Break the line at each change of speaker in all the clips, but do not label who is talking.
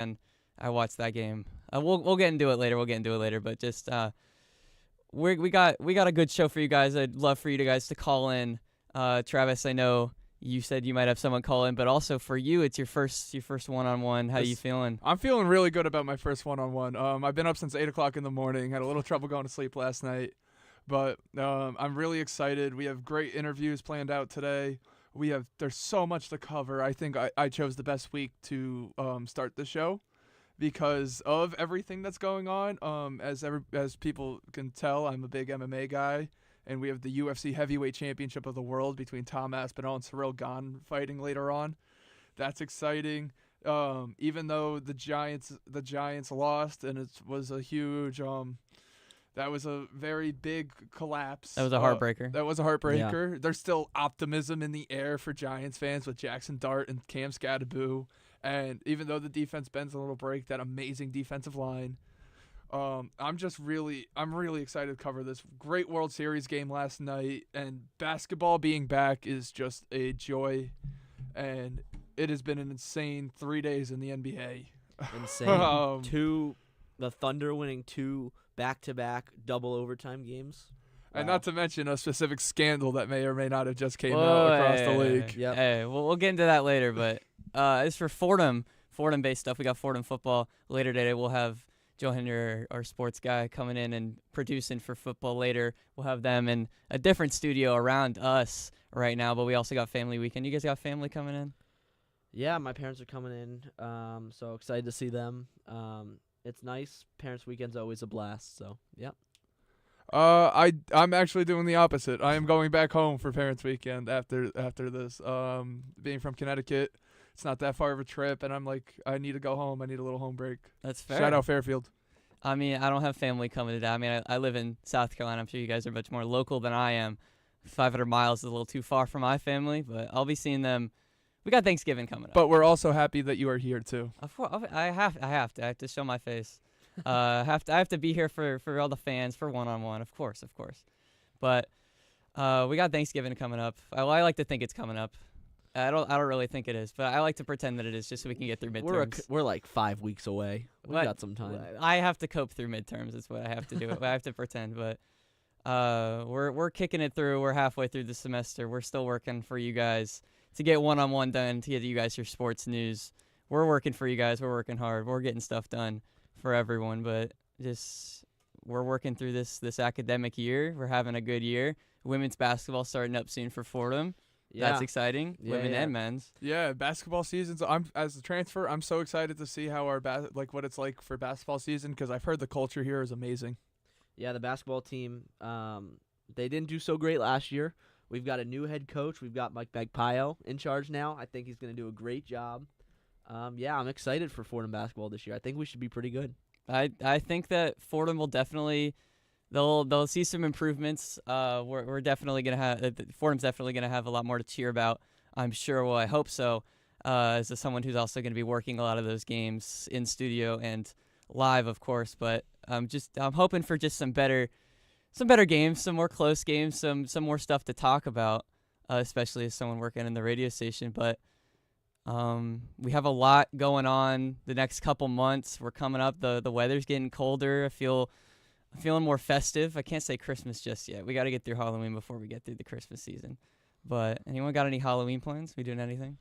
and I watched that game. We'll get into it later. But just we got a good show for you guys. I'd love for you guys to call in. Travis, I know you said you might have someone call in, but also for you, it's your first one-on-one. How you feeling?
I'm feeling really good about my first one-on-one. I've been up since 8 o'clock in the morning. Had a little trouble going to sleep last night, but I'm really excited. We have great interviews planned out today. There's so much to cover. I think I chose the best week to start the show because of everything that's going on. As people can tell, I'm a big MMA guy, and we have the UFC Heavyweight Championship of the World between Tom Aspinall and Cyril Gane fighting later on. That's exciting. Even though the Giants lost, and it was a huge that was a very big collapse.
That was a heartbreaker.
Yeah. There's still optimism in the air for Giants fans with Jackson Dart and Cam Scadaboo. And even though the defense bends a little break, that amazing defensive line. I'm really excited to cover this great World Series game last night. And basketball being back is just a joy. And it has been an insane 3 days in the NBA.
Insane. The Thunder winning 2 back-to-back double overtime games.
And not to mention a specific scandal that may or may not have just came out across the league.
Yep. Hey, we'll get into that later. But as for Fordham-based stuff, we got Fordham football. Later today, we'll have Joe Henry, our sports guy, coming in and producing for football later. We'll have them in a different studio around us right now, but we also got family weekend. You guys got family coming in?
Yeah, my parents are coming in, so excited to see them. It's nice. Parents' weekend's always a blast, so, yep.
I'm actually doing the opposite. I am going back home for Parents' Weekend after this. Being from Connecticut, it's not that far of a trip, and I'm like, I need to go home. I need a little home break.
That's fair.
Shout out Fairfield.
I mean, I don't have family coming today. I mean, I live in South Carolina. I'm sure you guys are much more local than I am. 500 miles is a little too far for my family, but I'll be seeing them. We got Thanksgiving coming up.
But we're also happy that you are here too.
Of course, I have to show my face. I have to be here for all the fans for one-on-one, of course. But we got Thanksgiving coming up. I like to think it's coming up. I don't really think it is, but I like to pretend that it is just so we can get through midterms.
We're like 5 weeks away. We got some time.
I have to cope through midterms. That's what I have to do. I have to pretend, but we're kicking it through. We're halfway through the semester. We're still working for you guys to get one-on-one done, to get you guys your sports news. We're working for you guys. We're working hard. We're getting stuff done for everyone, but just we're working through this academic year. We're having a good year. Women's basketball starting up soon for Fordham. Yeah. That's exciting. Women and men's.
Yeah, basketball seasons. As a transfer, I'm so excited to see how our what it's like for basketball season because I've heard the culture here is amazing.
Yeah, the basketball team, they didn't do so great last year. We've got a new head coach. We've got Mike Bagpaio in charge now. I think he's going to do a great job. I'm excited for Fordham basketball this year. I think we should be pretty good.
I think that Fordham will definitely they'll see some improvements. We're definitely gonna have Fordham's definitely gonna have a lot more to cheer about. I'm sure. Well, I hope so. As someone who's also going to be working a lot of those games in studio and live, of course. But I'm hoping for just some better games, some more close games, some more stuff to talk about, especially as someone working in the radio station. But we have a lot going on the next couple months. We're coming up. The weather's getting colder. I'm feeling more festive. I can't say Christmas just yet. We got to get through Halloween before we get through the Christmas season. But anyone got any Halloween plans? We doing anything?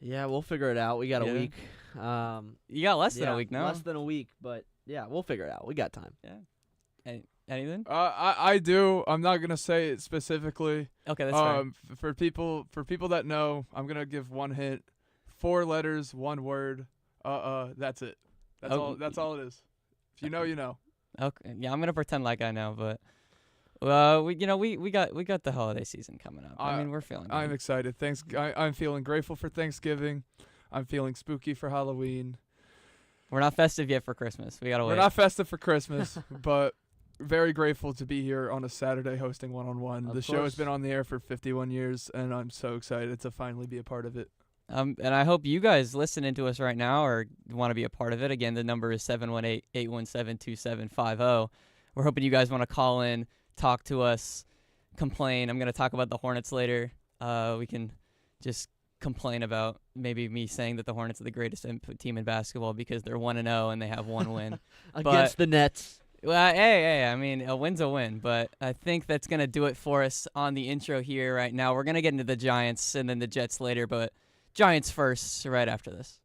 Yeah, we'll figure it out. We got a week.
You got less than a week now.
Less than a week, but yeah, we'll figure it out. We got time.
Yeah. Anything?
I do. I'm not gonna say it specifically.
Okay, that's fine.
For people that know, I'm gonna give one hint. 4 letters, 1 word. That's it. That's all it is. If you know, you know.
Okay. Yeah, I'm gonna pretend like I know, but we got the holiday season coming up. I mean, we're feeling good.
I'm excited. I'm feeling grateful for Thanksgiving. I'm feeling spooky for Halloween.
We're not festive yet for Christmas. We gotta wait.
We're not festive for Christmas, but very grateful to be here on a Saturday hosting one-on-one. The show has been on the air for 51 years, and I'm so excited to finally be a part of it.
And I hope you guys listening to us right now or want to be a part of it. Again, the number is 718-817-2750. We're hoping you guys want to call in, talk to us, complain. I'm going to talk about the Hornets later. We can just complain about maybe me saying that the Hornets are the greatest team in basketball because they're 1-0 and they have one win
Against the Nets.
Well, hey, I mean, a win's a win, but I think that's going to do it for us on the intro here right now. We're going to get into the Giants and then the Jets later, but Giants first right after this.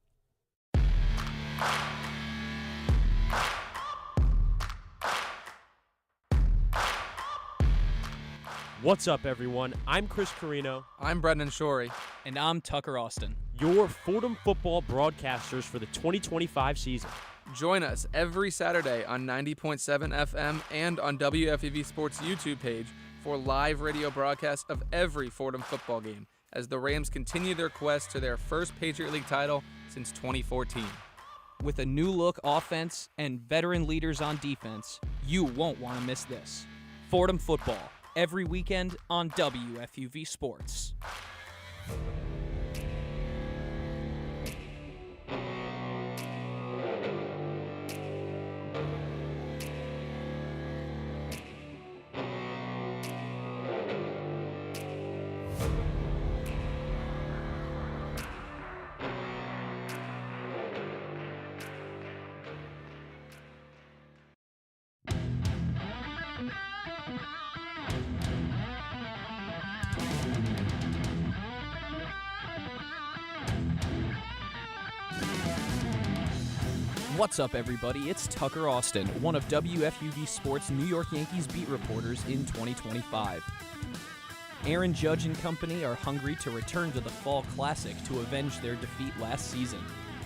What's up, everyone? I'm Chris Carino.
I'm Brendan Shorey.
And I'm Tucker Austin.
Your Fordham football broadcasters for the 2025 season.
Join us every Saturday on 90.7 FM and on WFUV Sports YouTube page for live radio broadcasts of every Fordham football game as the Rams continue their quest to their first Patriot League title since 2014.
With a new look offense and veteran leaders on defense, you won't want to miss this. Fordham football, every weekend on WFUV Sports. What's up, everybody? It's Tucker Austin, one of WFUV Sports' New York Yankees beat reporters in 2025. Aaron Judge and company are hungry to return to the Fall Classic to avenge their defeat last season.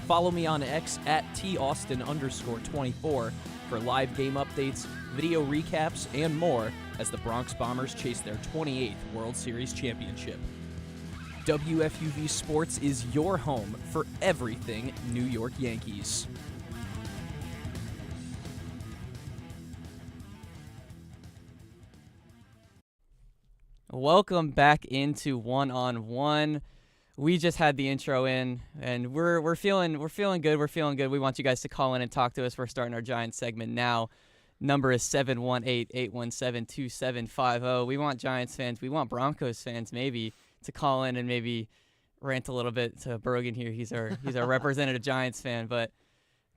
Follow me on X at @Taustin_24 for live game updates, video recaps, and more as the Bronx Bombers chase their 28th World Series championship. WFUV Sports is your home for everything New York Yankees.
Welcome back into one-on-one. We just had the intro in, and we're feeling good. We're feeling good. We want you guys to call in and talk to us. We're starting our Giants segment now. Number is 718-817-2750. We want Giants fans. We want Broncos fans maybe to call in and maybe rant a little bit to Brogan here. He's our representative Giants fan. But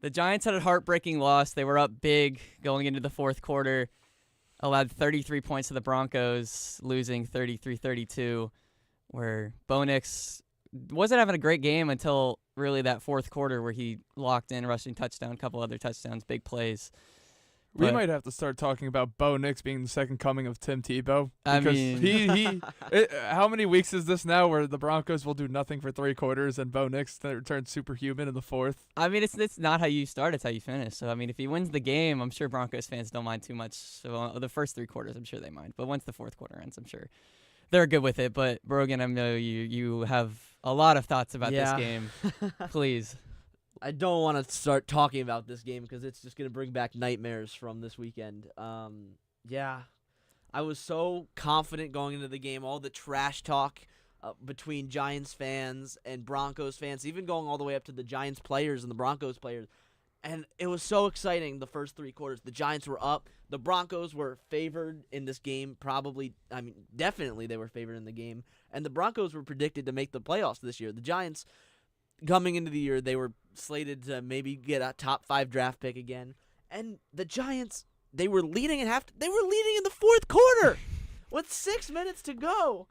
the Giants had a heartbreaking loss. They were up big going into the fourth quarter. Allowed 33 points to the Broncos, losing 33-32, where Bo Nix wasn't having a great game until really that fourth quarter where he locked in, rushing touchdown, a couple other touchdowns, big plays.
We might have to start talking about Bo Nix being the second coming of Tim Tebow.
I
Because
mean,
how many weeks is this now where the Broncos will do nothing for 3 quarters and Bo Nix turns superhuman in the fourth?
I mean, it's not how you start, it's how you finish. So, I mean, if he wins the game, I'm sure Broncos fans don't mind too much. So, the first 3 quarters, I'm sure they mind. But once the fourth quarter ends, I'm sure they're good with it. But, Brogan, I know you have a lot of thoughts about this game. Please.
I don't want to start talking about this game because it's just going to bring back nightmares from this weekend. I was so confident going into the game. All the trash talk between Giants fans and Broncos fans, even going all the way up to the Giants players and the Broncos players. And it was so exciting the first 3 quarters. The Giants were up. The Broncos were favored in this game. Definitely they were favored in the game. And the Broncos were predicted to make the playoffs this year. The Giants, coming into the year, they were slated to maybe get a top 5 draft pick again. And the Giants, they were leading in the fourth quarter with 6 minutes to go.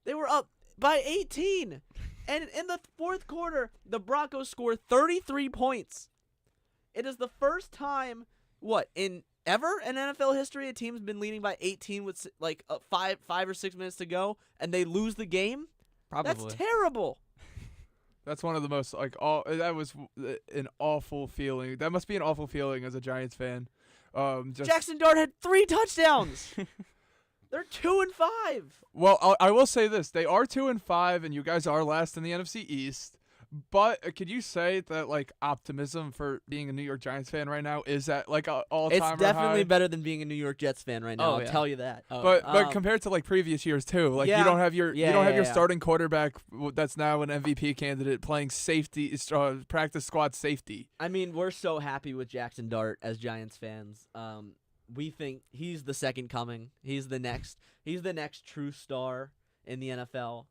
They were up by 18. And in the fourth quarter, the Broncos scored 33 points. It is the first time, in NFL history, a team's been leading by 18 with 5 or 6 minutes to go, and they lose the game?
Probably.
That's terrible.
That's one of the most that was an awful feeling. That must be an awful feeling as a Giants fan.
Jackson Dart had 3 touchdowns. They're 2-5.
Well, I will say this: they are 2-5, and you guys are last in the NFC East. But could you say that optimism for being a New York Giants fan right now is at a all-time
It's definitely
high?
better than being a New York Jets fan right now. I'll tell you that.
But compared to previous years too, you don't have your starting quarterback that's now an MVP candidate playing safety, practice squad safety.
I mean, we're so happy with Jackson Dart as Giants fans. We think he's the second coming. He's the next true star in the NFL.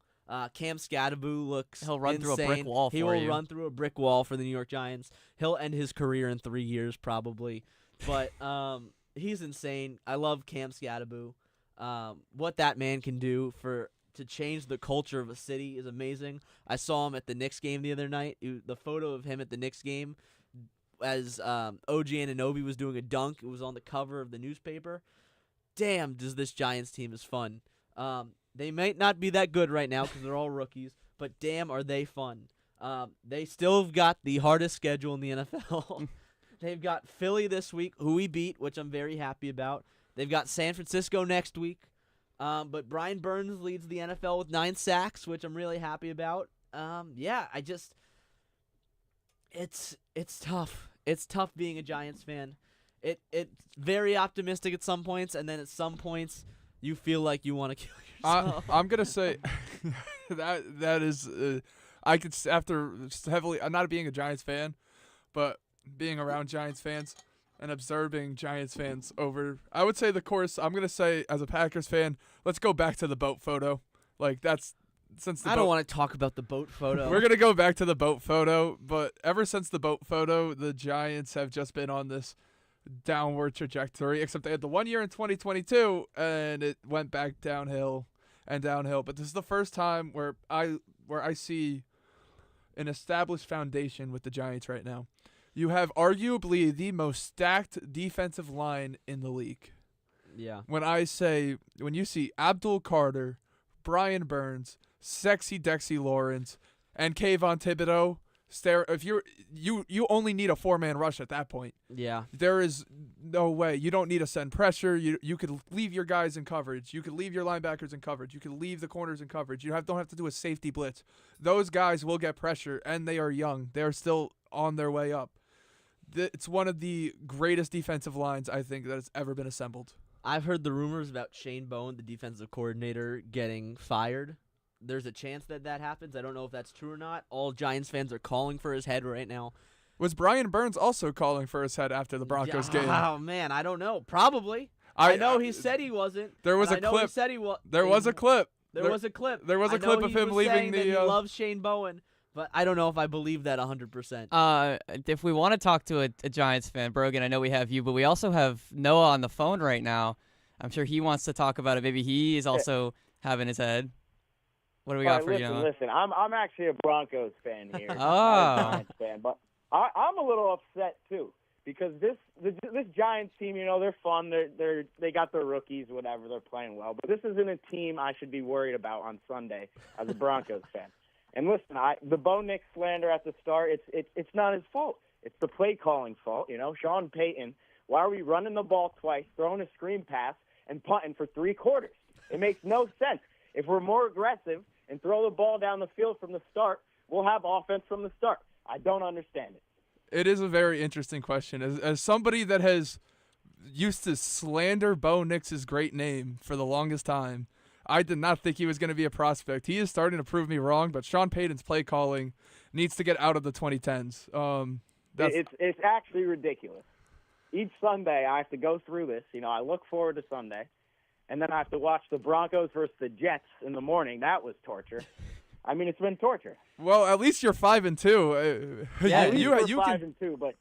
Cam Scadaboo looks
He'll run through a brick
insane.
wall
He
for
will
you.
run through a brick wall for the New York Giants. He'll end his career in 3 years probably. But he's insane. I love Cam Scadaboo. What that man can do to change the culture of a city is amazing. I saw him at the Knicks game the other night. The photo of him at the Knicks game as OG Anunoby was doing a dunk. It was on the cover of the newspaper. Damn, does this Giants team is fun. They might not be that good right now because they're all rookies, but damn, are they fun. They still have got the hardest schedule in the NFL. They've got Philly this week, who we beat, which I'm very happy about. They've got San Francisco next week. But Brian Burns leads the NFL with 9 sacks, which I'm really happy about. It's tough. It's tough being a Giants fan. It's very optimistic at some points, and then at some points you feel like you want to kill yourself.
I'm gonna say that is I could after heavily not being a Giants fan, but being around Giants fans and observing Giants fans over, I would say the course. I'm gonna say as a Packers fan, let's go back to the boat photo. Like that's since the
I don't want to talk about the boat photo.
We're gonna go back to the boat photo, but ever since the boat photo, the Giants have just been on this downward trajectory, except they had the 1 year in 2022 and it went back downhill and downhill. But this is the first time where I see an established foundation with the Giants right now. You have arguably the most stacked defensive line in the league.
Yeah.
When you see Abdul Carter, Brian Burns, Sexy Dexy Lawrence, and Kayvon Thibodeau, if you only need a 4-man rush at that point.
Yeah.
There is no way. You don't need to send pressure. You could leave your guys in coverage. You could leave your linebackers in coverage. You could leave the corners in coverage. You don't have to do a safety blitz. Those guys will get pressure, and they are young. They are still on their way up. It's one of the greatest defensive lines I think that has ever been assembled.
I've heard the rumors about Shane Bowen, the defensive coordinator, getting fired. There's a chance that happens. I don't know if that's true or not. All Giants fans are calling for his head right now.
Was Brian Burns also calling for his head after the Broncos game?
Oh, man, I don't know. Probably. I know he said he wasn't.
There was a clip.
He said he was.
There was a clip.
There was a clip.
There was a clip of him leaving
the. He loves Shane Bowen, but I don't know if I believe that 100%.
If we want to talk to a Giants fan, Brogan, I know we have you, but we also have Noah on the phone right now. I'm sure he wants to talk about it. Maybe he is also having his head. What do we got for you, Noah?
Listen, I'm actually a Broncos fan here.
Oh.
Not a Giants fan, but I'm a little upset too because this Giants team, they're fun. They got their rookies, whatever. They're playing well, but this isn't a team I should be worried about on Sunday as a Broncos fan. And listen, the Bo Nix slander at the start, it's not his fault. It's the play calling fault. Sean Payton. Why are we running the ball twice, throwing a screen pass, and punting for 3 quarters? It makes no sense. If we're more aggressive and throw the ball down the field from the start, we'll have offense from the start. I don't understand it.
It is a very interesting question. As somebody that has used to slander Bo Nix's great name for the longest time, I did not think he was going to be a prospect. He is starting to prove me wrong, but Sean Payton's play calling needs to get out of the 2010s.
It's actually ridiculous. Each Sunday I have to go through this. I look forward to Sunday. And then I have to watch the Broncos versus the Jets in the morning. That was torture. I mean, it's been torture.
Well, at least you're 5-2.
Yeah, at least we're
you
5-2. But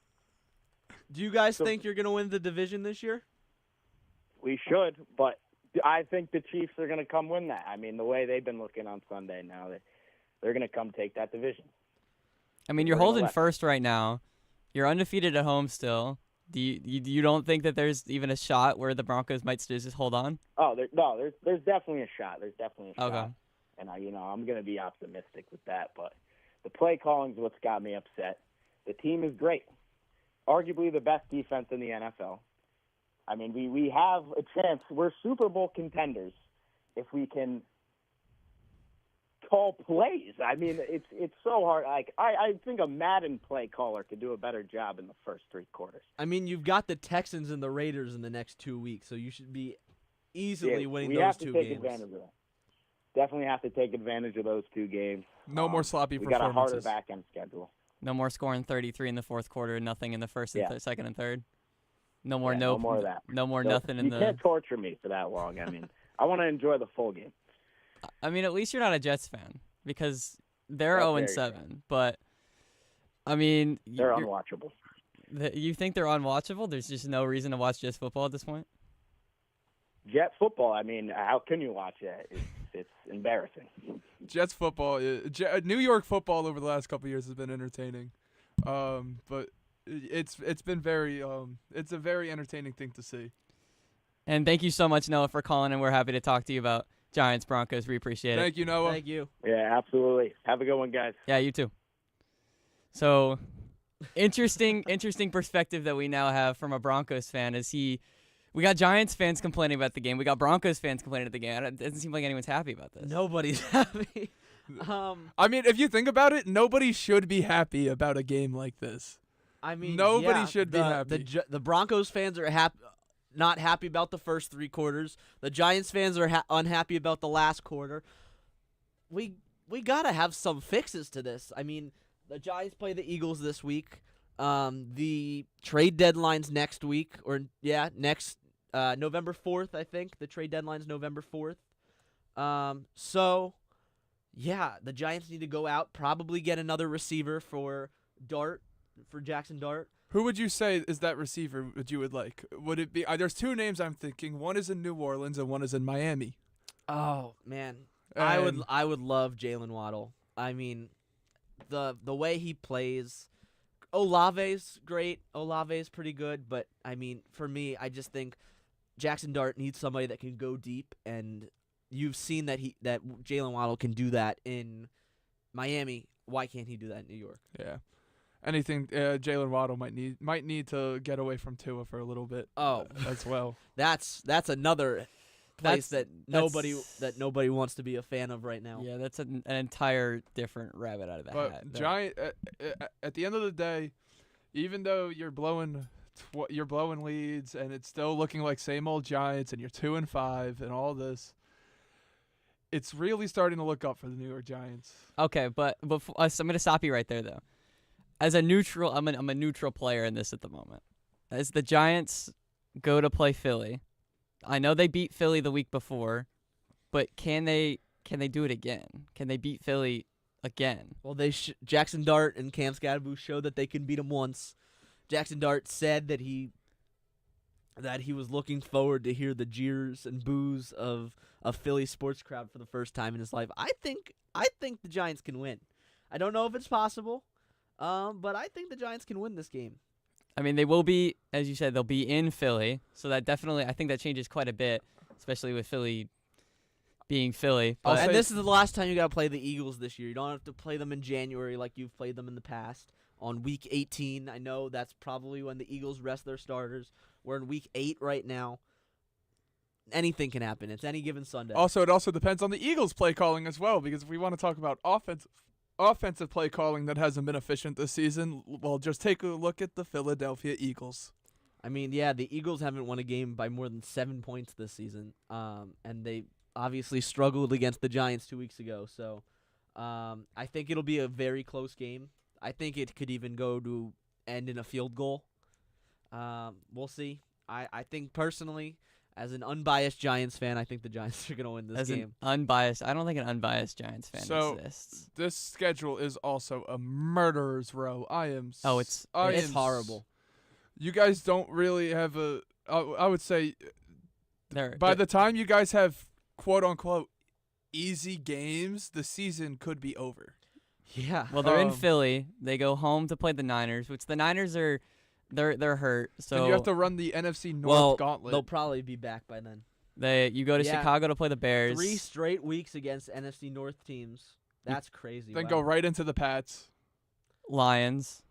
do you guys think you're going to win the division this year?
We should, but I think the Chiefs are going to come win that. I mean, the way they've been looking on Sunday now, they're going to come take that division.
I mean, you're holding first right now. You're undefeated at home still. Do you don't think that there's even a shot where the Broncos might just hold on?
Oh, there's definitely a shot. There's definitely a
shot.
Okay. And I'm going to be optimistic with that. But the play calling is what's got me upset. The team is great, arguably the best defense in the NFL. I mean, we have a chance. We're Super Bowl contenders if we can call plays. I mean, it's so hard. Like I think a Madden play caller could do a better job in the first 3 quarters.
I mean, you've got the Texans and the Raiders in the next 2 weeks, so you should be easily winning those 2 games.
We have to take advantage of that. Definitely have to take advantage of those 2 games.
No more sloppy
we
performances.
We got a harder back-end schedule.
No more scoring 33 in the fourth quarter, nothing in the first and second and third. No more
no more of that.
No more nothing in the.
You can't torture me for that long. I mean, I want to enjoy the full game.
I mean, at least you're not a Jets fan because they're
How
0
dare you.
7. But I mean,
They're unwatchable.
you think they're unwatchable? There's just no reason to watch Jets football at this point.
Jet football, I mean, how can you watch it? It's embarrassing.
Jets football, New York football over the last couple of years has been entertaining, but it's been very it's a very entertaining thing to see.
And thank you so much, Noah, for calling, and we're happy to talk to you about Giants Broncos. We appreciate it.
Thank you, Noah.
Thank you.
Yeah, absolutely. Have a good one, guys.
Yeah, you too. So, interesting perspective that we now have from a Broncos fan is we got Giants fans complaining about the game. We got Broncos fans complaining about the game. It doesn't seem like anyone's happy about this.
Nobody's happy.
I mean, if you think about it, nobody should be happy about a game like this.
I mean,
Nobody
yeah,
should be happy.
The Broncos fans are not happy about the first 3 quarters. The Giants fans are unhappy about the last quarter. We gotta have some fixes to this. I mean, the Giants play the Eagles this week. The trade deadline's next week, next November 4th, I think. The trade deadline's November 4th. So, yeah, the Giants need to go out, probably get another receiver for Jackson Dart.
Who would you say is that receiver that you would like? Would it be? There's 2 names I'm thinking. One is in New Orleans and one is in Miami.
Oh man,
And
I would love Jalen Waddle. I mean, the way he plays. Olave's great. Olave's pretty good, but I mean, for me, I just think Jackson Dart needs somebody that can go deep, and you've seen that Jalen Waddle can do that in Miami. Why can't he do that in New York?
Yeah. Anything Jalen Waddle might need to get away from Tua for a little bit.
Oh,
as well.
that's another place
That's-
that nobody wants to be a fan of right now.
Yeah, that's an entire different rabbit out of the hat.
But Giant at the end of the day, even though you're blowing leads and it's still looking like same old Giants and you're 2-5 and all this, it's really starting to look up for the New York Giants.
Okay, but before, I'm going to stop you right there, though. As a neutral, I'm a neutral player in this at the moment. As the Giants go to play Philly, I know they beat Philly the week before, but can they do it again? Can they beat Philly again?
Well, Jackson Dart and Cam Scadaboo showed that they can beat him once. Jackson Dart said that he was looking forward to hear the jeers and boos of a Philly sports crowd for the first time in his life. I think the Giants can win. I don't know if it's possible, but I think the Giants can win this game.
I mean, they will be, as you said, they'll be in Philly, so that definitely, I think that changes quite a bit, especially with Philly being Philly. But
And this is the last time you got to play the Eagles this year. You don't have to play them in January like you've played them in the past. On week 18, I know that's probably when the Eagles rest their starters. We're in week 8 right now. Anything can happen. It's any given Sunday.
Also, it also depends on the Eagles' play calling as well, because if we want to talk about offensive play calling that hasn't been efficient this season, well, just take a look at the Philadelphia Eagles.
I mean, yeah, the Eagles haven't won a game by more than 7 points this season, and they obviously struggled against the Giants 2 weeks ago. So I think it'll be a very close game. I think it could even go to end in a field goal. We'll see. I think personally, as an unbiased Giants fan, I think the Giants are going to win this game.
I don't think an unbiased Giants fan exists.
This schedule is also a murderer's row.
It's horrible.
You guys don't really have I would say, by the time you guys have quote-unquote easy games, the season could be over.
Yeah.
Well, they're in Philly. They go home to play the Niners, which the Niners are they're hurt. So
then you have to run the NFC North gauntlet.
They'll probably be back by then.
You go to Chicago to play the Bears.
3 straight weeks against NFC North teams. That's crazy.
Then go right into the Pats.
Lions,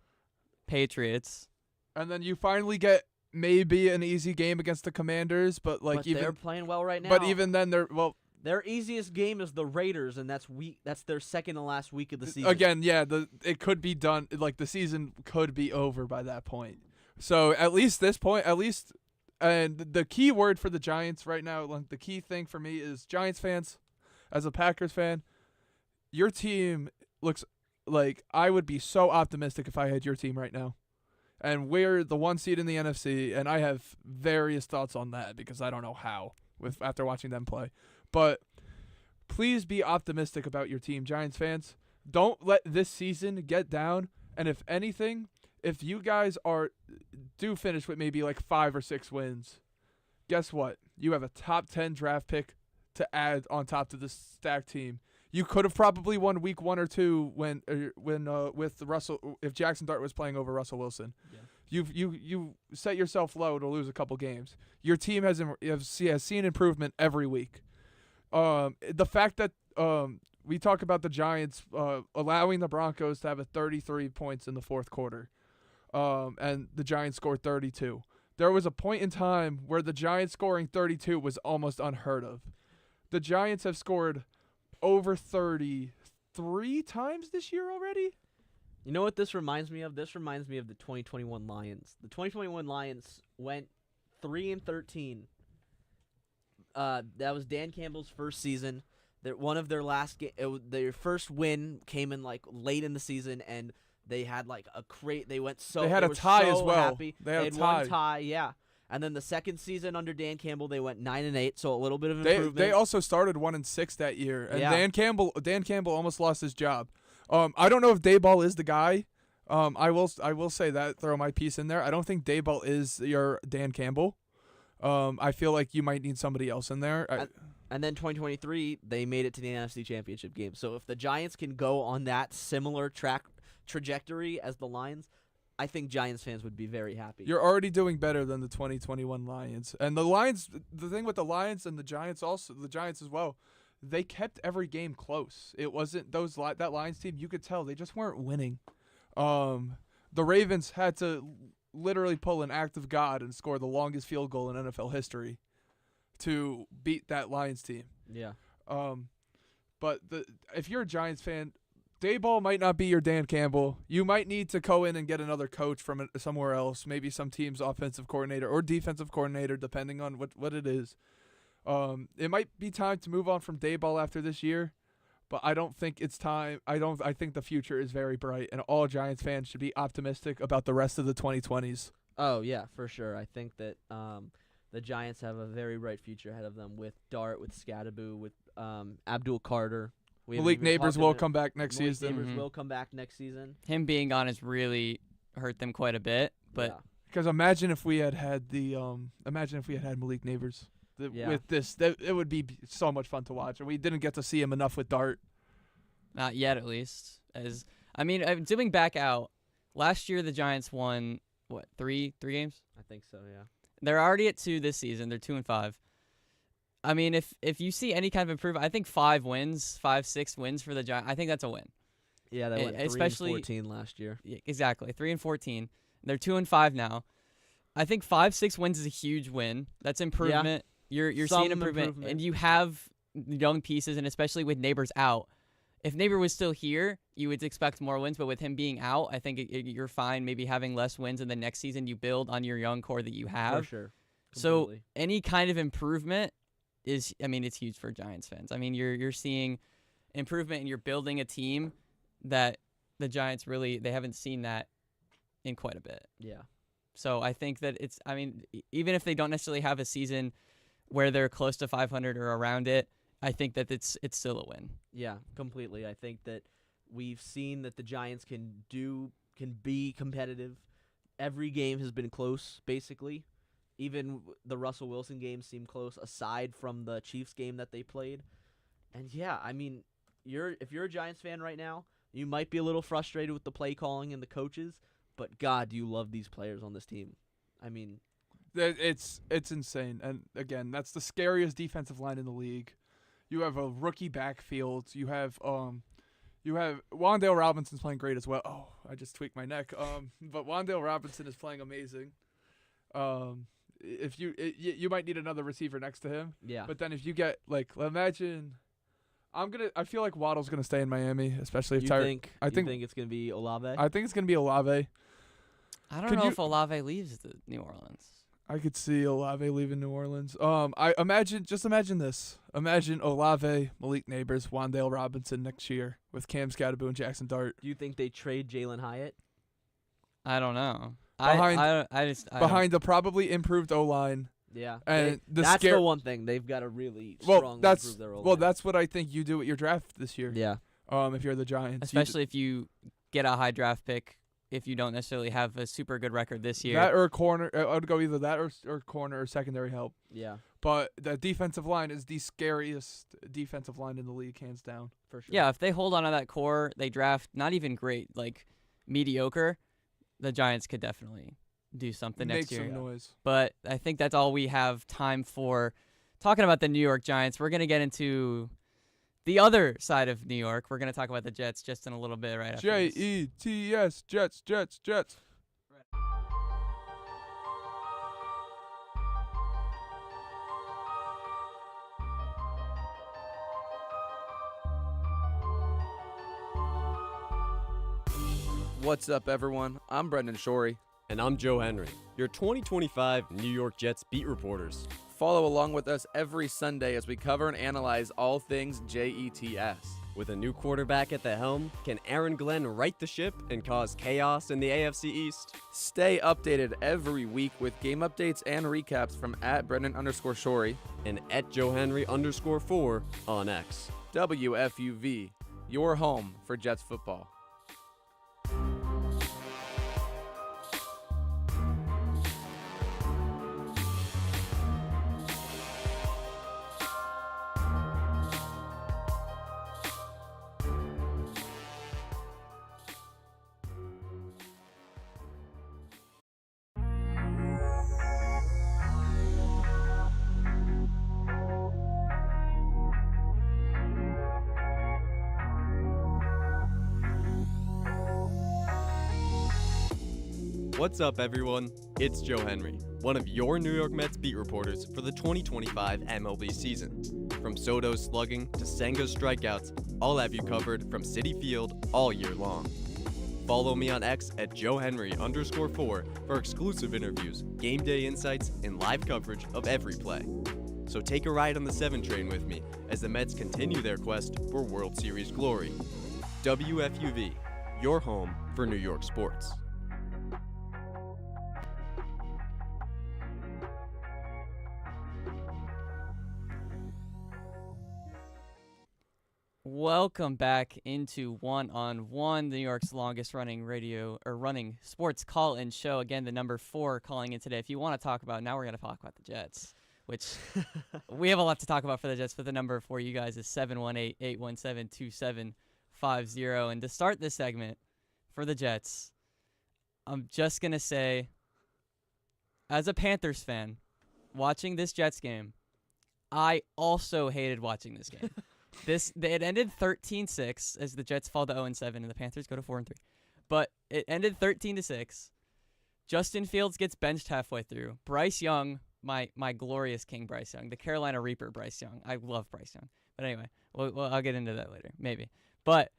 Patriots.
And then you finally get maybe an easy game against the Commanders, but
they're playing well right now.
But even then
their easiest game is the Raiders, and that's their second to last week of the season.
Again, yeah, it could be done. Like the season could be over by that point. So at least this point, and the key word for the Giants right now, like the key thing for me is Giants fans, as a Packers fan, your team looks like I would be so optimistic if I had your team right now. And we're the 1 seed in the NFC, and I have various thoughts on that because I don't know how after watching them play. But please be optimistic about your team, Giants fans. Don't let this season get down. And if anything, if you guys do finish with maybe like 5 or 6 wins, guess what? You have a top 10 draft pick to add on top to this stacked team. You could have probably won week 1 or 2 when with Russell if Jackson Dart was playing over Russell Wilson. Yeah. You set yourself low to lose a couple games. Your team has seen improvement every week. The fact that we talk about the Giants allowing the Broncos to have a 33 points in the fourth quarter, and the Giants scored 32. There was a point in time where the Giants scoring 32 was almost unheard of. The Giants have scored over 33 times this year already.
You know what this reminds me of? This reminds me of the 2021 Lions. The 2021 Lions went 3-13. That was Dan Campbell's first season. One of their their first win came in like late in the season, and they had like they went so
they had
they
a
were
tie
so
as well.
Happy.
They had
one tie, yeah. And then the second season under Dan Campbell, they went 9-8, so a little bit of improvement.
They also started 1-6 that year, and
yeah.
Dan Campbell almost lost his job. I don't know if Daboll is the guy. I will say that, throw my piece in there. I don't think Daboll is your Dan Campbell. I feel like you might need somebody else in there.
And then 2023, they made it to the NFC Championship game. So if the Giants can go on that similar trajectory as the Lions, I think Giants fans would be very happy.
You're already doing better than the 2021 Lions. And the Lions, the thing with the Lions and the Giants as well, they kept every game close. It wasn't that Lions team, you could tell they just weren't winning. The Ravens had to literally pull an act of God and score the longest field goal in NFL history to beat that Lions team.
Yeah.
But if you're a Giants fan, Daboll might not be your Dan Campbell. You might need to go in and get another coach from somewhere else, maybe some team's offensive coordinator or defensive coordinator, depending on what it is. It might be time to move on from Daboll after this year, but I don't think it's time. I think the future is very bright, and all Giants fans should be optimistic about the rest of the 2020s.
Oh, yeah, for sure. I think that the Giants have a very bright future ahead of them with Dart, with Scadaboo, with Abdul Carter.
Malik Neighbors will come back next season.
Malik Neighbors will come back next season.
Him being gone has really hurt them quite a bit. But
because imagine if we had Malik Neighbors with this, it would be so much fun to watch. And we didn't get to see him enough with Dart.
Not yet, at least. Zooming back out, last year the Giants won three games?
I think so, yeah.
They're already at 2 this season. They're 2-5. I mean, if you see any kind of improvement, I think 5, 6 wins for the Giants. I think that's a win.
Yeah, they went 3-14 last year.
Yeah, exactly, 3-14. They're 2-5 now. I think 5, 6 wins is a huge win. That's improvement. Yeah. You're seeing improvement, and you have young pieces, and especially with Neighbors out. If Neighbor was still here, you would expect more wins, but with him being out, I think you're fine maybe having less wins, and the next season you build on your young core that you have.
For sure.
Completely. So any kind of improvement it's huge for Giants fans. I mean, you're seeing improvement, and you're building a team that the Giants they haven't seen that in quite a bit.
Yeah.
So I think that even if they don't necessarily have a season where they're close to 500 or around it, I think that it's still a win.
Yeah, completely. I think that we've seen that the Giants can be competitive. Every game has been close, basically. Even the Russell Wilson game seemed close, aside from the Chiefs game that they played. And yeah, I mean, if you're a Giants fan right now, you might be a little frustrated with the play calling and the coaches, but God, do you love these players on this team. I mean,
it's insane. And again, that's the scariest defensive line in the league. You have a rookie backfield. You have Wan'Dale Robinson's playing great as well. Oh, I just tweaked my neck. But Wan'Dale Robinson is playing amazing. If you might need another receiver next to him.
Yeah.
But then if you get imagine, I feel like Waddle's gonna stay in Miami, especially if Tyreek.
I think it's gonna be Olave.
I think it's gonna be Olave.
I don't know if Olave leaves New Orleans.
I could see Olave leaving New Orleans. Just imagine this. Imagine Olave, Malik Neighbors, Wan'Dale Robinson next year with Cam Scadaboo and Jackson Dart.
Do you think they trade Jalen Hyatt?
I don't know.
Behind the probably improved O-line
Yeah,
And
that's the one thing they've got to really strongly improve their O-line.
Well, that's what I think you do with your draft this year.
Yeah.
If you're the Giants,
Especially if you get a high draft pick, if you don't necessarily have a super good record this year.
that or a corner. I would go either that or corner or secondary help.
Yeah,
But the defensive line is the scariest defensive line in the league, hands down.
for sure.
Yeah, if they hold on to that core, they draft not even great, like mediocre, the Giants could definitely do something
Make
next year.
some noise.
But I think that's all we have time for talking about the New York Giants. We're going to get into the other side of New York. We're going to talk about the Jets just in a little bit right after this.
Jets, Jets, Jets, Jets.
What's up, everyone? I'm Brendan Shorey.
And I'm Joe Henry, your 2025 New York Jets beat reporters.
Follow along with us every Sunday as we cover and analyze all things JETS.
With a new quarterback at the helm, can Aaron Glenn right the ship and cause chaos in the AFC East?
Stay updated every week with game updates and recaps from @Brendan_Shorey
And at Joe Henry _4 on X.
WFUV, your home for Jets football.
What's up, everyone? It's Joe Henry, one of your New York Mets beat reporters for the 2025 MLB season. From Soto's slugging to Senga's strikeouts, I'll have you covered from Citi Field all year long. Follow me on X at JoeHenry_4 for exclusive interviews, game day insights, and live coverage of every play. So take a ride on the 7 train with me as the Mets continue their quest for World Series glory. WFUV, your home for New York sports.
Welcome back into One on One, New York's longest running sports call-in show. Again, the number 4 calling in today. If you want to talk about, now we're going to talk about the Jets, which we have a lot to talk about for the Jets, but the number for you guys is 718-817-2750. And to start this segment for the Jets, I'm just going to say, as a Panthers fan, watching this Jets game, I also hated watching this game. It ended 13-6 as the Jets fall to 0-7 and the Panthers go to 4-3. But it ended 13-6. Justin Fields gets benched halfway through. Bryce Young, my glorious King Bryce Young, the Carolina Reaper Bryce Young. I love Bryce Young. But anyway, I'll get into that later, maybe. But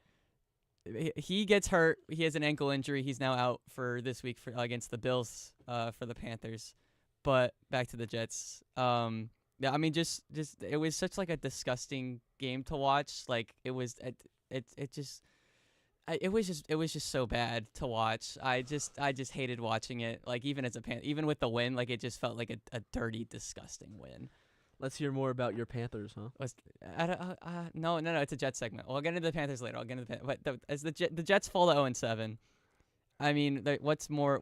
he gets hurt. He has an ankle injury. He's now out for this week against the Bills for the Panthers. But back to the Jets. Yeah, I mean, just it was such like a disgusting game to watch. Like it was just so bad to watch. I just hated watching it. Like even even with the win, like it just felt like a dirty, disgusting win.
Let's hear more about your Panthers, huh?
No, it's a Jets segment. Well, I'll get into the Panthers later. But as the Jets fall to 0-7. I mean, what more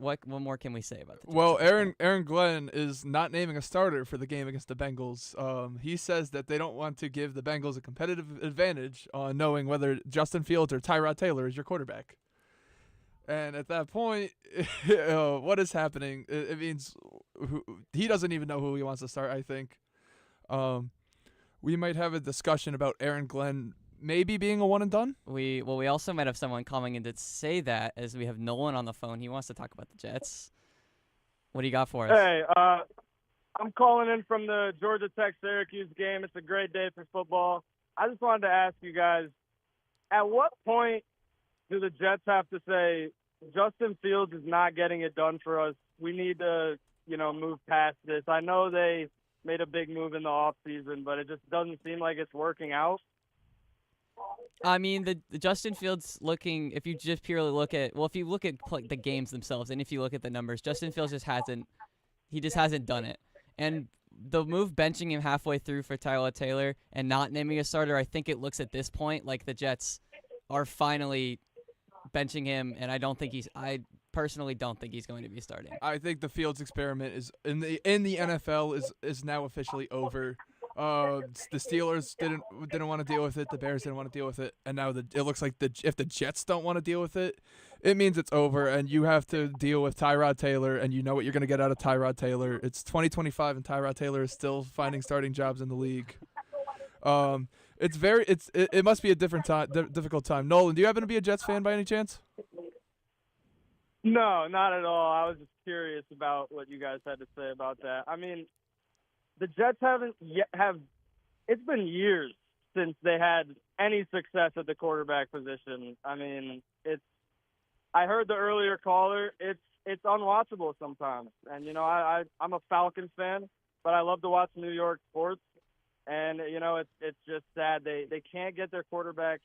can we say about the Jets?
Well, Aaron Glenn is not naming a starter for the game against the Bengals. He says that they don't want to give the Bengals a competitive advantage on knowing whether Justin Fields or Tyrod Taylor is your quarterback. And at that point, what is happening? It means he doesn't even know who he wants to start, I think. We might have a discussion about Aaron Glenn maybe being a one and done.
We also might have someone calling in to say that, as we have Nolan on the phone. He wants to talk about the Jets. What do you got for us?
Hey, I'm calling in from the Georgia Tech-Syracuse game. It's a great day for football. I just wanted to ask you guys, at what point do the Jets have to say, Justin Fields is not getting it done for us? We need to, move past this. I know they made a big move in the offseason, but it just doesn't seem like it's working out.
I mean, the Justin Fields looking, if you just purely look at, if you look at the games themselves and if you look at the numbers, Justin Fields just hasn't done it. And the move benching him halfway through for Tyrod Taylor and not naming a starter, I think it looks at this point like the Jets are finally benching him, and I personally don't think he's going to be starting.
I think the Fields experiment is in the NFL is now officially over. The Steelers didn't want to deal with it. The Bears didn't want to deal with it, and now it looks like if the Jets don't want to deal with it, it means it's over, and you have to deal with Tyrod Taylor, and you know what you're going to get out of Tyrod Taylor. It's 2025, and Tyrod Taylor is still finding starting jobs in the league. It must be a difficult time. Nolan, do you happen to be a Jets fan by any chance?
No, not at all. I was just curious about what you guys had to say about that. I mean, the Jets it's been years since they had any success at the quarterback position. I mean, I heard the earlier caller, it's unwatchable sometimes. And, you know, I'm a Falcons fan, but I love to watch New York sports. And, you know, it's just sad. They can't get their quarterback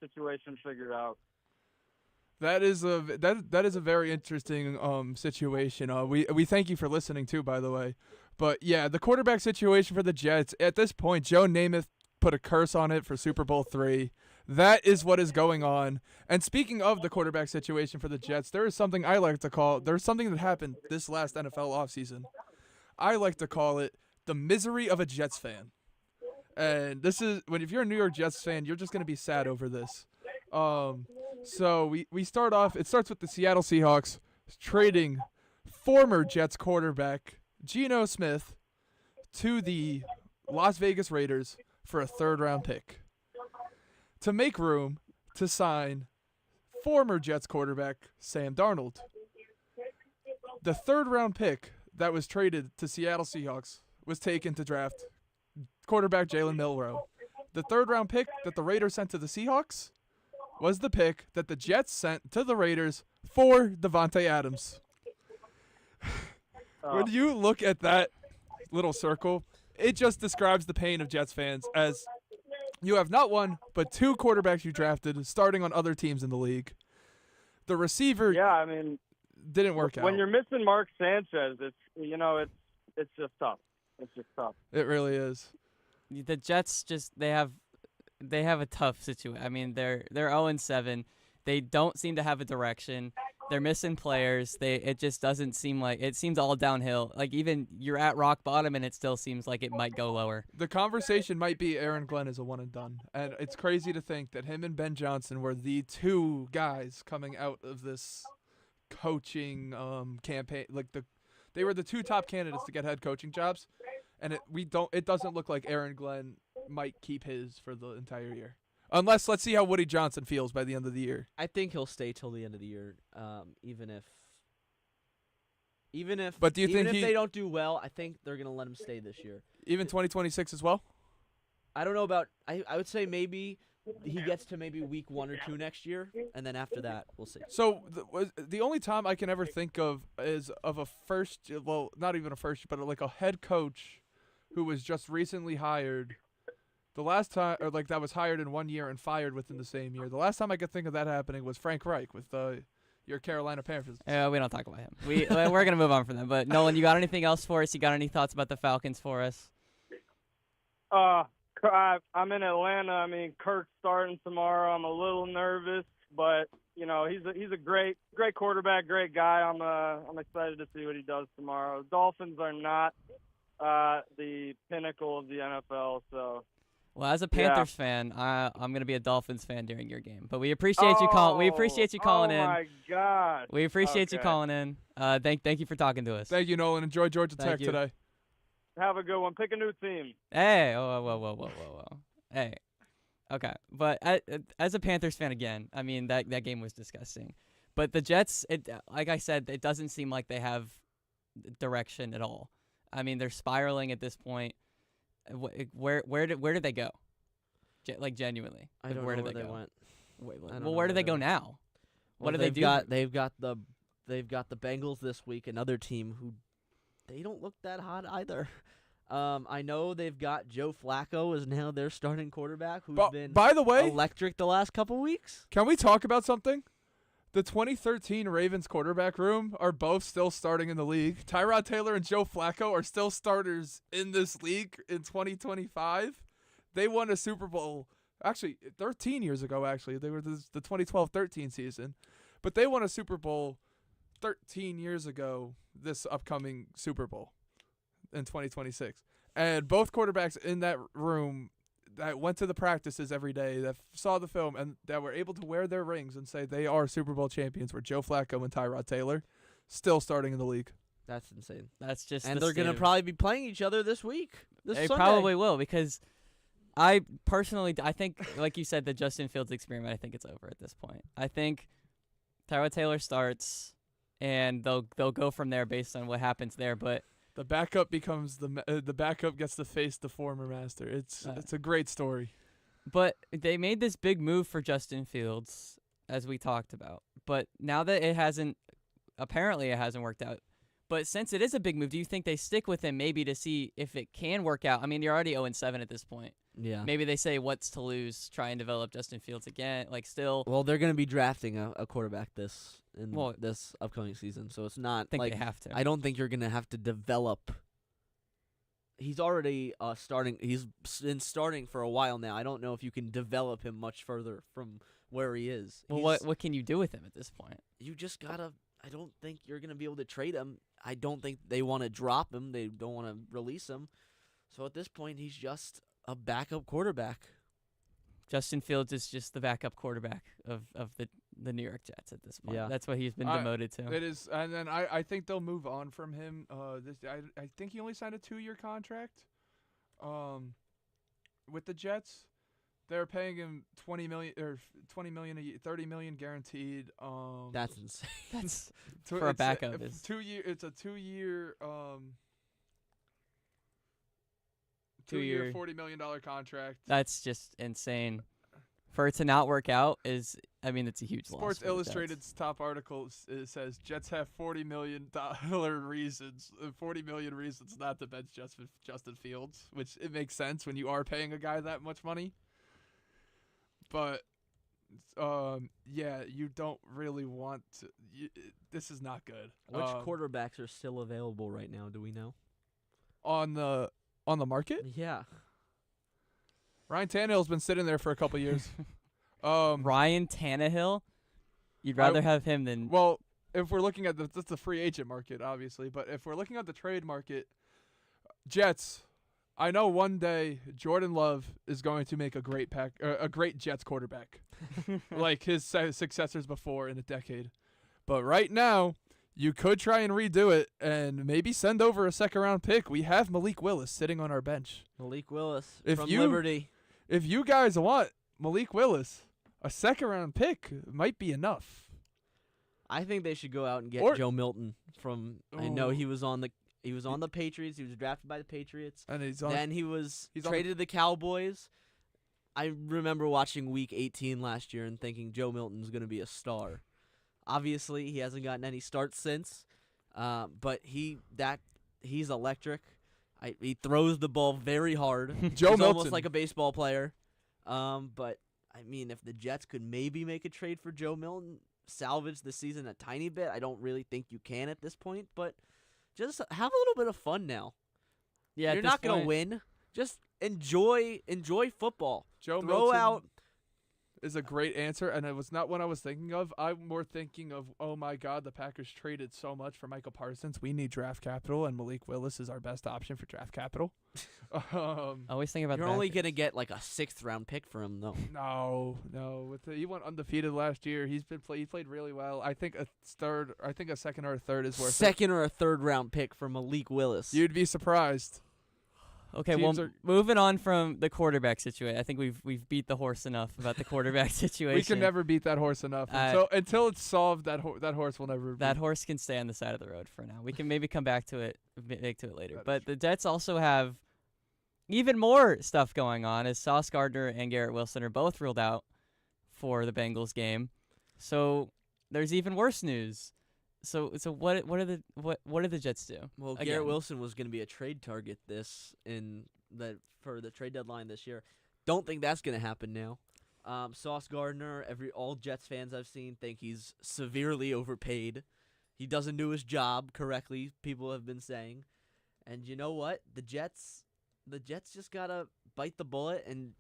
situation figured out.
That is a very interesting situation. We thank you for listening too, by the way. But yeah, the quarterback situation for the Jets at this point, Joe Namath put a curse on it for Super Bowl III. That is what is going on. And speaking of the quarterback situation for the Jets, there is something I like to call. There's something that happened this last NFL offseason. I like to call it the misery of a Jets fan. And this is if you're a New York Jets fan, you're just gonna be sad over this. So we start off. It starts with the Seattle Seahawks trading former Jets quarterback Geno Smith to the Las Vegas Raiders for a third-round pick to make room to sign former Jets quarterback Sam Darnold. The third-round pick that was traded to Seattle Seahawks was taken to draft quarterback Jalen Milroe. The third-round pick that the Raiders sent to the Seahawks was the pick that the Jets sent to the Raiders for Devontae Adams. When you look at that little circle, it just describes the pain of Jets fans as you have not one, but two quarterbacks you drafted starting on other teams in the league. The receiver didn't work out.
When you're missing Mark Sanchez, it's just tough. It's just tough.
It really is.
The Jets they have a tough situation. I mean, they're 0-7. They don't seem to have a direction. They're missing players. It just doesn't seem like it seems all downhill. Like even you're at rock bottom, and it still seems like it might go lower.
The conversation might be Aaron Glenn is a one and done, and it's crazy to think that him and Ben Johnson were the two guys coming out of this coaching campaign. They were the two top candidates to get head coaching jobs, and it doesn't look like Aaron Glenn might keep his for the entire year. Unless, let's see how Woody Johnson feels by the end of the year.
I think he'll stay till the end of the year, even if.
But do you think
if they don't do well, I think they're gonna let him stay this year.
Even 2026 as well?
I don't know about. I would say maybe he gets to maybe week 1 or 2 next year, and then after that, we'll see.
So the only time I can ever think of is of a first, well, not even a first, but like a head coach who was just recently hired. The last time, or like that was hired in 1 year and fired within the same year. The last time I could think of that happening was Frank Reich with your Carolina Panthers.
We don't talk about him. We're gonna move on from them. But Nolan, you got anything else for us? You got any thoughts about the Falcons for us?
I'm in Atlanta. I mean, Kirk's starting tomorrow. I'm a little nervous, but he's a great quarterback, great guy. I'm excited to see what he does tomorrow. Dolphins are not the pinnacle of the NFL, so.
Well, as a Panthers fan, I'm gonna be a Dolphins fan during your game. But we appreciate you calling. We appreciate you calling in.
Oh my God.
We appreciate you calling in. Thank you for talking to us.
Thank you, Nolan. Enjoy Georgia Tech today.
Have a good one. Pick a new team.
Hey, whoa. Hey, okay. But as a Panthers fan again, I mean that game was disgusting. But the Jets, like I said, it doesn't seem like they have direction at all. I mean, they're spiraling at this point. Where did they go? Like genuinely,
I don't know where they went.
Where do they go now? What do they do?
They've got the Bengals this week, another team who they don't look that hot either. I know they've got Joe Flacco is now their starting quarterback, who's been
by the way,
electric the last couple weeks.
Can we talk about something? The 2013 Ravens quarterback room are both still starting in the league. Tyrod Taylor and Joe Flacco are still starters in this league in 2025. They won a Super Bowl, actually 13 years ago, actually. They were the 2012-13 season. But they won a Super Bowl 13 years ago this upcoming Super Bowl in 2026. And both quarterbacks in that room that went to the practices every day, that saw the film, and that were able to wear their rings and say they are Super Bowl champions were Joe Flacco and Tyrod Taylor, still starting in the league.
That's insane.
That's just
And
the
they're going to
state of-
probably be playing each other this week. This
They
Sunday.
probably will, because I personally, I think, like you said, the Justin Fields experiment, I think it's over at this point. I think Tyrod Taylor starts, and they'll go from there based on what happens there. But
The backup becomes the backup gets to face the former master. It's a great story.
But they made this big move for Justin Fields, as we talked about. But now that apparently it hasn't worked out. But since it is a big move, do you think they stick with him maybe to see if it can work out? I mean, you're already 0-7 at this point.
Yeah.
Maybe they say, what's to lose? Try and develop Justin Fields again. Like, still.
Well, they're going to be drafting a quarterback this upcoming season, so it's not
I think
like
they have to.
I don't think you're going to have to develop. He's already starting. He's been starting for a while now. I don't know if you can develop him much further from where he is.
Well, what can you do with him at this point?
You just gotta. I don't think you're gonna be able to trade him. I don't think they want to drop him. They don't want to release him. So at this point, he's just a backup quarterback.
Justin Fields is just the backup quarterback of the New York Jets at this point.
Yeah.
That's what he's been demoted to.
It is, and then I think they'll move on from him. I think he only signed a 2-year contract, with the Jets. They're paying him $20 million a year, $30 million guaranteed.
That's insane.
That's for a backup.
It's a 2-year. 2-year, $40 million contract.
That's just insane. For it to not work out it's a huge loss.
Sports
for the
Illustrated's top article says Jets have $40 million reasons, 40 million reasons not to bench Justin Fields, which it makes sense when you are paying a guy that much money. But you don't really want to. This is not good.
Which quarterbacks are still available right now? Do we know?
On the market?
Yeah.
Ryan Tannehill's been sitting there for a couple years.
Ryan Tannehill? You'd rather have him than...
Well, if we're looking at that's the free agent market, obviously. But if we're looking at the trade market, Jets, I know one day Jordan Love is going to make a great Jets quarterback, like his successors before in a decade. But right now, you could try and redo it and maybe send over a second-round pick. We have Malik Willis sitting on our bench.
Malik Willis
from
Liberty.
If you guys want Malik Willis, a second-round pick might be enough.
I think they should go out and get Joe Milton from. I know he was on the Patriots. He was drafted by the Patriots.
And
then he was traded to the Cowboys. I remember watching Week 18 last year and thinking Joe Milton's going to be a star. Obviously, he hasn't gotten any starts since, but he's electric. He throws the ball very hard. He's almost like a baseball player. But I mean, if the Jets could maybe make a trade for Joe Milton, salvage the season a tiny bit. I don't really think you can at this point, but just have a little bit of fun now.
Yeah,
you're not gonna win. Just enjoy football.
Joe
Throw
Milton
out.
Is a great answer, and it was not what I was thinking of. I'm more thinking of, oh my God, the Packers traded so much for Michael Parsons. We need draft capital, and Malik Willis is our best option for draft capital.
Always think about
You're
that.
only gonna get like a 6th round pick for him though.
No. He went undefeated last year. He played really well. I think a second or a third is worth it.
Second or a 3rd round pick for Malik Willis.
You'd be surprised.
Okay, moving on from the quarterback situation. I think we've beat the horse enough about the quarterback situation.
We can never beat that horse enough. Until it's solved, that horse will never.
That horse can stay on the side of the road for now. We can maybe come back to it later. But the Jets also have even more stuff going on, as Sauce Gardner and Garrett Wilson are both ruled out for the Bengals game. So there's even worse news. So what do the Jets do?
Well, Garrett Wilson was going to be a trade target for the trade deadline this year. Don't think that's going to happen now. Sauce Gardner, all Jets fans I've seen think he's severely overpaid. He doesn't do his job correctly, people have been saying. And you know what? The Jets just got to bite the bullet, and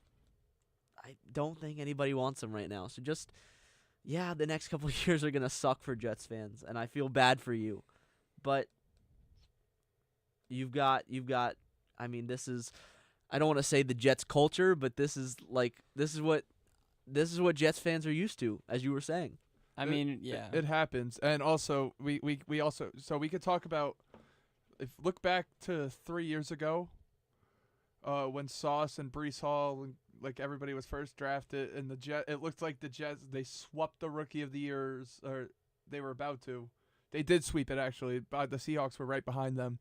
I don't think anybody wants him right now. So the next couple of years are going to suck for Jets fans, and I feel bad for you. But you've got I mean, this is, I don't want to say the Jets culture, but this is what Jets fans are used to, as you were saying.
I mean, yeah.
It happens. And also, we also, so we could talk about, look back to 3 years ago, when Sauce and Breece Hall, like everybody was first drafted, and it looked like the Jets, they swept the Rookie of the Years, or they were about to. They did sweep it, actually. But the Seahawks were right behind them.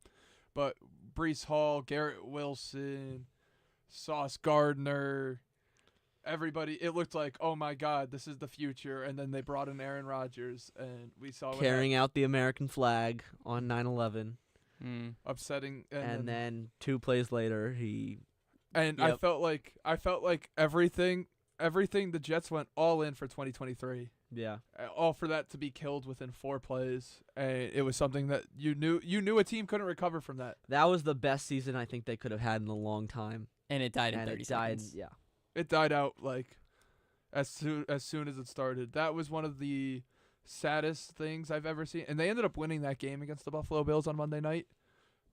But Breece Hall, Garrett Wilson, Sauce Gardner, everybody, it looked like, oh my God, this is the future. And then they brought in Aaron Rodgers, and we saw
carrying out the American flag on 9/11.
Upsetting.
And then 2 plays later, he.
And yep. I felt like everything the Jets went all in for 2023.
Yeah.
All for that to be killed within 4 plays. And it was something that you knew a team couldn't recover from that.
That was the best season I think they could have had in a long time.
And it died in 30 seconds.
Yeah.
It died out like as soon as it started. That was one of the saddest things I've ever seen. And they ended up winning that game against the Buffalo Bills on Monday night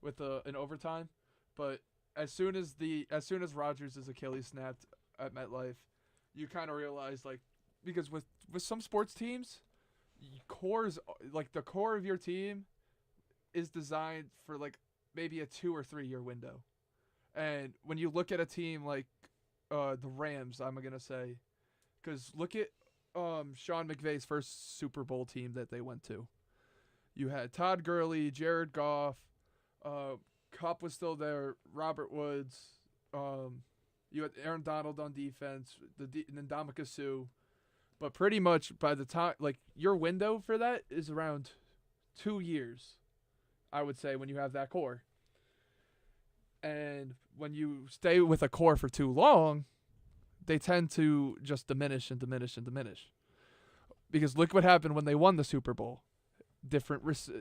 with an overtime. But as soon as Rodgers' Achilles snapped at MetLife, you kind of realize, like, because with some sports teams, cores, like the core of your team is designed for like maybe a 2 or 3 year window. And when you look at a team like the Rams, I'm going to say, because look at Sean McVay's first Super Bowl team that they went to. You had Todd Gurley, Jared Goff, Kupp was still there, Robert Woods, you had Aaron Donald on defense, and then Ndamukong Suh. But pretty much by the time, like, your window for that is around 2 years, I would say, when you have that core. And when you stay with a core for too long, they tend to just diminish and diminish and diminish. Because look what happened when they won the Super Bowl.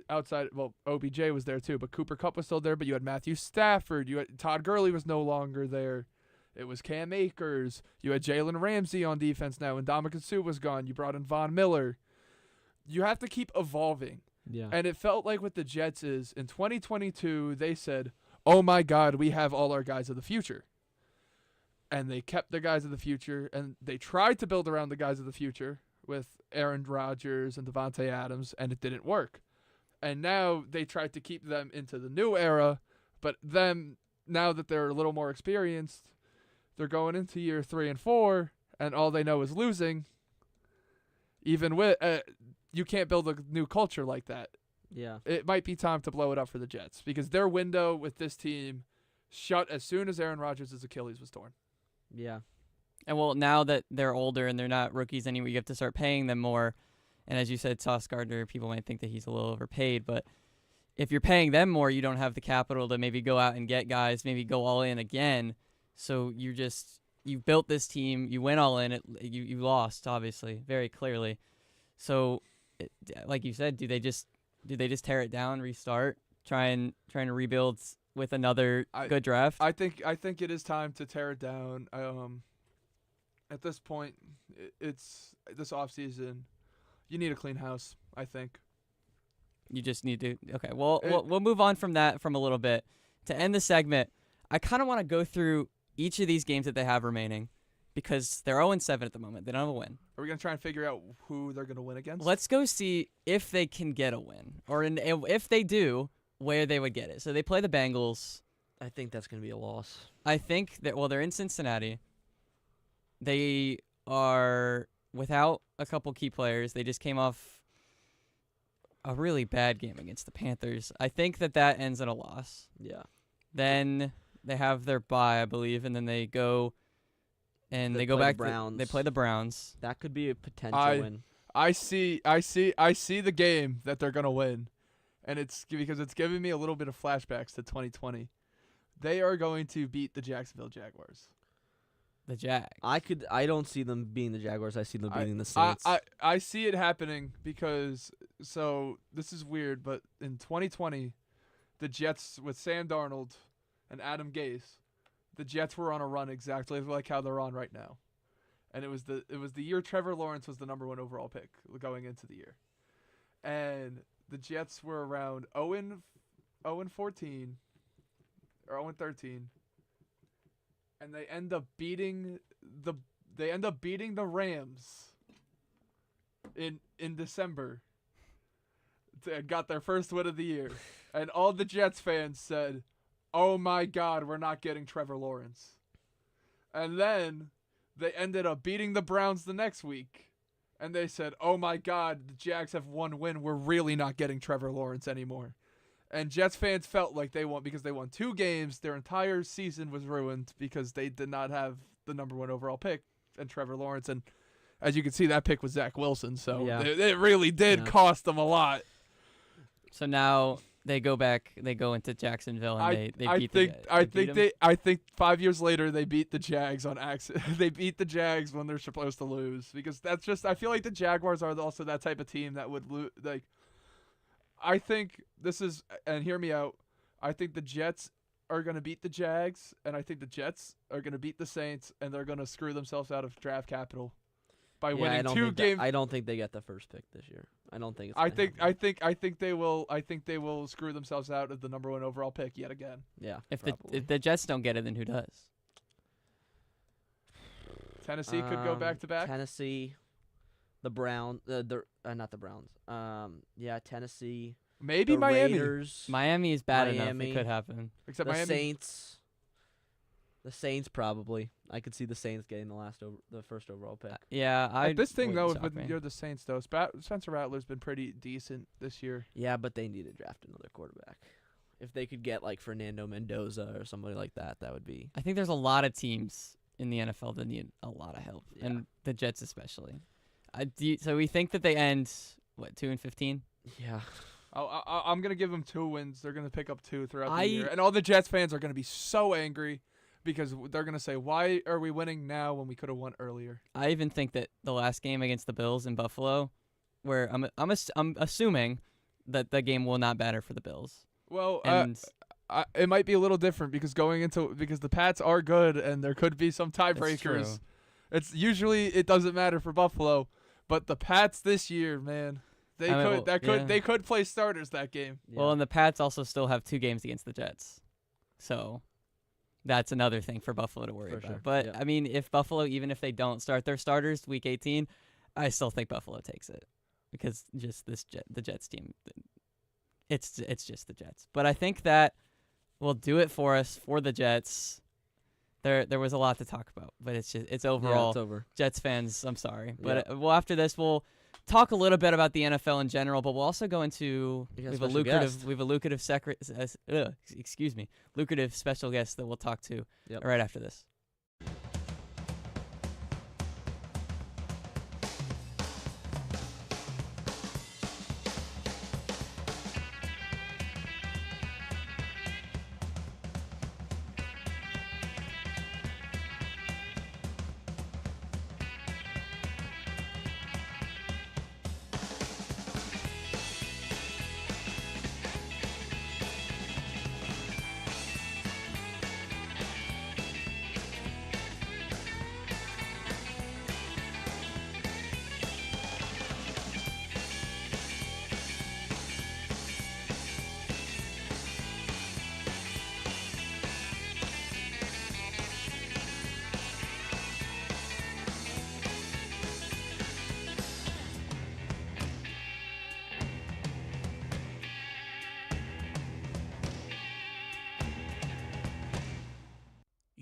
Outside, well, OBJ was there too, but Cooper Kupp was still there, but you had Matthew Stafford, you had Todd Gurley was no longer there. It was Cam Akers. You had Jalen Ramsey on defense now, and Ndamukong Suh was gone. You brought in Von Miller. You have to keep evolving.
Yeah.
And it felt like with the Jets is, in 2022, they said, oh my God, we have all our guys of the future. And they kept the guys of the future, and they tried to build around the guys of the future with Aaron Rodgers and Devontae Adams, and it didn't work. And now they tried to keep them into the new era, but them, now that they're a little more experienced, they're going into year 3 and 4, and all they know is losing. Even with you can't build a new culture like that.
Yeah.
It might be time to blow it up for the Jets because their window with this team shut as soon as Aaron Rodgers' Achilles was torn.
Yeah.
And well, now that they're older and they're not rookies anymore, you have to start paying them more. And as you said, Sauce Gardner, people might think that he's a little overpaid, but if you're paying them more, you don't have the capital to maybe go out and get guys, maybe go all in again. So you've built this team, you went all in, you lost, obviously, very clearly. So, like you said, do they just tear it down, restart, trying to rebuild with another good draft?
I think it is time to tear it down. At this point, it's this offseason. You need a clean house, I think.
You just need to. Okay, well, we'll move on from that from a little bit. To end the segment, I kind of want to go through each of these games that they have remaining because they're 0-7 at the moment. They don't have a win.
Are we going to try and figure out who they're going to win against?
Let's go see if they can get a win, or if they do, where they would get it. So they play the Bengals.
I think that's going to be a loss.
I think that, well, they're in Cincinnati. They are without a couple key players. They just came off a really bad game against the Panthers. I think that ends in a loss.
Yeah.
Then they have their bye, I believe, and then they go and they go back. They play the Browns.
That could be a potential win.
I see the game that they're gonna win, and it's because it's giving me a little bit of flashbacks to 2020. They are going to beat the Jacksonville Jaguars.
the Jags.
I don't see them beating the Jaguars. I see them beating the Saints.
I see it happening because this is weird, but in 2020, the Jets with Sam Darnold and Adam Gase, the Jets were on a run exactly like how they're on right now. And it was the year Trevor Lawrence was the number 1 overall pick going into the year. And the Jets were around 0-14 or 0-13. And they end up beating the Rams in December. Got their first win of the year. And all the Jets fans said, "Oh my God, we're not getting Trevor Lawrence." And then they ended up beating the Browns the next week. And they said, "Oh my God, the Jags have 1 win. We're really not getting Trevor Lawrence anymore." And Jets fans felt like they won because they won 2 games. Their entire season was ruined because they did not have the number 1 overall pick and Trevor Lawrence. And as you can see, that pick was Zach Wilson. So it really did cost them a lot.
So now they go into Jacksonville and
I think 5 years later they beat the Jags on accident. They beat the Jags when they're supposed to lose because that's just, I feel like the Jaguars are also that type of team that would lose. Like, I think this is, and hear me out, I think the Jets are going to beat the Jags, and I think the Jets are going to beat the Saints, and they're going to screw themselves out of draft capital by winning 2 games.
I don't think they get the first pick this year. I don't think it's
I think they will screw themselves out of the number 1 overall pick yet again.
Yeah.
If the Jets don't get it, then who does?
Tennessee could go back to back.
Tennessee, the Browns, not the Browns. Tennessee.
Maybe
the
Miami.
Raiders,
Miami is bad
Miami,
enough. It could happen.
Except
the
Miami.
Saints. The Saints probably. I could see the Saints getting the first overall pick.
This thing though,
with
you're the Saints though. Spencer Rattler's been pretty decent this year.
Yeah, but they need to draft another quarterback. If they could get like Fernando Mendoza or somebody like that, that would be.
I think there's a lot of teams in the NFL that need a lot of help, and the Jets especially. So we think that they end 2-15.
Yeah.
I'm gonna give them 2 wins. They're gonna pick up 2 throughout the year, and all the Jets fans are gonna be so angry because they're gonna say, "Why are we winning now when we could have won earlier?"
I even think that the last game against the Bills in Buffalo, where I'm assuming that the game will not matter for the Bills.
Well, it might be a little different because because the Pats are good and there could be some tiebreakers. It's usually it doesn't matter for Buffalo, but the Pats this year, man. They could play starters that game.
Yeah. Well, and the Pats also still have 2 games against the Jets, so that's another thing for Buffalo to worry about.
Sure.
But I mean, if Buffalo, even if they don't start their starters week 18, I still think Buffalo takes it because just the Jets team, it's just the Jets. But I think that will do it for us for the Jets. There was a lot to talk about, but it's overall.
Yeah, it's over.
Jets fans, I'm sorry, but after this we'll talk a little bit about the NFL in general, but we'll also go into we have a lucrative special guest that we'll talk to right after this.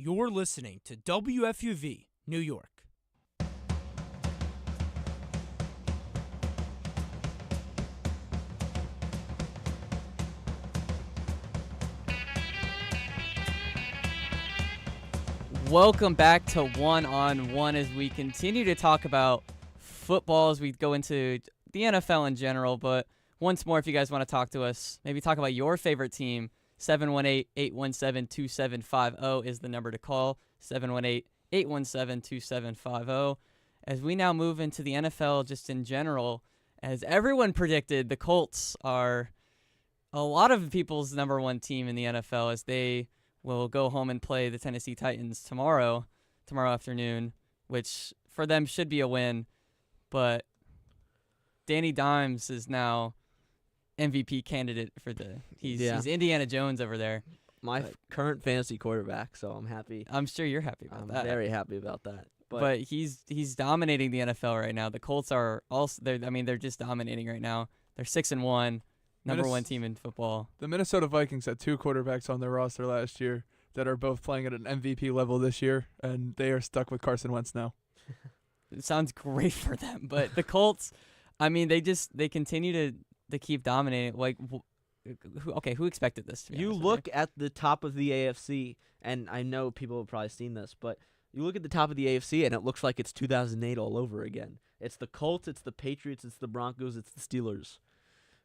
You're listening to WFUV, New York.
Welcome back to One on One as we continue to talk about football as we go into the NFL in general. But once more, if you guys want to talk to us, maybe talk about your favorite team, 718-817-2750 is the number to call. 817-2750. As we now move into the NFL just in general, as everyone predicted, the Colts are a lot of people's number one team in the NFL as they will go home and play the Tennessee Titans tomorrow afternoon, which for them should be a win. But Danny Dimes is now MVP candidate for he's Indiana Jones over there.
My current fantasy quarterback, so I'm happy.
I'm sure you're happy about that.
I'm very happy about that.
But he's dominating the NFL right now. The Colts are also they're just dominating right now. They're 6-1, number one team in football.
The Minnesota Vikings had 2 quarterbacks on their roster last year that are both playing at an MVP level this year, and they are stuck with Carson Wentz now.
It sounds great for them, but the Colts, they continue to keep dominating. Like, who expected this? To be
you
honest
look at the top of the AFC, and I know people have probably seen this, but you look at the top of the AFC, and it looks like it's 2008 all over again. It's the Colts, it's the Patriots, it's the Broncos, it's the Steelers.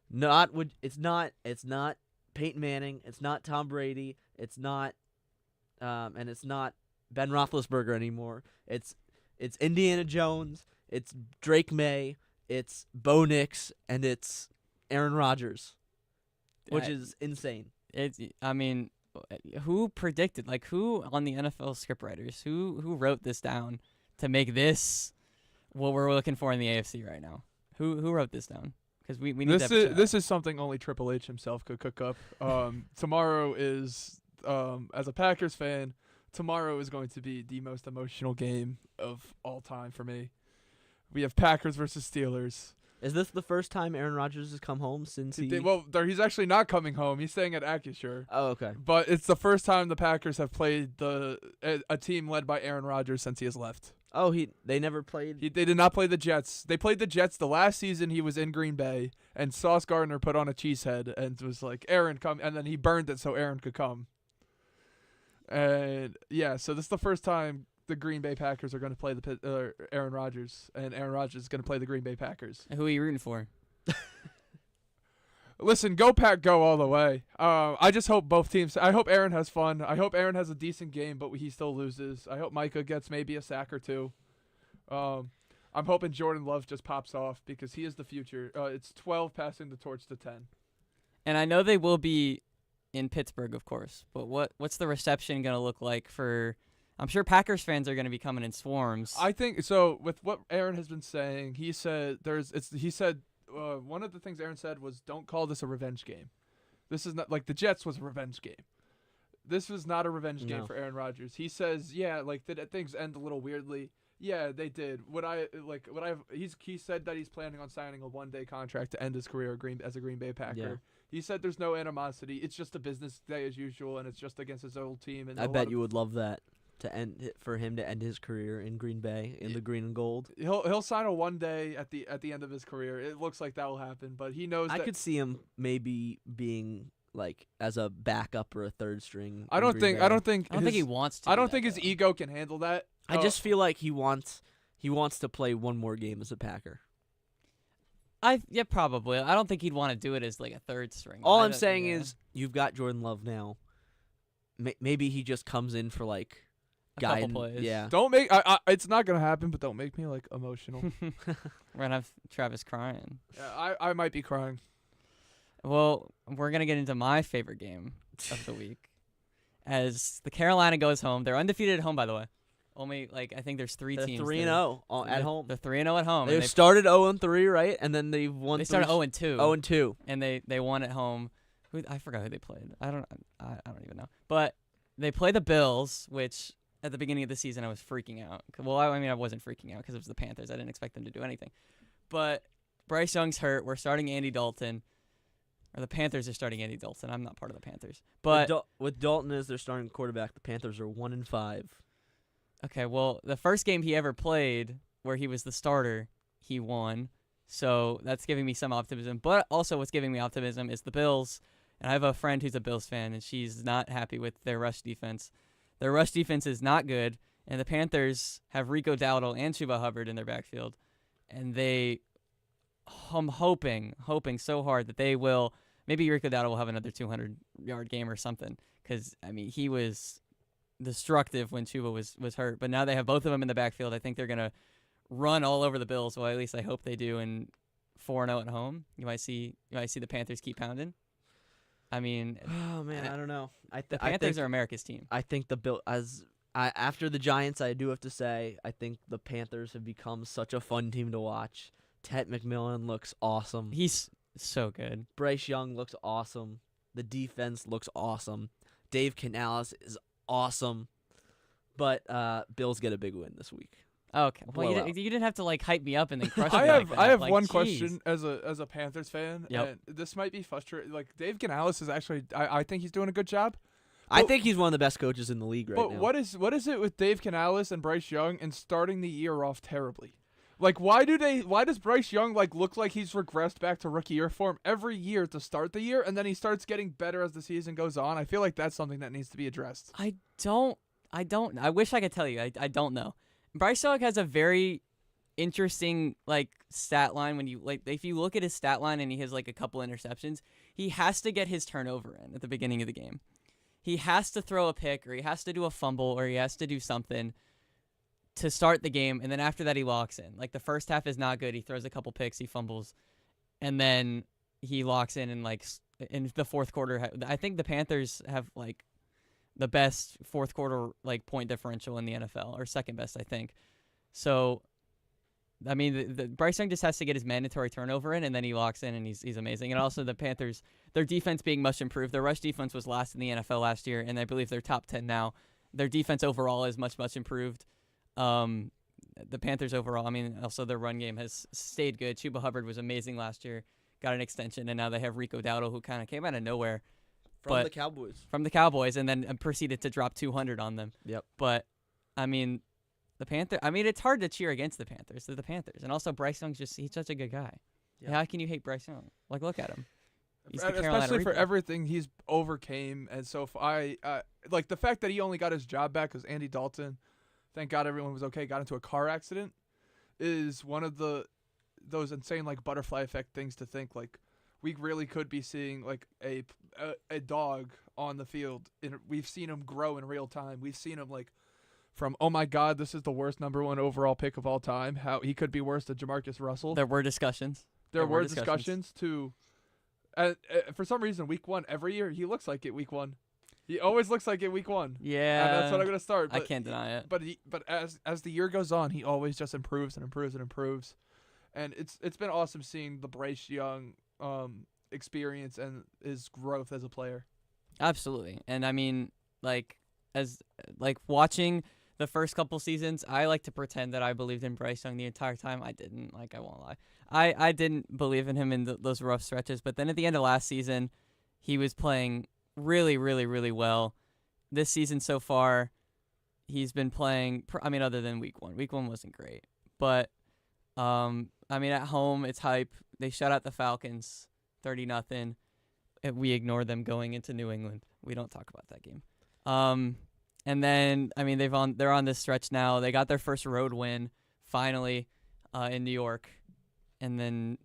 It's not Peyton Manning, it's not Tom Brady, it's not Ben Roethlisberger anymore. It's Indiana Jones, it's Drake May, it's Bo Nix, and it's Aaron Rodgers, which is insane.
Who predicted? Like, who on the NFL scriptwriters? Who wrote this down to make this what we're looking for in the AFC right now? Who wrote this down? Because we need
this is something only Triple H himself could cook up. Tomorrow is as a Packers fan, tomorrow is going to be the most emotional game of all time for me. We have Packers versus Steelers.
Is this the first time Aaron Rodgers has come home since
he's actually not coming home. He's staying at Acrisure.
Oh, okay.
But it's the first time the Packers have played a team led by Aaron Rodgers since he has left.
Oh, they never played?
They did not play the Jets. They played the Jets the last season he was in Green Bay, and Sauce Gardner put on a cheesehead and was like, Aaron, come, and then he burned it so Aaron could come. And, so this is the first time the Green Bay Packers are going to play Aaron Rodgers, and Aaron Rodgers is going to play the Green Bay Packers.
Who are you rooting for?
Listen, go Pack, go all the way. I just hope both teams. I hope Aaron has fun. I hope Aaron has a decent game, but he still loses. I hope Micah gets maybe a sack or 2. I'm hoping Jordan Love just pops off because he is the future. It's 12 passing the torch to 10.
And I know they will be in Pittsburgh, of course, but what's the reception going to look like for? I'm sure Packers fans are going to be coming in swarms.
I think so. With what Aaron has been saying, he said one of the things Aaron said was, "Don't call this a revenge game. This is not like the Jets was a revenge game. This was not a revenge game for Aaron Rodgers." He says, did things end a little weirdly? Yeah, they did. He said that he's planning on signing a 1-day contract to end his career as a Green Bay Packer. Yeah. He said there's no animosity. It's just a business day as usual, and it's just against his old team. And
I bet you would love that. For him to end his career in Green Bay in the green and gold.
He'll sign a 1-day at the end of his career. It looks like that will happen, but he knows.
I could see him maybe being like as a backup or a third string.
I don't think
he wants to.
I don't think his ego can handle that.
I just feel like he wants to play one more game as a Packer.
Probably. I don't think he'd want to do it as like a third string.
All I'm saying is you've got Jordan Love now. Maybe he just comes in for like.
Couple plays.
Yeah.
Don't make. It's not gonna happen, but don't make me like emotional.
We're gonna have Travis crying.
Yeah, I might be crying.
Well, we're gonna get into my favorite game of the week, as the Carolina goes home. They're undefeated at home, by the way. Only I think there's 3 teams.
They're 3-0 at home.
They're 3-0 at home.
They started 0-3, right? And then they've won.
They started 0-2.
0-2.
And they won at home. I forgot who they played. I don't even know. But they play the Bills, which. At the beginning of the season, I was freaking out. Well, I wasn't freaking out because it was the Panthers. I didn't expect them to do anything. But Bryce Young's hurt. We're starting Andy Dalton. Or the Panthers are starting Andy Dalton. I'm not part of the Panthers. But
with Dalton as their starting quarterback, the Panthers are 1-5.
Okay, well, the first game he ever played, where he was the starter, he won. So that's giving me some optimism. But also what's giving me optimism is the Bills. And I have a friend who's a Bills fan, and she's not happy with their rush defense. Their rush defense is not good, and the Panthers have Rico Dowdle and Chuba Hubbard in their backfield. And I'm hoping so hard that they will, maybe Rico Dowdle will have another 200-yard game or something. Because, he was destructive when Chuba was hurt. But now they have both of them in the backfield. I think they're going to run all over the Bills. Well, at least I hope they do. And 4-0 at home, you might see the Panthers keep pounding. I mean,
oh man, I don't know.
The Panthers are America's team.
I think after the Giants, I do have to say, I think the Panthers have become such a fun team to watch. Ted McMillan looks awesome.
He's so good.
Bryce Young looks awesome. The defense looks awesome. Dave Canales is awesome. But Bills get a big win this week.
Okay. Well, you didn't have to hype me up and then crush me.
I have one
geez.
question as a Panthers fan.
Yep.
And this might be frustrating. Dave Canales is actually, I think he's doing a good job.
I think he's one of the best coaches in the league right now.
But what is it with Dave Canales and Bryce Young and starting the year off terribly? Why does Bryce Young look like he's regressed back to rookie year form every year to start the year, and then he starts getting better as the season goes on? I feel like that's something that needs to be addressed.
I wish I could tell you. I don't know. Bryce Young has a very interesting stat line when you if you look at his stat line and he has a couple interceptions, he has to get his turnover in at the beginning of the game. He has to throw a pick, or he has to do a fumble, or he has to do something to start the game, and then after that he locks in. The first half is not good. He throws a couple picks, he fumbles, and then he locks in in the fourth quarter. I think the Panthers have the best fourth quarter point differential in the NFL, or second best, I think. So, I mean, the Bryce Young just has to get his mandatory turnover in, and then he locks in, and he's amazing. And also the Panthers, their defense being much improved. Their rush defense was last in the NFL last year, and I believe they're top 10 now. Their defense overall is much, much improved. The Panthers overall, I mean, also their run game has stayed good. Chuba Hubbard was amazing last year, got an extension, and now they have Rico Dowdle, who kind of came out of nowhere.
From the
Cowboys, and then proceeded to drop 200 on them.
Yep.
But, I mean, it's hard to cheer against the Panthers. They're the Panthers. And also, Bryce Young's he's such a good guy.
Yep.
How can you hate Bryce Young? Look at him. He's the
Especially
Carolina
for
Reaper.
everything he's overcame. And so the fact that he only got his job back because Andy Dalton, thank God everyone was okay, got into a car accident, is one of those insane butterfly effect things to think we really could be seeing a dog on the field. We've seen him grow in real time. We've seen him from, oh my God, this is the worst number 1 overall pick of all time, how he could be worse than Jamarcus Russell.
There were discussions.
There were discussions to, for some reason, week 1 every year he looks like it. Week 1, he always looks like it. Week 1.
Yeah,
and that's what I'm gonna start.
I can't deny it.
But as the year goes on, he always just improves and improves and improves, and it's been awesome seeing the Bryce Young experience and his growth as a player. Absolutely.
And I mean, watching the first couple seasons, I like to pretend that I believed in Bryce Young the entire time. I didn't. I won't lie. I didn't believe in him in those rough stretches. But then at the end of last season, he was playing really, really, really well. This season so far, he's been playing. Other than week 1. Week 1 wasn't great. But at home, it's hype. They shut out the Falcons 30-0. We ignore them going into New England. We don't talk about that game. And then they're on this stretch now. They got their first road win finally in New York, and then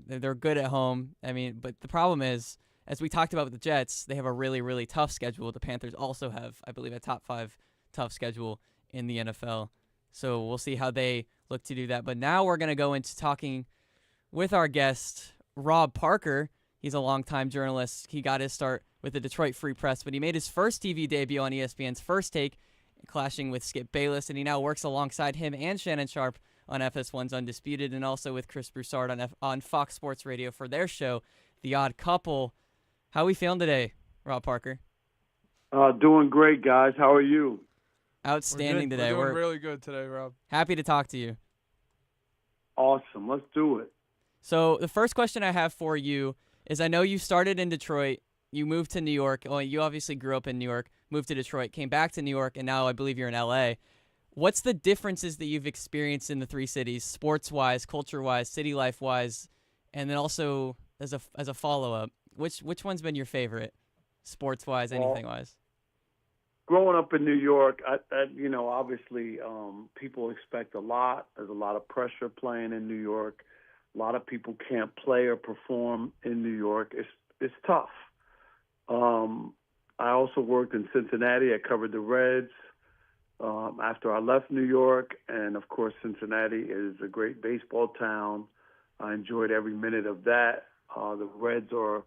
they're good at home. But the problem is, as we talked about with the Jets, they have a really, really tough schedule. The Panthers also have, I believe, a top 5 tough schedule in the NFL. So we'll see how they look to do that. But now we're gonna go into talking with our guest, Rob Parker. He's a longtime journalist. He got his start with the Detroit Free Press, but he made his first TV debut on ESPN's First Take, clashing with Skip Bayless, and he now works alongside him and Shannon Sharp on FS1's Undisputed, and also with Chris Broussard on Fox Sports Radio for their show, The Odd Couple. How are we feeling today, Rob Parker?
Doing great, guys. How are you?
Outstanding today.
We're doing really good today, Rob.
Happy to talk to you.
Awesome. Let's do it.
So the first question I have for you is, I know you started in Detroit, you moved to New York. Well, you obviously grew up in New York, moved to Detroit, came back to New York, and now I believe you're in LA. What's the differences that you've experienced in the three cities, sports-wise, culture-wise, city life-wise, and then also as a follow-up, which one's been your favorite, sports-wise, anything-wise?
Growing up in New York, obviously people expect a lot. There's a lot of pressure playing in New York. A lot of people can't play or perform in New York. It's tough. I also worked in Cincinnati. I covered the Reds after I left New York. And, of course, Cincinnati is a great baseball town. I enjoyed every minute of that. The Reds are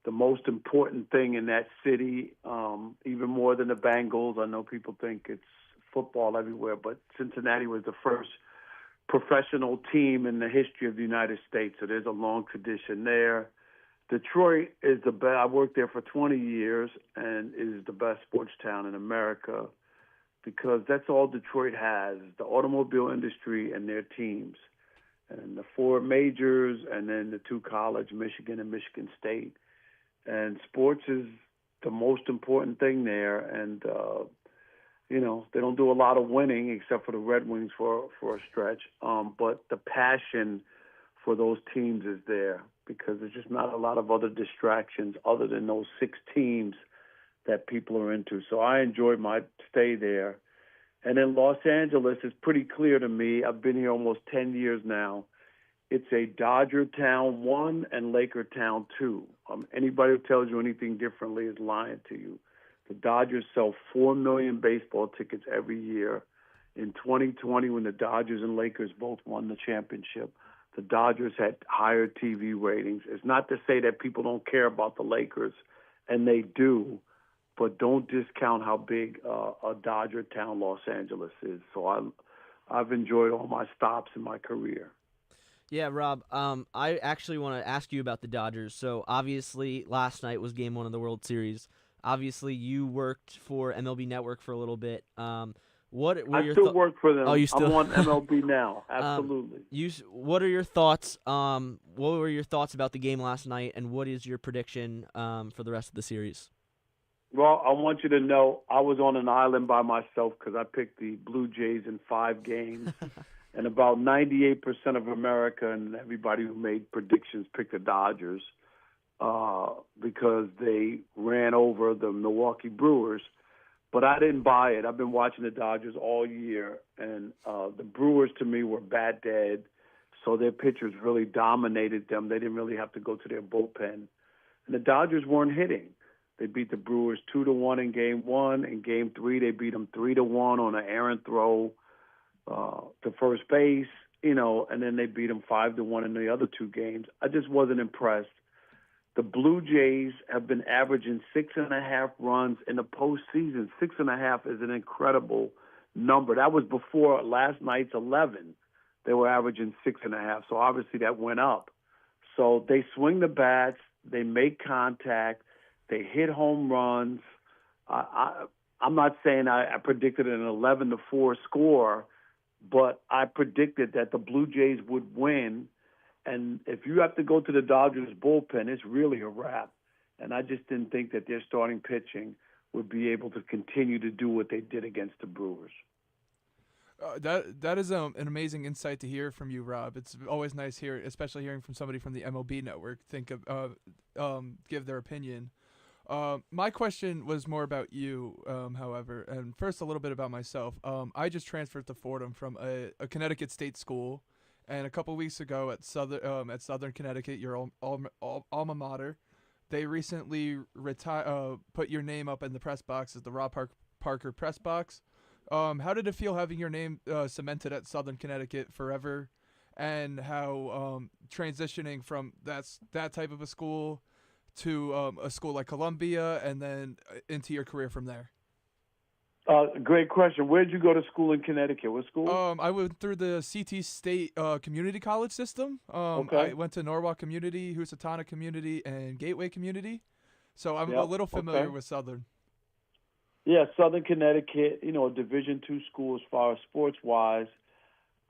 the most important thing in that city, even more than the Bengals. I know people think it's football everywhere, but Cincinnati was the first professional team in the history of the United States, so there's a long tradition there. Detroit is the best. I worked there for 20 years and is the best sports town in America because that's all Detroit has, the automobile industry and their teams. And the 4 majors and then the 2 college, Michigan and Michigan State. And sports is the most important thing there. And, they don't do a lot of winning except for the Red Wings for a stretch. But the passion for those teams is there because there's just not a lot of other distractions other than those 6 teams that people are into. So I enjoyed my stay there. And then Los Angeles is pretty clear to me. I've been here almost 10 years now. It's a Dodger Town 1 and Laker Town 2. Anybody who tells you anything differently is lying to you. The Dodgers sell 4 million baseball tickets every year. In 2020, when the Dodgers and Lakers both won the championship, the Dodgers had higher TV ratings. It's not to say that people don't care about the Lakers, and they do, but don't discount how big a Dodger town Los Angeles is. So I've enjoyed all my stops in my career.
Yeah, Rob, I actually want to ask you about the Dodgers. So obviously last night was Game 1 of the World Series. Obviously you worked for MLB Network for a little bit.
I still work for them.
Oh, you still?
I'm on MLB now. Absolutely.
What are your thoughts? What were your thoughts about the game last night, and what is your prediction for the rest of the series?
Well, I want you to know I was on an island by myself because I picked the Blue Jays in 5 games. And about 98% of America and everybody who made predictions picked the Dodgers because they ran over the Milwaukee Brewers. But I didn't buy it. I've been watching the Dodgers all year, and the Brewers, to me, were bat dead, so their pitchers really dominated them. They didn't really have to go to their bullpen. And the Dodgers weren't hitting. They beat the Brewers 2-1 in Game 1. In Game 3, they beat them 3-1 on an errant throw to first base, and then they beat them 5-1 in the other 2 games. I just wasn't impressed. The Blue Jays have been averaging 6.5 runs in the postseason. 6.5 is an incredible number. That was before last night's 11. They were averaging 6.5, so obviously that went up. So they swing the bats, they make contact, they hit home runs. I'm not saying I predicted an 11-4 score, but I predicted that the Blue Jays would win. And if you have to go to the Dodgers bullpen, it's really a wrap. And I just didn't think that their starting pitching would be able to continue to do what they did against the Brewers.
That is an amazing insight to hear from you, Rob. It's always nice especially hearing from somebody from the MLB Network give their opinion. My question was more about you, however, and first a little bit about myself. I just transferred to Fordham from a Connecticut state school. And a couple weeks ago at Southern Connecticut, your alma mater, they recently put your name up in the press box as the Rob Parker press box. How did it feel having your name cemented at Southern Connecticut forever, and how transitioning from that type of a school to a school like Columbia and then into your career from there?
Great question. Where did you go to school in Connecticut? What school?
I went through the CT State community college system.
Okay.
I went to Norwalk Community, Housatonic Community, and Gateway Community. So I'm a little familiar with Southern.
Yeah, Southern Connecticut, a Division II school as far as sports-wise.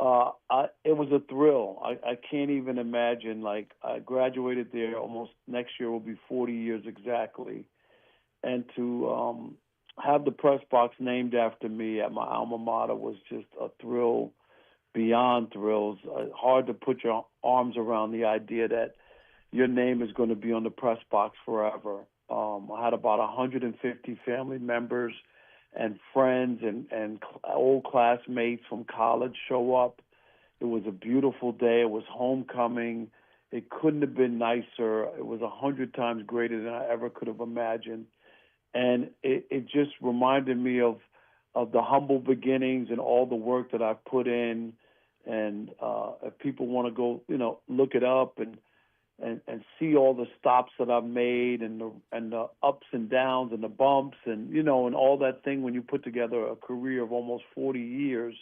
It was a thrill. I can't even imagine. I graduated there almost next year will be 40 years exactly. And to have the press box named after me at my alma mater was just a thrill beyond thrills. Hard to put your arms around the idea that your name is going to be on the press box forever. I had about 150 family members and friends and old classmates from college show up. It was a beautiful day. It was homecoming. It couldn't have been nicer. It was 100 times greater than I ever could have imagined. And it just reminded me of the humble beginnings and all the work that I've put in. And if people want to go, look it up and see all the stops that I've made and the ups and downs and the bumps and and all that thing when you put together a career of almost 40 years.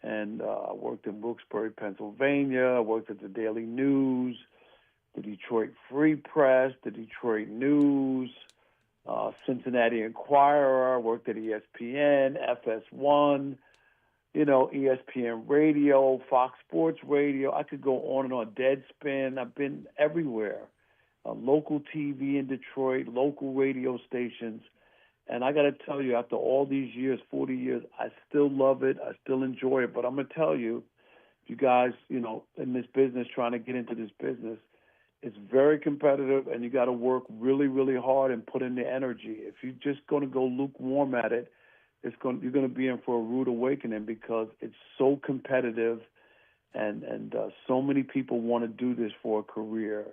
And I worked in Wilkes-Barre, Pennsylvania. I worked at the Daily News, the Detroit Free Press, the Detroit News, Cincinnati Enquirer. I worked at ESPN, FS1, ESPN Radio, Fox Sports Radio. I could go on and on. Deadspin. I've been everywhere. Local TV in Detroit, local radio stations. And I got to tell you, after all these years, 40 years, I still love it. I still enjoy it. But I'm going to tell you, you guys, in this business, trying to get into this business, it's very competitive, and you got to work really, really hard and put in the energy. If you're just going to go lukewarm at it, you're going to be in for a rude awakening because it's so competitive, and so many people want to do this for a career.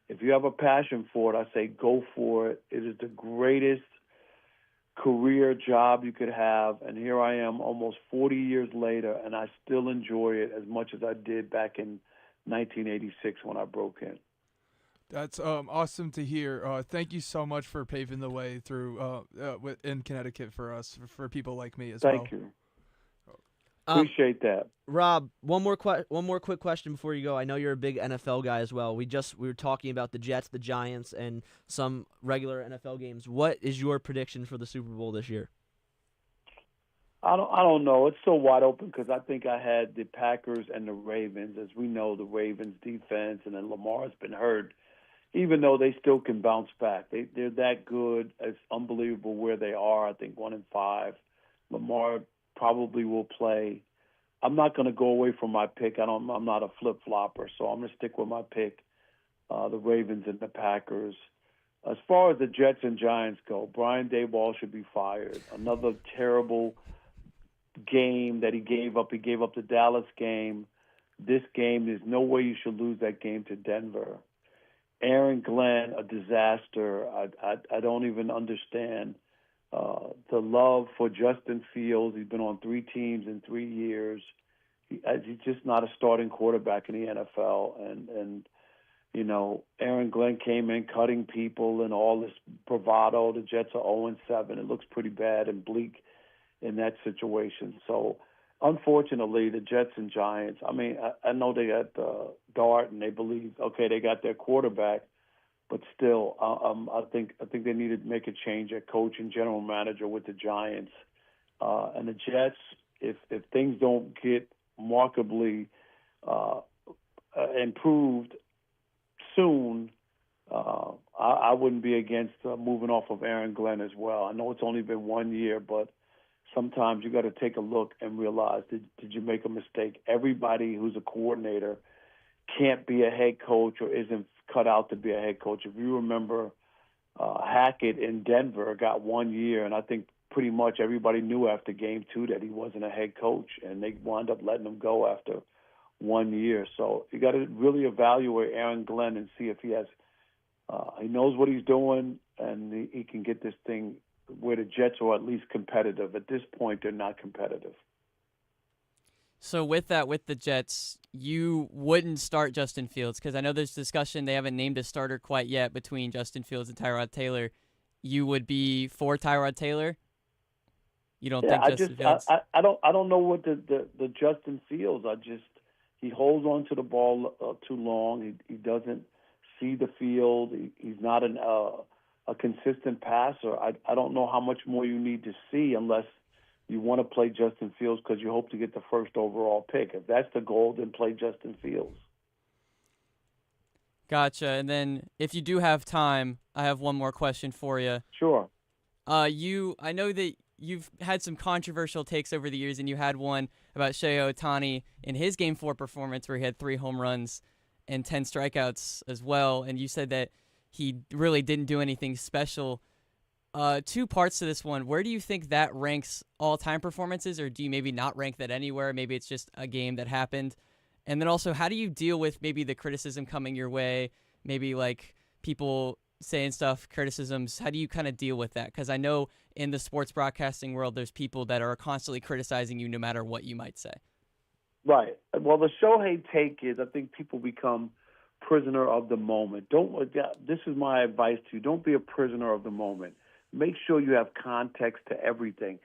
If you have a passion for it, I say go for it. It is the greatest career job you could have, and here I am almost 40 years later, and I still enjoy it as much as I did back in 1986 when I broke in.
That's awesome to hear. Thank you so much for paving the way through in Connecticut for us, for people like me as well.
Thank you. Appreciate that.
Rob, one more quick question before you go. I know you're a big NFL guy as well. We were talking about the Jets, the Giants, and some regular NFL games. What is your prediction for the Super Bowl this year?
I don't know. It's so wide open because I think I had the Packers and the Ravens. As we know, the Ravens defense, and then Lamar's been hurt, even though they still can bounce back. They're that good. It's unbelievable where they are. I think 1-5. Lamar probably will play. I'm not going to go away from my pick. I'm not a flip-flopper, so I'm going to stick with my pick, the Ravens and the Packers. As far as the Jets and Giants go, Brian Daboll should be fired. Another terrible game that he gave up. He gave up the Dallas game. This game, there's no way you should lose that game to Denver. Aaron Glenn, a disaster. I don't even understand the love for Justin Fields. He's been on 3 teams in 3 years. He's just not a starting quarterback in the NFL. And Aaron Glenn came in cutting people and all this bravado. The Jets are 0-7. It looks pretty bad and bleak in that situation. So, unfortunately, the Jets and Giants, I know they got Dart and they believe, okay, they got their quarterback, but still, I think they need to make a change at coach and general manager with the Giants. And the Jets, if things don't get markedly improved soon, I wouldn't be against moving off of Aaron Glenn as well. I know it's only been 1 year, but sometimes you got to take a look and realize, did you make a mistake? Everybody who's a coordinator can't be a head coach or isn't cut out to be a head coach. If you remember, Hackett in Denver got 1 year, and I think pretty much everybody knew after game 2 that he wasn't a head coach, and they wound up letting him go after 1 year. So you got to really evaluate Aaron Glenn and see if he has he knows what he's doing, and he can get this thing where the Jets are at least competitive. At this point, they're not competitive.
So with the Jets, you wouldn't start Justin Fields because I know there's discussion. They haven't named a starter quite yet between Justin Fields and Tyrod Taylor. You would be for Tyrod Taylor? You don't think Justin Fields?
I don't know what the Justin Fields. He holds on to the ball too long. He doesn't see the field. He's not a consistent passer. I don't know how much more you need to see unless you want to play Justin Fields because you hope to get the first overall pick. If that's the goal, then play Justin Fields.
Gotcha. And then if you do have time, I have one more question for you.
Sure.
I know that you've had some controversial takes over the years, and you had one about Shohei Ohtani in his Game 4 performance where he had 3 home runs and 10 strikeouts as well, and you said that he really didn't do anything special. 2 parts to this one. Where do you think that ranks all-time performances, or do you maybe not rank that anywhere? Maybe it's just a game that happened. And then also, how do you deal with maybe the criticism coming your way, maybe like people saying stuff, criticisms. How do you kind of deal with that? Because I know in the sports broadcasting world, there's people that are constantly criticizing you no matter what you might say.
Right. Well, the Shohei take is, I think people become prisoner of the moment. This is my advice to you. Don't be a prisoner of the moment. Make sure you have context to everything.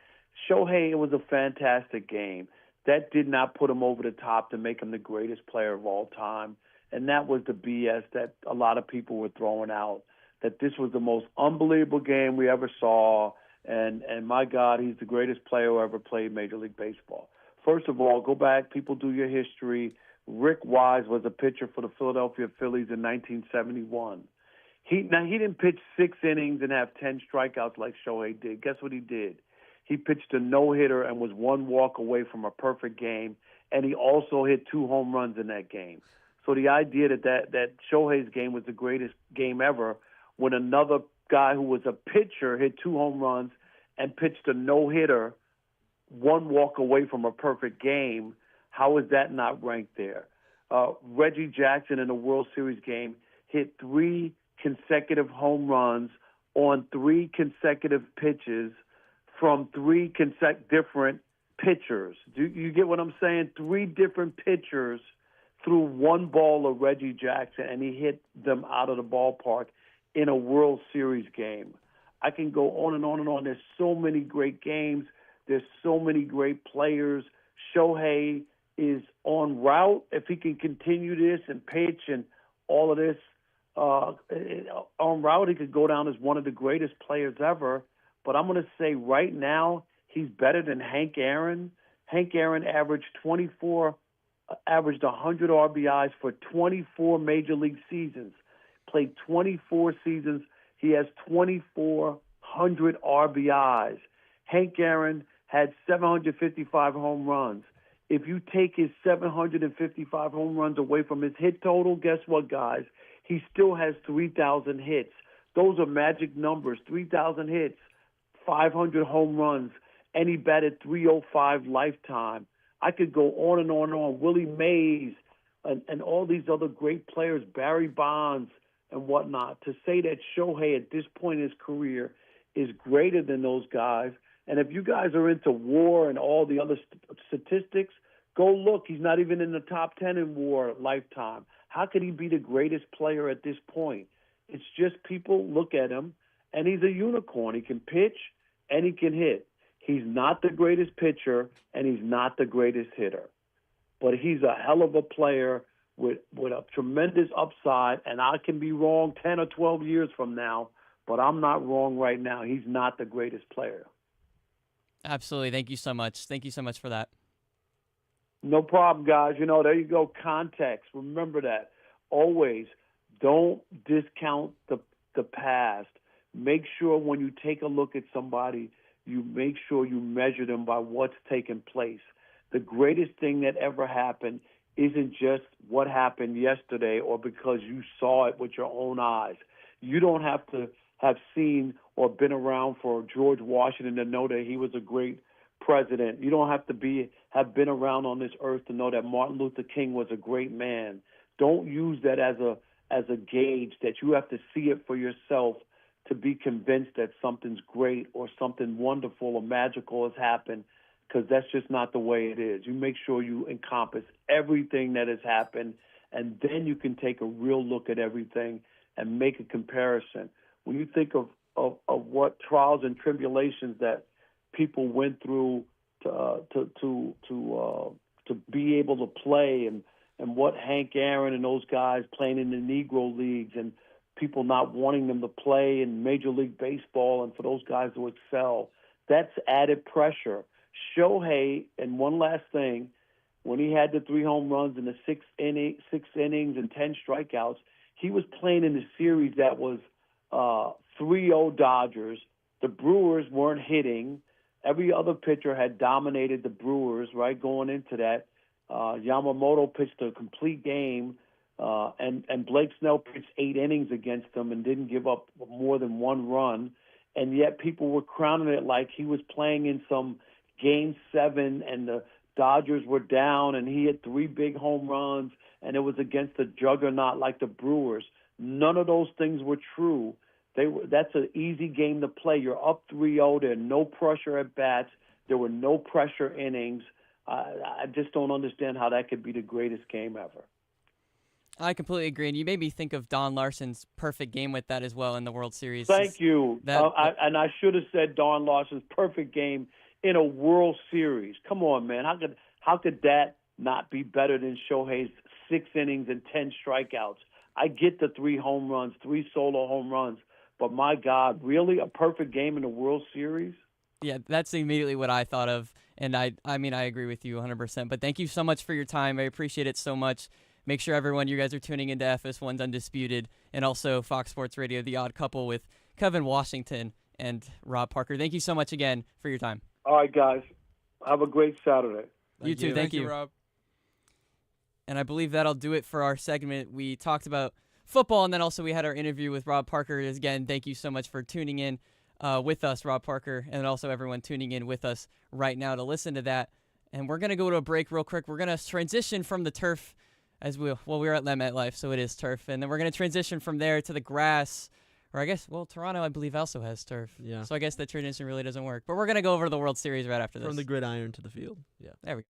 Shohei, it was a fantastic game. That did not put him over the top to make him the greatest player of all time. And that was the BS that a lot of people were throwing out, that this was the most unbelievable game we ever saw. And my God, he's the greatest player who ever played Major League Baseball. First of all, go back. People do your history. Rick Wise was a pitcher for the Philadelphia Phillies in 1971. He didn't pitch 6 innings and have 10 strikeouts like Shohei did. Guess what he did? He pitched a no-hitter and was 1 walk away from a perfect game, and he also hit 2 home runs in that game. So the idea that Shohei's game was the greatest game ever, when another guy who was a pitcher hit 2 home runs and pitched a no-hitter 1 walk away from a perfect game, how is that not ranked there? Reggie Jackson in the World Series game hit 3 consecutive home runs on 3 consecutive pitches from 3 different pitchers. Do you get what I'm saying? 3 different pitchers threw 1 ball of Reggie Jackson, and he hit them out of the ballpark in a World Series game. I can go on and on and on. There's so many great games. There's so many great players. Shohei is en route. If he can continue this and pitch and all of this, en route, he could go down as one of the greatest players ever. But I'm going to say right now, he's better than Hank Aaron. Hank Aaron averaged 100 RBIs for 24 Major League seasons. Played 24 seasons. He has 2,400 RBIs. Hank Aaron had 755 home runs. If you take his 755 home runs away from his hit total, guess what, guys? He still has 3,000 hits. Those are magic numbers, 3,000 hits, 500 home runs, and he batted .305 lifetime. I could go on and on and on. Willie Mays and all these other great players, Barry Bonds and whatnot. To say that Shohei at this point in his career is greater than those guys, and if you guys are into WAR and all the other statistics, go look. He's not even in the top 10 in WAR lifetime. How could he be the greatest player at this point? It's just people look at him, and he's a unicorn. He can pitch, and he can hit. He's not the greatest pitcher, and he's not the greatest hitter. But he's a hell of a player with a tremendous upside, and I can be wrong 10 or 12 years from now, but I'm not wrong right now. He's not the greatest player.
Absolutely. Thank you so much. Thank you so much for that.
No problem, guys. There you go. Context. Remember that. Always don't discount the past. Make sure when you take a look at somebody, you make sure you measure them by what's taken place. The greatest thing that ever happened isn't just what happened yesterday or because you saw it with your own eyes. You don't have to have seen or been around for George Washington to know that he was a great president. You don't have to have been around on this earth to know that Martin Luther King was a great man. Don't use that as a gauge, that you have to see it for yourself to be convinced that something's great or something wonderful or magical has happened, because that's just not the way it is. You make sure you encompass everything that has happened, and then you can take a real look at everything and make a comparison. When you think of what trials and tribulations that people went through to be able to play, and what Hank Aaron and those guys playing in the Negro Leagues, and people not wanting them to play in Major League Baseball, and for those guys to excel, that's added pressure. Shohei, and one last thing, when he had the 3 home runs in the 6 innings and 10 strikeouts, he was playing in the series that was 3-0 Dodgers. The Brewers weren't hitting. Every other pitcher had dominated the Brewers, right, going into that. Yamamoto pitched a complete game, and Blake Snell pitched 8 innings against them and didn't give up more than 1 run. And yet people were crowning it like he was playing in some Game 7 and the Dodgers were down and he hit 3 big home runs and it was against a juggernaut like the Brewers. None of those things were true. That's an easy game to play. You're up 3-0. There's no pressure at bats. There were no pressure innings. I just don't understand how that could be the greatest game ever.
I completely agree, and you made me think of Don Larson's perfect game with that as well in the World Series.
Thank you. And I should have said Don Larson's perfect game in a World Series. Come on, man. How could that not be better than Shohei's 6 innings and 10 strikeouts? I get the 3 home runs, 3 solo home runs, but my God, really a perfect game in the World Series?
Yeah, that's immediately what I thought of, and I mean, I agree with you 100%. But thank you so much for your time. I appreciate it so much. Make sure everyone, you guys are tuning into FS1's Undisputed and also Fox Sports Radio, The Odd Couple with Kevin Washington and Rob Parker. Thank you so much again for your time.
All right, guys. Have a great Saturday.
You too. Thank you,
Rob.
And I believe that'll do it for our segment. We talked about football, and then also we had our interview with Rob Parker. Again, thank you so much for tuning in with us, Rob Parker, and also everyone tuning in with us right now to listen to that. And we're going to go to a break real quick. We're going to transition from the turf we're at MetLife, so it is turf. And then we're going to transition from there to the grass, or I guess, Toronto, I believe, also has turf.
Yeah.
So I guess the transition really doesn't work. But we're going to go over to the World Series right after this.
From the gridiron to the field. Yeah.
There we go.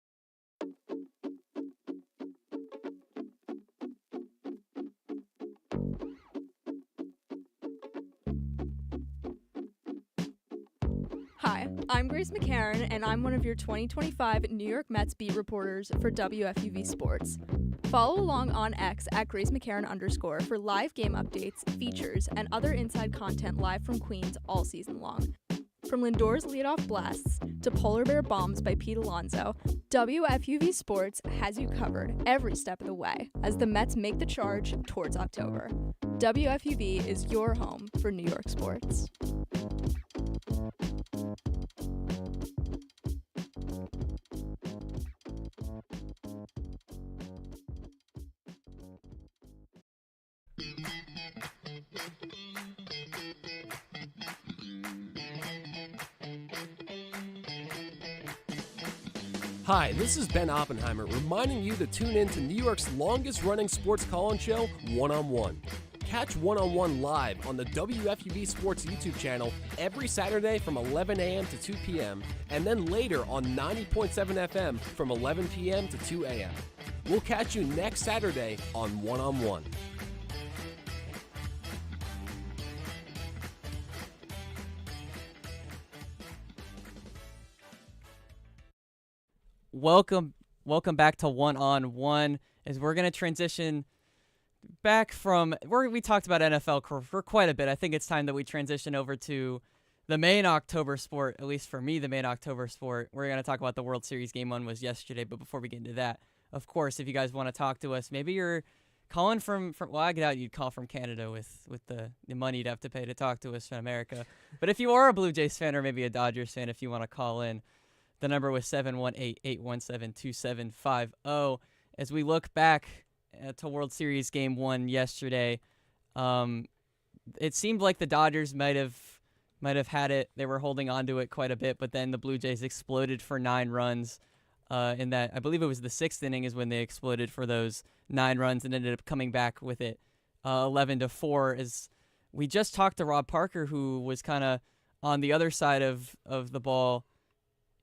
Hi, I'm Grace McCarron, and I'm one of your 2025 New York Mets beat reporters for WFUV Sports. Follow along on X at Grace McCarron_ for live game updates, features, and other inside content live from Queens all season long. From Lindor's leadoff blasts to polar bear bombs by Pete Alonso, WFUV Sports has you covered every step of the way as the Mets make the charge towards October. WFUV is your home for New York sports.
Hi, this is Ben Oppenheimer reminding you to tune in to New York's longest-running sports call-in show, One on One. Catch One on One live on the WFUV Sports YouTube channel every Saturday from 11 a.m. to 2 p.m. and then later on 90.7 FM from 11 p.m. to 2 a.m. We'll catch you next Saturday on One on One.
Welcome back to One on One, as we're going to transition back from where we talked about NFL for quite a bit. I think it's time that we transition over to the main October sport, at least for me, the main October sport. We're going to talk about the World Series. Game 1 was yesterday, but before we get into that, of course, if you guys want to talk to us, maybe you're calling from well, I doubt you'd call from Canada with the money you'd have to pay to talk to us from America. But if you are a Blue Jays fan or maybe a Dodgers fan, if you want to call in, the number was 718-817-2750. As we look back to World Series Game 1 yesterday, it seemed like the Dodgers might have had it. They were holding on to it quite a bit, but then the Blue Jays exploded for 9 runs. In that, I believe it was the 6th inning is when they exploded for those 9 runs and ended up coming back with it 11-4. As we just talked to Rob Parker, who was kind of on the other side of the ball.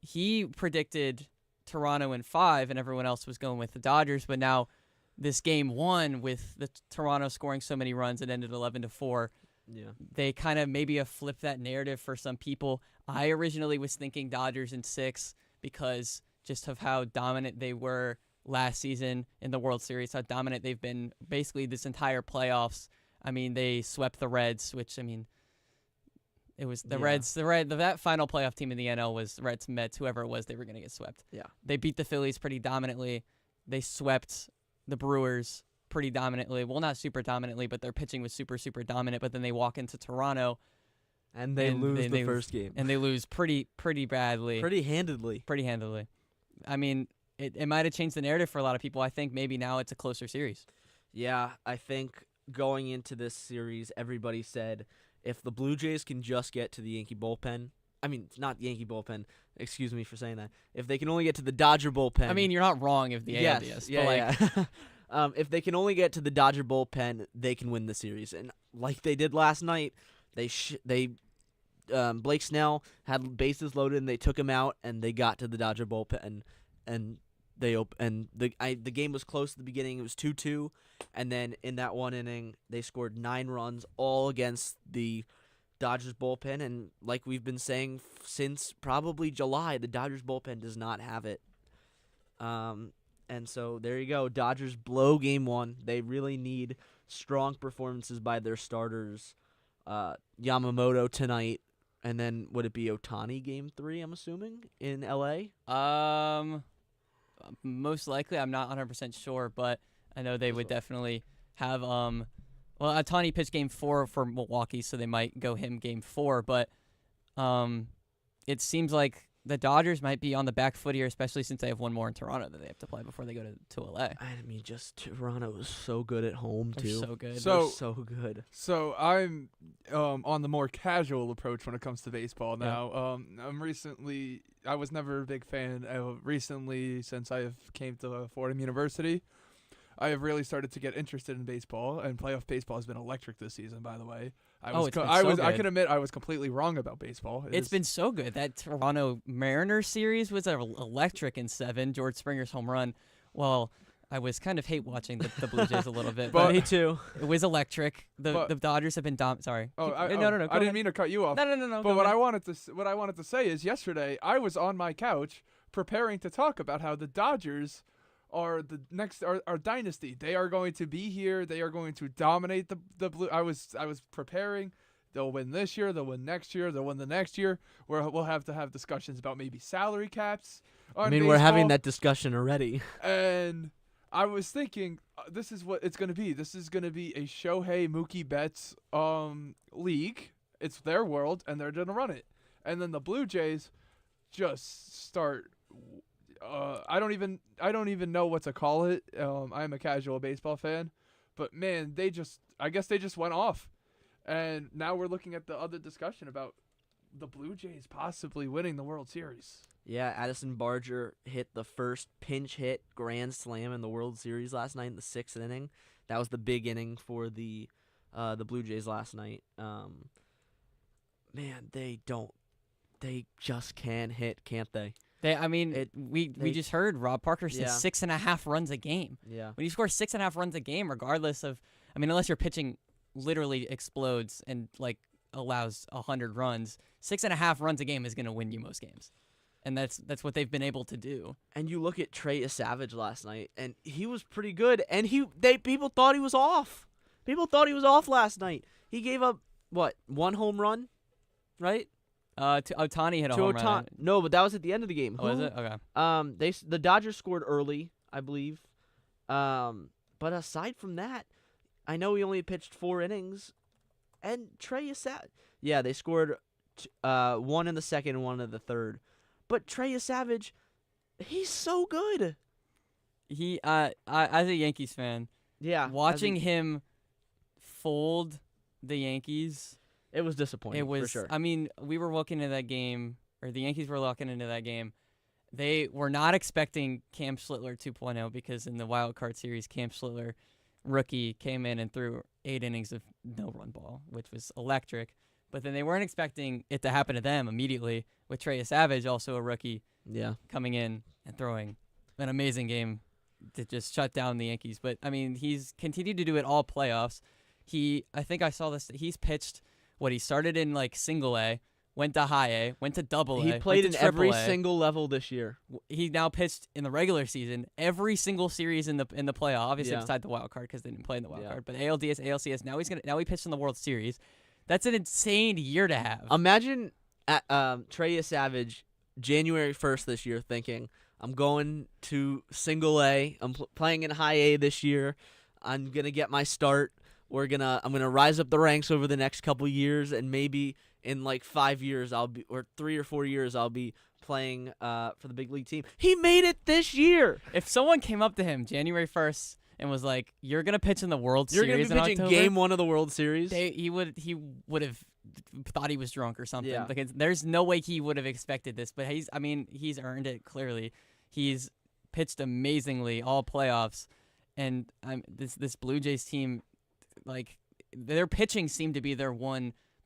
He predicted Toronto in 5, and everyone else was going with the Dodgers. But now this Game 1 with the Toronto scoring so many runs, it ended 11-4.
Yeah.
They kind of maybe have flipped that narrative for some people. I originally was thinking Dodgers in 6 because just of how dominant they were last season in the World Series, how dominant they've been basically this entire playoffs. I mean, they swept the Reds, which, I mean, it was the Reds. That final playoff team in the NL was Reds, Mets, whoever it was. They were going to get swept.
Yeah.
They beat the Phillies pretty dominantly. They swept the Brewers pretty dominantly. Well, not super dominantly, but their pitching was super, super dominant. But then they walk into Toronto,
and they lose the first game,
and they lose pretty badly,
pretty handedly.
I mean, it might have changed the narrative for a lot of people. I think maybe now it's a closer series.
Yeah, I think going into this series, everybody said, if the Blue Jays can just get to the Yankee bullpen, I mean, not Yankee bullpen, excuse me for saying that. If they can only get to the Dodger bullpen.
I mean, you're not wrong if the ALDS.
Yeah. If they can only get to the Dodger bullpen, they can win the series. And like they did last night, Blake Snell had bases loaded and they took him out and they got to the Dodger bullpen and the game was close at the beginning. It was 2-2, and then in that one inning they scored 9 runs all against the Dodgers bullpen, and like we've been saying since probably July, the Dodgers bullpen does not have it. And so there you go. Dodgers blow game 1. They really need strong performances by their starters. Yamamoto tonight, and then would it be Ohtani game 3, I'm assuming, in LA?
Most likely. I'm not 100% sure, but I know they would definitely have Ohtani pitched game 4 for Milwaukee, so they might go him game 4, but it seems like the Dodgers might be on the back foot here, especially since they have one more in Toronto that they have to play before they go to LA.
I mean, just Toronto is so good at home, too.
They're so good.
So-
They're so good.
So I'm on the more casual approach when it comes to baseball now. I was never a big fan. Recently, since I have came to Fordham University, I have really started to get interested in baseball, and playoff baseball has been electric this season, by the way. I can admit I was completely wrong about baseball.
It's been so good. That Toronto Mariners series was electric in 7. George Springer's home run. Well, I was kind of hate watching the Blue Jays a little bit.
But
me too.
It was electric. The Dodgers have been sorry.
Oh,
No.
I
Go
didn't mean to cut you off.
No.
But what I wanted to say is yesterday I was on my couch preparing to talk about how the Dodgers are the next our dynasty. They are going to be here. They are going to dominate the Blue. I was preparing. They'll win this year. They'll win next year. They'll win the next year. We'll have to have discussions about maybe salary caps.
I mean, we're having that discussion already.
And I was thinking, this is what it's going to be. This is going to be a Shohei Mookie Betts league. It's their world, and they're going to run it. And then the Blue Jays just start. I don't even know what to call it. I'm a casual baseball fan, but man, I guess they just went off. And now we're looking at the other discussion about the Blue Jays possibly winning the World Series.
Yeah, Addison Barger hit the first pinch hit grand slam in the World Series last night in the 6th inning. That was the big inning for the Blue Jays last night. Man, they just can hit, can't they?
We just heard Rob Parker says 6.5 runs a game.
Yeah.
When you score 6.5 runs a game, regardless of, unless your pitching literally explodes and allows 100 runs, 6.5 runs a game is going to win you most games, and that's what they've been able to do.
And you look at Trey Savage last night, and he was pretty good. And people thought he was off. People thought he was off last night. He gave up one home run, right?
To Ohtani hit a home run.
No, but that was at the end of the game.
Oh, is it? Okay.
The Dodgers scored early, I believe. But aside from that, I know he only pitched 4 innings, and Trey Savage. Yeah, they scored 1 in the second and 1 in the third. But Trey Savage, he's so good.
He, as a Yankees fan, watching him fold the Yankees.
It was disappointing.
It was.
For sure.
We were looking into that game, or the Yankees were looking into that game. They were not expecting Cam Schlittler 2.0 because in the wild card series, Cam Schlittler, rookie, came in and threw 8 innings of no-run ball, which was electric. But then they weren't expecting it to happen to them immediately with Trey Savage, also a rookie, coming in and throwing an amazing game to just shut down the Yankees. But he's continued to do it all playoffs. I think I saw this. He's pitched. He started in single A, went to high A, went to double A.
He played
went
in
to
every
AAA.
single level this year.
He now pitched in the regular season every single series in the playoff. Obviously, beside the wild card because they didn't play in the wild card. But ALDS, ALCS. Now he pitched in the World Series. That's an insane year to have.
Imagine Trey Savage January 1st this year thinking, I'm going to single A. I'm playing in high A this year. I'm gonna get my start. I'm gonna rise up the ranks over the next couple years, and maybe in 5 years or 3 or 4 years I'll be playing for the big league team. He made it this year.
If someone came up to him January 1st and was like, "You're gonna pitch in the World Series,
you're gonna be pitching
October,
Game 1 of the World Series,"
he would have thought he was drunk or something.
Yeah.
There's no way he would have expected this, but he's earned it clearly. He's pitched amazingly all playoffs, and this Blue Jays team. Their pitching seemed to be the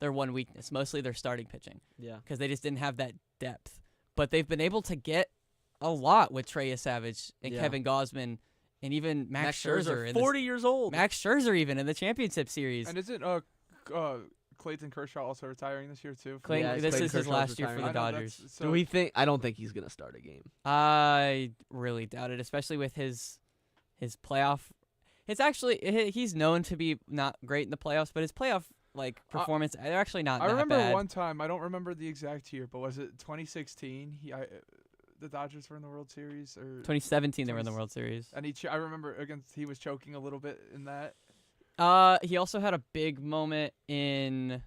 their one weakness, mostly their starting pitching,
Yeah.
because they just didn't have that depth. But they've been able to get a lot with Trey Savage and
Yeah.
Kevin Gausman and even Max Scherzer. in
40 years old.
Max Scherzer even in the championship series.
And isn't Clayton Kershaw also retiring this year too?
Clayton,
Yeah,
this
Clayton
is his
Kershaw's
last year for
retiring.
the
I know, that's-
Dodgers.
so-
Do we think? I don't think he's gonna start a game.
I really doubt it, especially with his playoff. It's actually he's known to be not great in the playoffs, but his playoff performance they're actually not
I
that
remember
bad.
one time, I don't remember the exact year, but was it 2016? The Dodgers were in the World Series, or
2017 they were in the World Series.
and I remember he was choking a little bit in that.
He also had a big moment in, I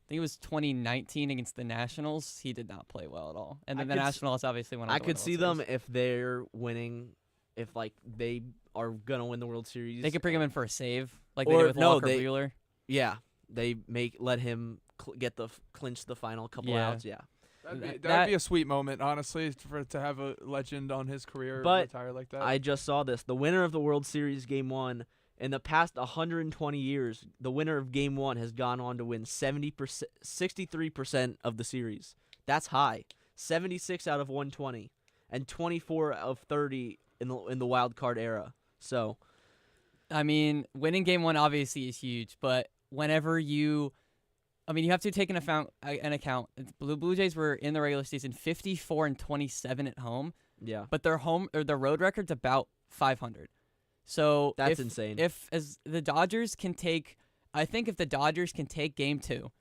think it was 2019 against the Nationals. He did not play well at all, and then the Nationals obviously went on
I
to win
could
the
see
World
them
Series.
if they're winning, if they are gonna win the World Series.
They could bring him in for a save, like they
Or
did with
no,
Walker
they-
Buehler.
Yeah, they let him clinch the final couple
Yeah.
outs. Yeah,
That'd
That-
be a sweet moment, honestly, to have a legend on his career
But
retire like that.
I just saw this. The winner of the World Series Game 1 in the past 120 years, the winner of Game 1 has gone on to win 63% of the series. That's high. 76 out of 120, and 24 of 30 in the wild card era. So,
I mean, winning Game 1 obviously is huge, but whenever you have to take an account. Blue Jays were in the regular season 54-27 at home,
yeah,
but their road record's about 500. So
that's insane.
If the Dodgers can take, I think if the Dodgers can take Game 2,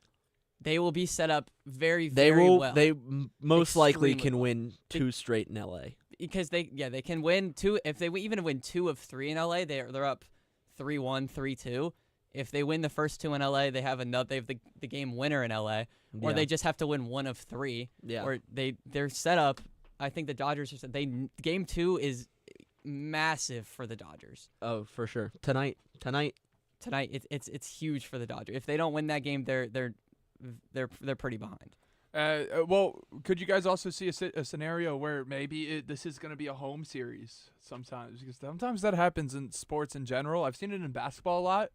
they will be set up very, very well.
They most likely
Extremely
can
well.
win 2 straight in LA.
Because they can win 2. If they even win 2 of 3 in LA, they're up 3-1, 3-2. If they win the first 2 in LA, they have the game winner in LA, or
Yeah.
they just have to win 1 of 3.
Yeah.
Or they're set up. I think the Dodgers are Game 2 is massive for the Dodgers.
Oh, for sure. Tonight.
It's huge for the Dodgers. If they don't win that game, they're pretty behind.
Well, could you guys also see a scenario where maybe this is going to be a home series sometimes? Because sometimes that happens in sports in general. I've seen it in basketball a lot,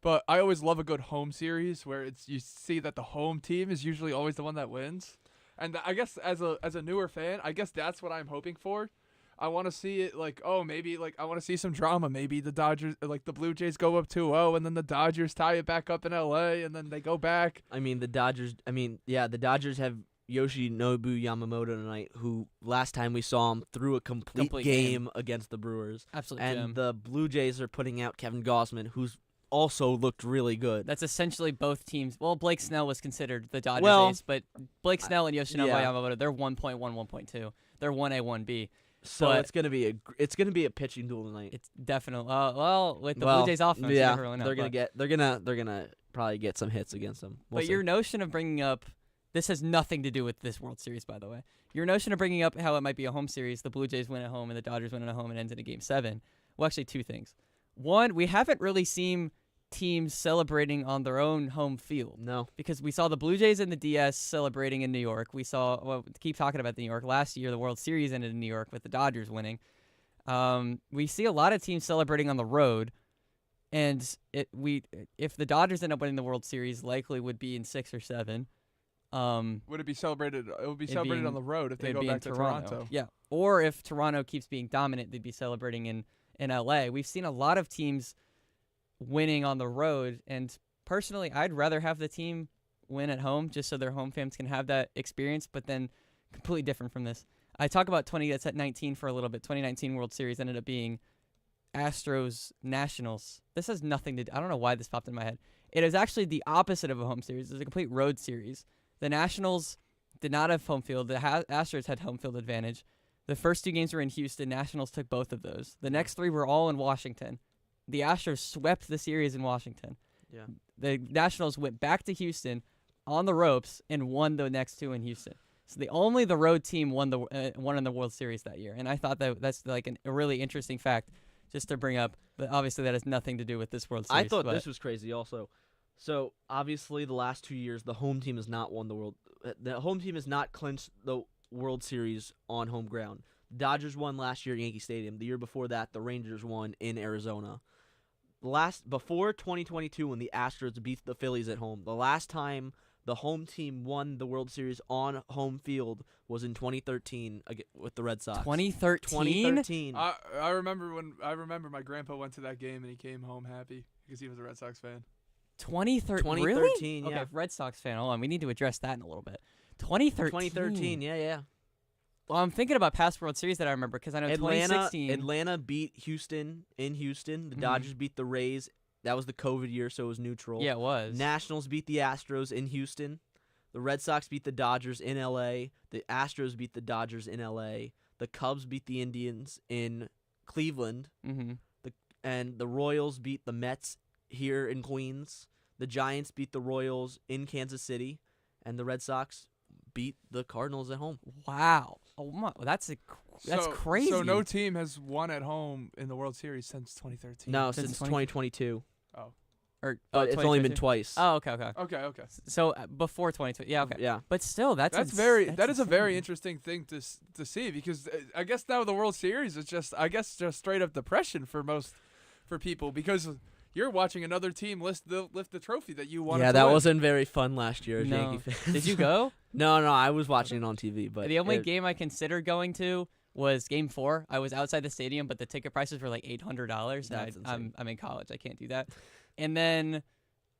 but I always love a good home series where you see that the home team is usually always the one that wins. And I guess as a newer fan, I guess that's what I'm hoping for. I want to see it I want to see some drama. Maybe the Dodgers, the Blue Jays go up 2-0, and then the Dodgers tie it back up in LA, and then they go back.
The Dodgers have Yoshinobu Yamamoto tonight, who last time we saw him threw a complete game against the Brewers.
Absolutely.
And the Blue Jays are putting out Kevin Gausman, who's also looked really good.
That's essentially both teams. Well, Blake Snell was considered the Dodgers ace, but Blake Snell and Yoshinobu Yamamoto, they're 1.1, 1.2. They're 1A, 1B.
So
but
it's gonna be a pitching duel tonight.
It's definitely with the Blue Jays offense, you never really know.
They're gonna probably get some hits against them.
But your notion of bringing up, this has nothing to do with this World Series, by the way. Your notion of bringing up how it might be a home series, the Blue Jays win at home and the Dodgers win at home and ends in a Game 7. Well, actually, 2 things. One, we haven't really seen teams celebrating on their own home field.
No.
Because we saw the Blue Jays and the DS celebrating in New York. We saw, keep talking about New York. Last year, the World Series ended in New York with the Dodgers winning. We see a lot of teams celebrating on the road. And if the Dodgers end up winning the World Series, likely would be in 6 or 7.
Would it be celebrated? It would be celebrated on the road if they go back to Toronto.
Yeah. Or if Toronto keeps being dominant, they'd be celebrating in LA. We've seen a lot of teams winning on the road, and personally, I'd rather have the team win at home just so their home fans can have that experience, but then completely different from this. I talk about 2019 for a little bit. 2019 World Series ended up being Astros Nationals. This has nothing to do. I don't know why this popped in my head. It is actually the opposite of a home series. It's a complete road series. The Nationals did not have home field. The Astros had home field advantage. The first 2 games were in Houston. Nationals took both of those. The next 3 were all in Washington. The Astros swept the series in Washington.
Yeah.
The Nationals went back to Houston on the ropes and won the next 2 in Houston. So the road team won in the World Series that year, and I thought that's a really interesting fact just to bring up. But obviously, that has nothing to do with this World Series.
I thought this was crazy also. So obviously, the last 2 years, the home team has not won the World. The home team has not clinched the World Series on home ground. Dodgers won last year at Yankee Stadium. The year before that, the Rangers won in Arizona. Before 2022, when the Astros beat the Phillies at home, the last time the home team won the World Series on home field was in 2013 with the Red Sox.
2013?
2013.
I remember my grandpa went to that game and he came home happy because he was a Red Sox fan.
2013.
2013,
Really?
yeah.
Okay, Red Sox fan. Hold on, we need to address that in a little bit. 2013.
2013, yeah.
Well, I'm thinking about past World Series that I remember because I know 2016.
Atlanta beat Houston in Houston. The Dodgers beat the Rays. That was the COVID year, so it was neutral.
Yeah, it was.
Nationals beat the Astros in Houston. The Red Sox beat the Dodgers in L.A. The Astros beat the Dodgers in L.A. The Cubs beat the Indians in Cleveland.
Mm-hmm.
And the Royals beat the Mets here in Queens. The Giants beat the Royals in Kansas City. And the Red Sox beat the Cardinals at home.
Wow. Oh my, that's crazy.
So no team has won at home in the World Series since 2013.
No, since 2022.
But
it's only been twice.
Oh, okay.
Okay.
So before 2020, yeah, okay.
Yeah.
But still, that is
a very interesting thing to see because I guess now the World Series is just straight up depression for people because you're watching another team lift the trophy that you wanted.
Yeah,
to
that
win.
wasn't very fun last year as
No.
Yankee fans.
Did you go?
No, I was watching it on TV. But
The only game I considered going to was Game 4. I was outside the stadium, but the ticket prices were like $800.
That's insane.
I'm in college. I can't do that. And then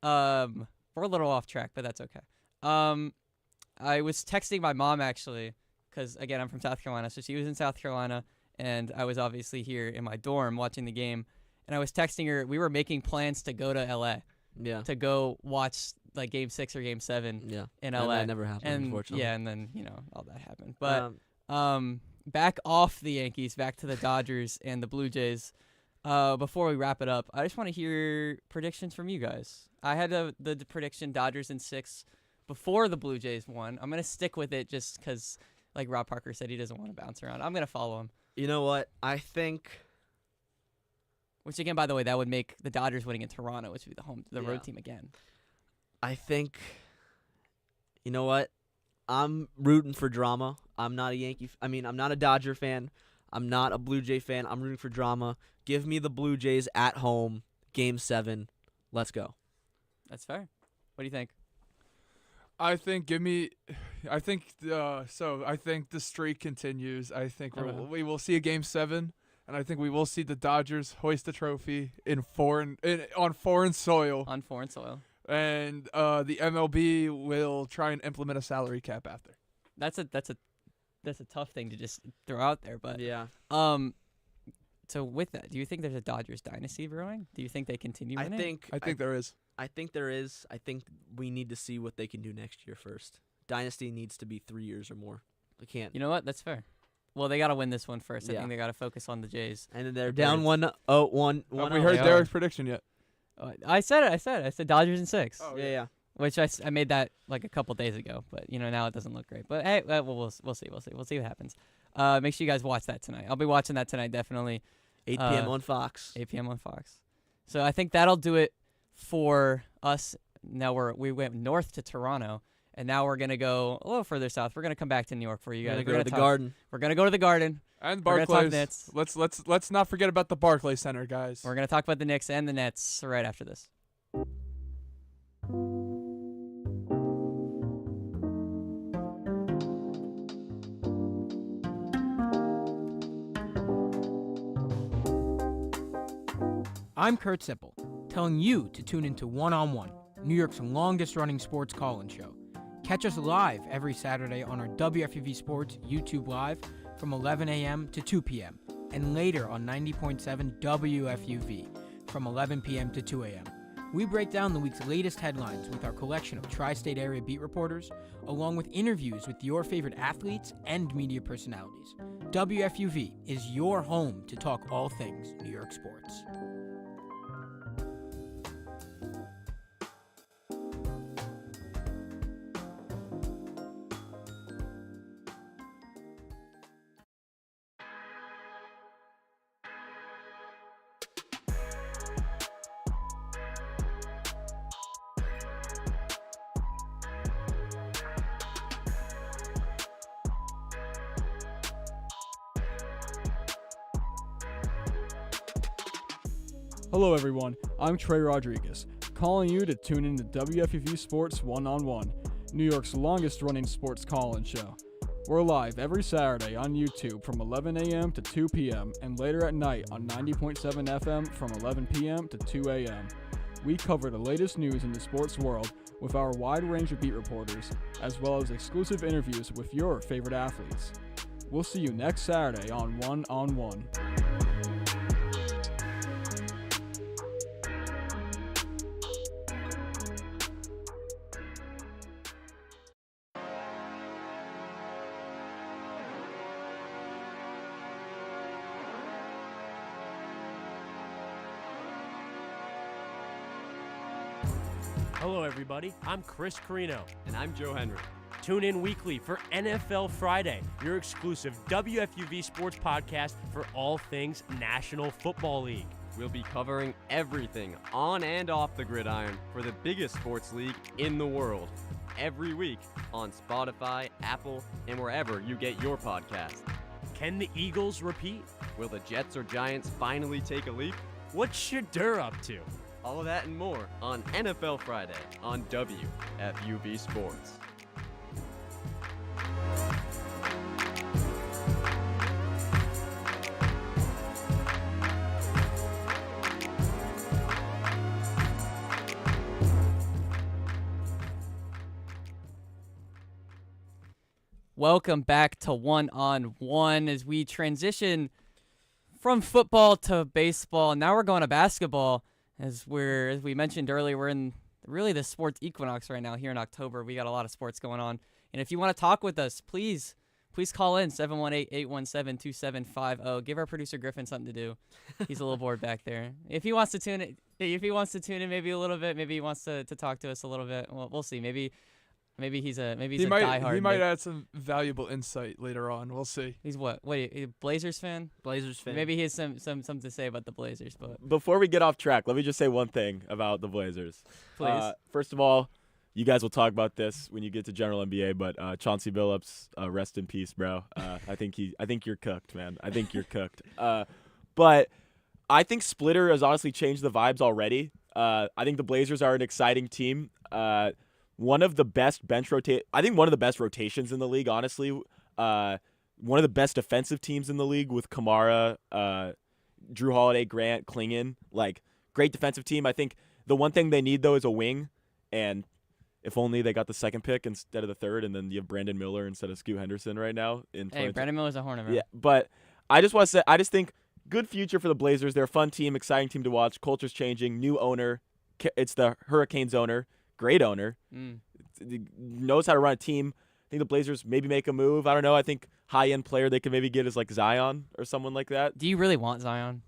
we're a little off track, but that's okay. I was texting my mom, actually, because, again, I'm from South Carolina. So she was in South Carolina, and I was obviously here in my dorm watching the game. And I was texting her. We were making plans to go to L.A.
Yeah.
To go watch, like, Game 6 or Game 7 in L.A.
And that never happened, unfortunately.
Yeah, and then, all that happened. But back off the Yankees, back to the Dodgers and the Blue Jays. Before we wrap it up, I just want to hear predictions from you guys. I had the prediction Dodgers in 6 before the Blue Jays won. I'm going to stick with it just because, like Rob Parker said, he doesn't want to bounce around. I'm going to follow him.
You know what? I think...
Which, again, by the way, that would make the Dodgers winning in Toronto, which would be the road team again.
I think... You know what? I'm rooting for drama. I'm not I'm not a Dodger fan. I'm not a Blue Jay fan. I'm rooting for drama. Give me the Blue Jays at home, Game 7. Let's go.
That's fair. What do you think?
I think the streak continues. I think we will see a Game 7, and I think we will see the Dodgers hoist the trophy on foreign soil.
On foreign soil.
And the MLB will try and implement a salary cap after.
That's a tough thing to just throw out there, but
yeah.
So with that, do you think there's a Dodgers dynasty brewing? Do you think they continue winning?
I think there is.
I think there is. I think we need to see what they can do next year first. Dynasty needs to be 3 years or more. They can't.
You know what? That's fair. Well, they got to win this one first. I think they got to focus on the Jays.
And then they're down 1-0.
Have we heard Derek's prediction yet?
I said it. I said Dodgers in 6.
Oh, yeah.
Which I made that like a couple days ago, but now it doesn't look great. But hey, we'll see. We'll see what happens. Make sure you guys watch that tonight. I'll be watching that tonight, definitely.
8 p.m. on Fox.
8 p.m. on Fox. So I think that'll do it for us. Now we went north to Toronto, and now we're gonna go a little further south. We're gonna come back to New York for you guys.
We're gonna go to the Garden.
We're gonna go to the Garden.
And Barclays. Let's not forget about the Barclays Center, guys.
We're gonna talk about the Knicks and the Nets right after this.
I'm Kurt Sippel, telling you to tune into One on One, New York's longest-running sports call-in show. Catch us live every Saturday on our WFUV Sports YouTube Live from 11 a.m. to 2 p.m. and later on 90.7 WFUV from 11 p.m. to 2 a.m. We break down the week's latest headlines with our collection of tri-state area beat reporters, along with interviews with your favorite athletes and media personalities. WFUV is your home to talk all things New York sports.
Hello everyone, I'm Trey Rodriguez, calling you to tune in to WFUV Sports One on One.
New York's longest-running sports call-in show. We're live every Saturday on YouTube from 11 a.m. to 2 p.m. and later at night on 90.7 FM from 11 p.m. to 2 a.m. We cover the latest news in the sports world with our wide range of beat reporters, as well as exclusive interviews with your favorite athletes. We'll see you next Saturday on One on One.
Hello, everybody. I'm Chris Carino.
And I'm Joe Henry.
Tune in weekly for NFL Friday, your exclusive WFUV sports podcast for all things National Football League.
We'll be covering everything on and off the gridiron for the biggest sports league in the world every week on Spotify, Apple, and wherever you get your podcast.
Can the Eagles repeat?
Will the Jets or Giants finally take a leap?
What's Shadur up to?
All of that and more on NFL Friday on WFUV Sports.
Welcome back to One on One as we transition from football to baseball. Now we're going to basketball. As we mentioned earlier, we're in really the sports equinox right now here in October. We got a lot of sports going on. And if you want to talk with us, please call in 718-817-2750. Give our producer Griffin something to do. He's a little bored back there. If he wants to tune in maybe a little bit, maybe he wants to talk to us a little bit. Well, we'll see. Maybe he's a diehard.
He might add some valuable insight later on. We'll see.
He's what? A Blazers fan?
Blazers fan.
Maybe he has something to say about the Blazers. But
before we get off track, let me just say one thing about the Blazers.
Please.
First of all, you guys will talk about this when you get to General NBA. But Chauncey Billups, rest in peace, bro. I think you're cooked, man. I think you're cooked. But I think Splitter has honestly changed the vibes already. I think the Blazers are an exciting team. One of the best I think one of the best rotations in the league, honestly. One of the best defensive teams in the league with Kamara, Drew Holiday, Grant, Klingon. Like, great defensive team. I think the one thing they need, though, is a wing. And if only they got the second pick instead of the third, and then you have Brandon Miller instead of Scoot Henderson right now.
Hey, Brandon Miller's a Hornet, bro.
Yeah, but I just want to say, I just think good future for the Blazers. They're a fun team, exciting team to watch. Culture's changing. New owner. It's the Hurricanes owner. Great owner. Knows how to run a team. I think the Blazers maybe make a move. I don't know. I think high-end player they could maybe get is like Zion or someone like that.
Do you really want Zion?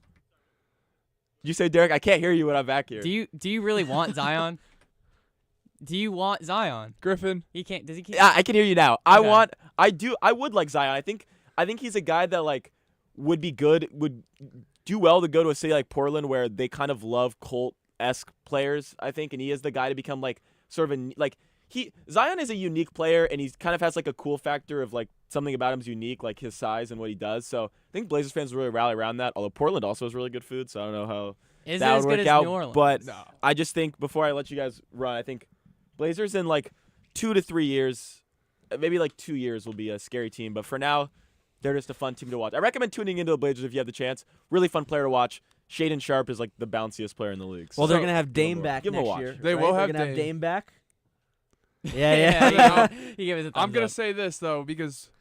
Did you say, Derek? I can't hear you when I'm back here.
Do you really want Zion? Do you want Zion?
Griffin.
He can't. Does he?
Yeah, I can hear you now.
Okay.
I would like Zion. I think he's a guy that like would be good, would do well to go to a city like Portland where they kind of love Colt-esque players, I think, and he is the guy to become like sort of Zion is a unique player, and he kind of has like a cool factor of like something about him's unique, like his size and what he does. So I think Blazers fans really rally around that. Although Portland also has really good food, so I don't know how that would work out.
New Orleans?
But I just think before I let you guys run, I think Blazers in like 2 to 3 years, maybe like 2 years, will be a scary team. But for now, they're just a fun team to watch. I recommend tuning into the Blazers if you have the chance. Really fun player to watch. Shaden Sharp is like the bounciest player in the league.
Well, they're going to have Dame back next year.
They will have
Dame back.
Yeah. He gave us a thumbs
I'm going to
up.
say this, though, because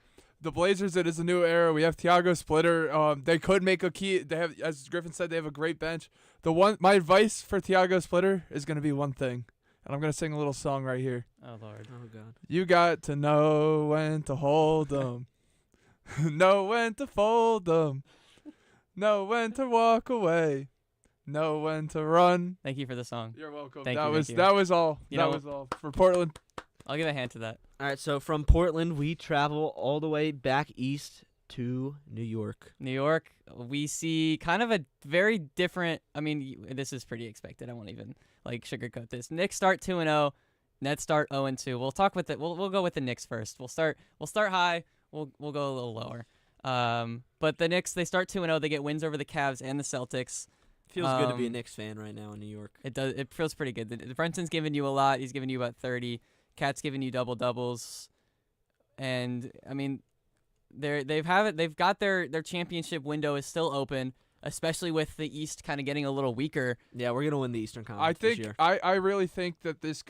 the Blazers, it is a new era. We have Thiago Splitter. They could make a key. They have, as Griffin said, they have a great bench. My advice for Thiago Splitter is going to be one thing, and I'm going to sing a little song right here.
Oh, Lord.
Oh, God.
You got to know when to hold them, know when to fold them, know when to walk away, know when to run.
Thank you for the song.
You're welcome.
Thank
That
you.
was all.
You
That
know-
was all for Portland.
I'll give a hand to that.
All right, so from Portland, we travel all the way back east to New York.
New York, we see kind of a very different. I mean, this is pretty expected. I won't even like sugarcoat this. Knicks start 2-0. Nets start 0-2. We'll talk with it. We'll go with the Knicks first. We'll start high. We'll go a little lower. But the Knicks, they start 2-0. They get wins over the Cavs and the Celtics.
Feels good to be a Knicks fan right now in New York.
It does. It feels pretty good. The Brenson's giving you a lot. He's giving you about 30. Cat's giving you double doubles, and I mean, they've got their championship window is still open, especially with the East kind of getting a little weaker.
Yeah, we're gonna win the Eastern Conference this year.
I really think that this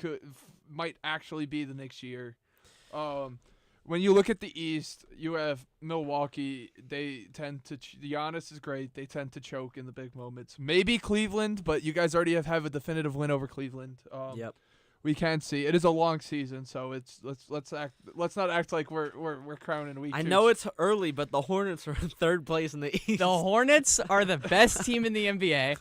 might actually be the next year. When you look at the East, you have Milwaukee. They tend to Giannis is great. They tend to choke in the big moments. Maybe Cleveland, but you guys already have a definitive win over Cleveland.
Yep.
We can see it is a long season, so let's not act like we're crowning week.
I
2.
know it's early, but the Hornets are in third place in the East.
The Hornets are the best team in the NBA.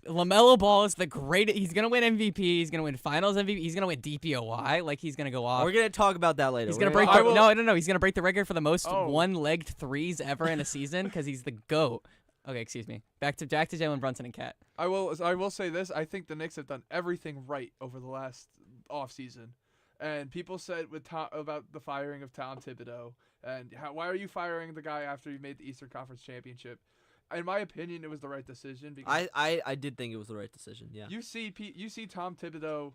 LaMelo Ball is the greatest. He's going to win MVP. He's going to win Finals MVP. He's going to win DPOY. Like, he's going to go off.
We're going to talk about that later.
He's going to break no. He's going to break the record for the most one-legged threes ever in a season because he's the GOAT. Okay, excuse me. Back to Jalen Brunson and Cat.
I will say this. I think the Knicks have done everything right over the last offseason. And people said about the firing of Tom Thibodeau and why are you firing the guy after you made the Eastern Conference Championship? In my opinion, it was the right decision. Because
I did think it was the right decision. Yeah.
You see Tom Thibodeau,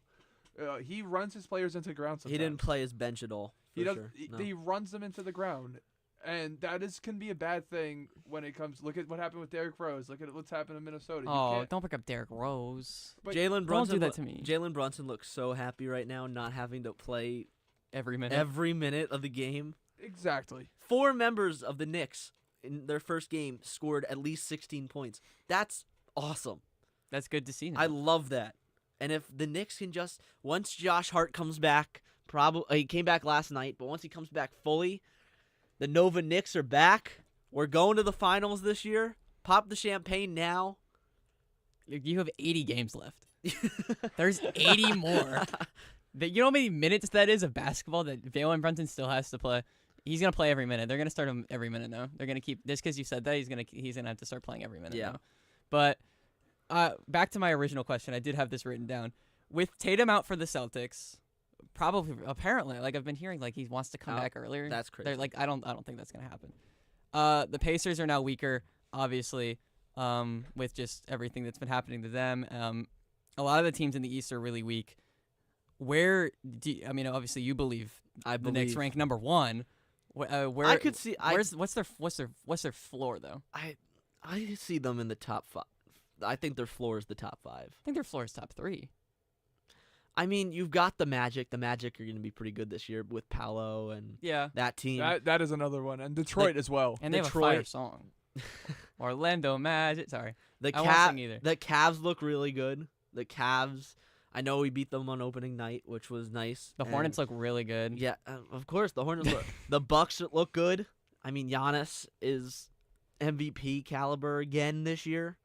he runs his players into the ground sometimes.
He didn't play his bench at all.
He runs them into the ground, and that can be a bad thing when it comes. Look at what happened with Derrick Rose. Look at what's happened in Minnesota.
Don't bring up Derrick Rose.
Jalen Brunson.
Don't do that to me.
Jalen Brunson looks so happy right now, not having to play
every
minute of the game.
Exactly.
4 members of the Knicks in their first game scored at least 16 points. That's awesome.
That's good to see now.
I love that. And if the Knicks can once Josh Hart comes back, he came back last night, but once he comes back fully, the Nova Knicks are back. We're going to the finals this year. Pop the champagne now.
You have 80 games left. There's 80 more. You know how many minutes that is of basketball that Jalen Brunson still has to play? He's gonna play every minute. They're gonna start him every minute now. They're gonna keep this because you said that he's gonna have to start playing every minute now. But back to my original question. I did have this written down. With Tatum out for the Celtics, apparently, like I've been hearing, like he wants to come back earlier.
That's crazy.
They're like, I don't think that's gonna happen. The Pacers are now weaker, obviously, with just everything that's been happening to them. A lot of the teams in the East are really weak. Obviously you believe the Knicks rank number 1. Where
I could see.
What's their floor though?
I see them in the top 5. I think their floor is the top 5.
I think their floor is top 3.
I mean, you've got the Magic. The Magic are going to be pretty good this year with Paolo and that team.
That is another one, and Detroit as well.
And they have a fire song. Orlando Magic. Sorry,
the
I won't sing either.
The Cavs look really good. The Cavs. I know we beat them on opening night, which was nice.
The Hornets look really good.
Yeah, of course the Hornets look. The Bucks look good. I mean, Giannis is MVP caliber again this year.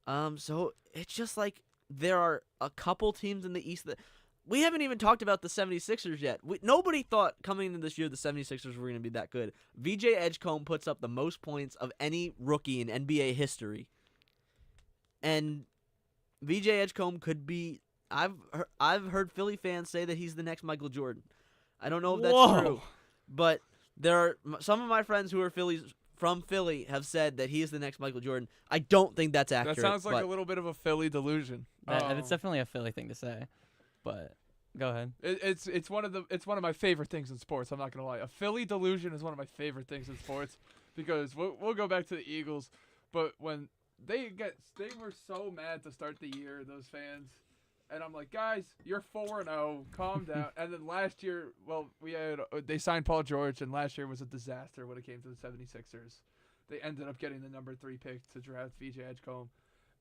So it's just like there are a couple teams in the East that we haven't even talked about the 76ers yet. Nobody thought coming into this year the 76ers were going to be that good. VJ Edgecombe puts up the most points of any rookie in NBA history. And VJ Edgecombe could be. I've heard Philly fans say that he's the next Michael Jordan. I don't know if that's true, but there are some of my friends who are from Philly have said that he is the next Michael Jordan. I don't think that's accurate.
That sounds like a little bit of a Philly delusion.
It's definitely a Philly thing to say, but go ahead.
It's one of my favorite things in sports. I'm not gonna lie. A Philly delusion is one of my favorite things in sports because we'll go back to the Eagles, but when they were so mad to start the year, those fans. And I'm like, guys, you're 4-0. Calm down. And then last year, they signed Paul George, and last year was a disaster when it came to the 76ers. They ended up getting the number 3 pick to draft VJ Edgecombe,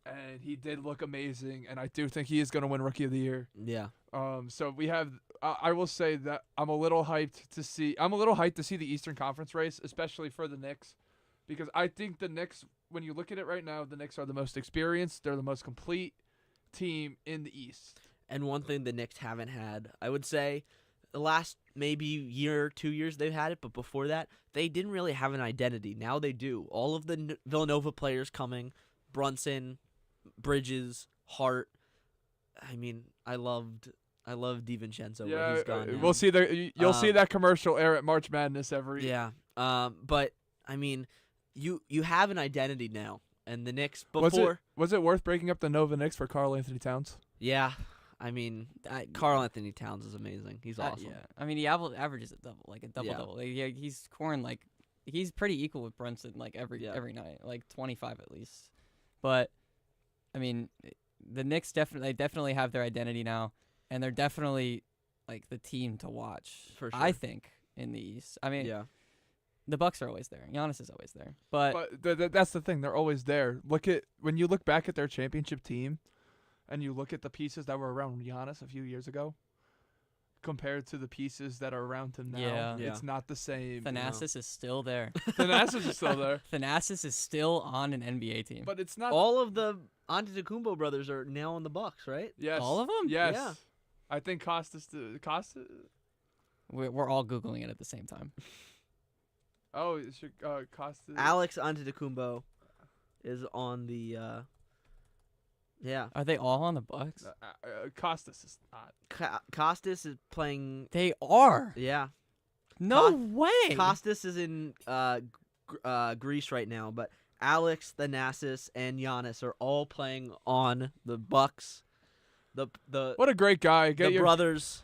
and he did look amazing. And I do think he is going to win Rookie of the Year.
Yeah.
So we have. I will say that I'm a little hyped to see the Eastern Conference race, especially for the Knicks, because I think the Knicks, when you look at it right now, the Knicks are the most experienced. They're the most complete team in the East.
And one thing the Knicks haven't had, I would say, the last maybe year or 2 years they've had it, but before that, they didn't really have an identity. Now they do. All of the Villanova players coming, Brunson, Bridges, Hart. I mean, I loved DiVincenzo when he's gone now.
We'll see you'll see that commercial air at March Madness every.
Yeah. But I mean, you have an identity now. And the Knicks before
was it worth breaking up the Nova Knicks for Karl Anthony Towns?
Yeah, I mean, Karl Anthony Towns is amazing. He's awesome.
Yeah, I mean, he averages a double. He's scoring he's pretty equal with Brunson every night, 25 at least. But I mean, the Knicks definitely have their identity now, and they're definitely the team to watch.
For sure.
I think in the East. I mean,
yeah.
The Bucks are always there. Giannis is always there. But
that's the thing. They're always there. When you look back at their championship team, and you look at the pieces that were around Giannis a few years ago, compared to the pieces that are around him now, it's not the same.
Thanasis is still there.
Thanasis is still there.
Thanasis is still on an NBA team.
But it's not.
All of the Antetokounmpo brothers are now on the Bucks, right?
Yes.
All of them?
Yes.
Yeah.
I think Costas.
We're all Googling it at the same time.
Oh, it should, Costas.
Alex Antetokounmpo is on the. Yeah.
Are they all on the Bucks?
Costas is not.
Costas is playing.
They are.
Yeah.
No way.
Costas is in Greece right now, but Alex, Thanasis, and Giannis are all playing on the Bucks.
What a great guy.
The brothers.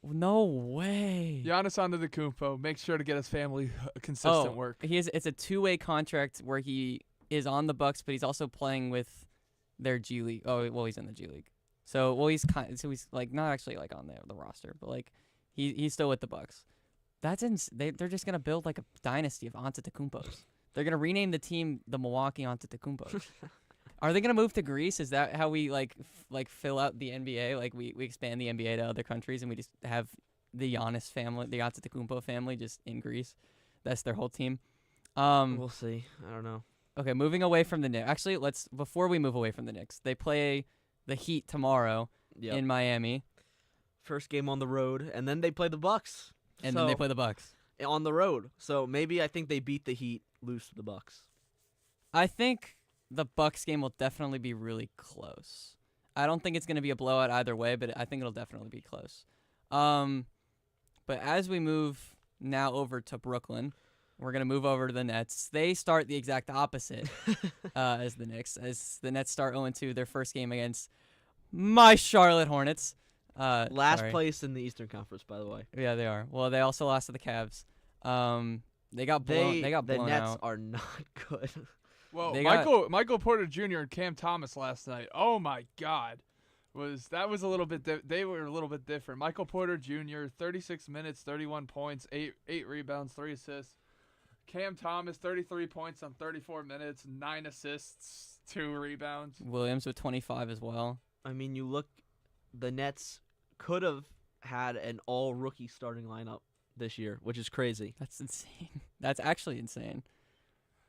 No way.
Giannis Antetokounmpo. Make sure to get his family consistent work.
It's a two-way contract where he is on the Bucks, but he's also playing with their G League. Oh, well, he's in the G League. He's not actually on the roster, but he's still with the Bucks. That's they're just gonna build a dynasty of Antetokounmpos. They're gonna rename the team the Milwaukee Antetokounmpos. Are they gonna move to Greece? Is that how we fill out the NBA? We expand the NBA to other countries and we just have the Giannis family, the Antetokounmpo family, just in Greece. That's their whole team.
We'll see. I don't know.
Okay, moving away from the Knicks. Actually, before we move away from the Knicks, they play the Heat tomorrow in Miami.
First game on the road, and then they play the Bucks.
And then they play the Bucks
on the road. So maybe I think they beat the Heat, lose to the Bucks.
I think the Bucks game will definitely be really close. I don't think it's going to be a blowout either way, but I think it'll definitely be close. But as we move now over to Brooklyn, we're going to move over to the Nets. They start the exact opposite as the Knicks. As the Nets start 0-2 their first game against my Charlotte Hornets.
Last place in the Eastern Conference, by the way.
Yeah, they are. Well, they also lost to the Cavs. They got blown out.
The Nets are not good.
Well, Michael Porter Jr. and Cam Thomas last night. Oh my God, that was a little bit. They were a little bit different. Michael Porter Jr. 36 minutes, 31 points, 8 rebounds, 3 assists. Cam Thomas 33 points on 34 minutes, 9 assists, 2 rebounds.
Williams with 25 as well.
I mean, you look, the Nets could have had an all-rookie starting lineup this year, which is crazy.
That's insane. That's actually insane.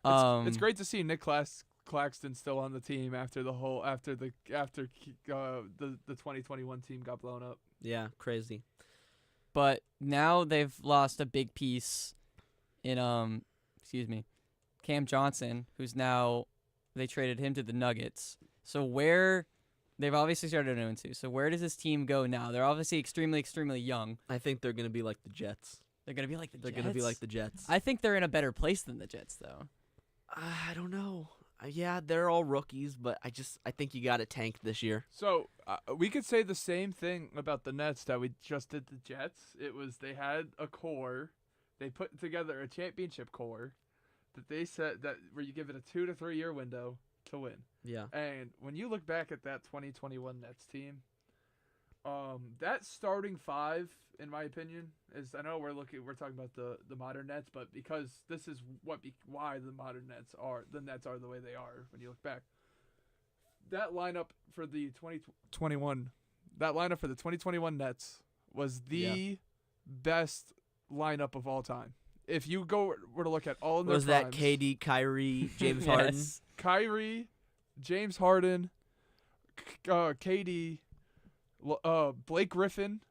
It's great to see Nick Claxton still on the team after the 2021 team got blown up.
Yeah, crazy.
But now they've lost a big piece in Cam Johnson, who's now they traded him to the Nuggets. So they've obviously started 0-2. So where does this team go now? They're obviously extremely, extremely young.
I think they're going to be like the Jets.
They're going to be like the Jets?
They're going to be like the Jets.
I think they're in a better place than the Jets, though.
I don't know. Yeah, they're all rookies, but I think you got to tank this year.
So we could say the same thing about the Nets that we just did the Jets. It was they had a core. They put together a championship core that they said that where you give it a 2 to 3 year window to win.
Yeah.
And when you look back at that 2021 Nets team, that starting 5, in my opinion, is I know we're talking about the modern Nets, but because this is why the modern Nets are the way they are when you look back. That lineup for the 2021 Nets was the best lineup of all time. If you were to look at all of their primes,
that KD, Kyrie, James Harden?
Kyrie, James Harden, KD, Blake Griffin,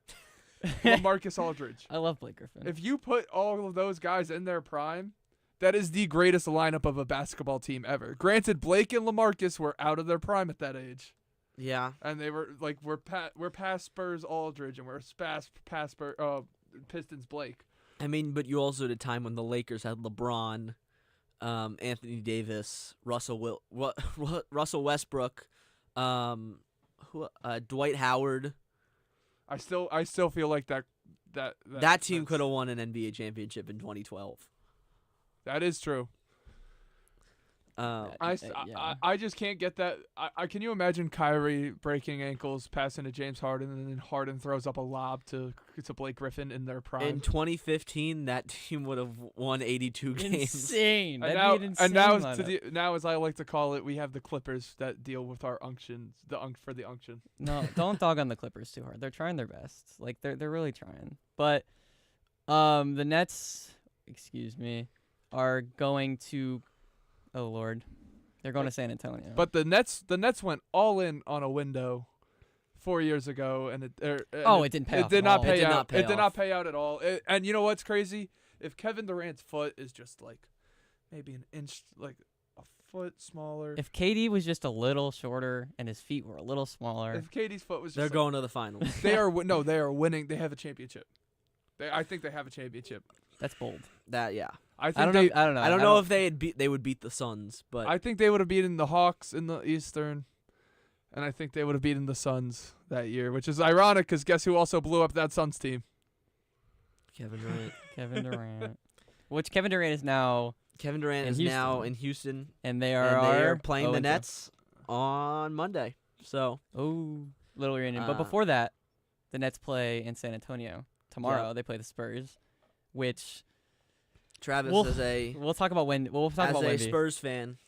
LaMarcus Aldridge.
I love Blake Griffin.
If you put all of those guys in their prime, that is the greatest lineup of a basketball team ever. Granted, Blake and LaMarcus were out of their prime at that age.
Yeah.
And they were we're past Spurs Aldridge and we're past Pistons Blake.
I mean, but you also had a time when the Lakers had LeBron, Anthony Davis, Russell Westbrook, Dwight Howard.
I still feel like
that team could have won an NBA championship in 2012.
That is true. I just can't get that. Can you imagine Kyrie breaking ankles, passing to James Harden, and then Harden throws up a lob to Blake Griffin in their prime?
In 2015, that team would have won 82 games.
Insane.
And now, as I like to call it, we have the Clippers that deal with our unctions, for the unction.
No, don't dog on the Clippers too hard. They're trying their best. Like they're really trying. But the Nets, are going to. Oh Lord, they're going to San Antonio.
But the Nets went all in on a window 4 years ago, and it
didn't pay off.
It did not pay out.
It
did not pay out at all. And you know what's crazy? If Kevin Durant's foot is just like maybe an inch, like a foot smaller.
If KD was just a little shorter and his feet were a little smaller.
If KD's foot was,
they're going to the finals.
They are winning. They have a championship. I think they have a championship.
That's bold.
I
don't know.
I don't know if they would beat the Suns, but
I think they would have beaten the Hawks in the Eastern, and I think they would have beaten the Suns that year, which is ironic because guess who also blew up that Suns team?
Kevin Durant.
Kevin Durant. Which Kevin Durant is now.
Kevin Durant is now in Houston,
and they are
playing the Nets on Monday. So
little reunion. But before that, the Nets play in San Antonio tomorrow. They play the Spurs, which.
Travis
we'll talk about when we'll talk about
as a Spurs fan.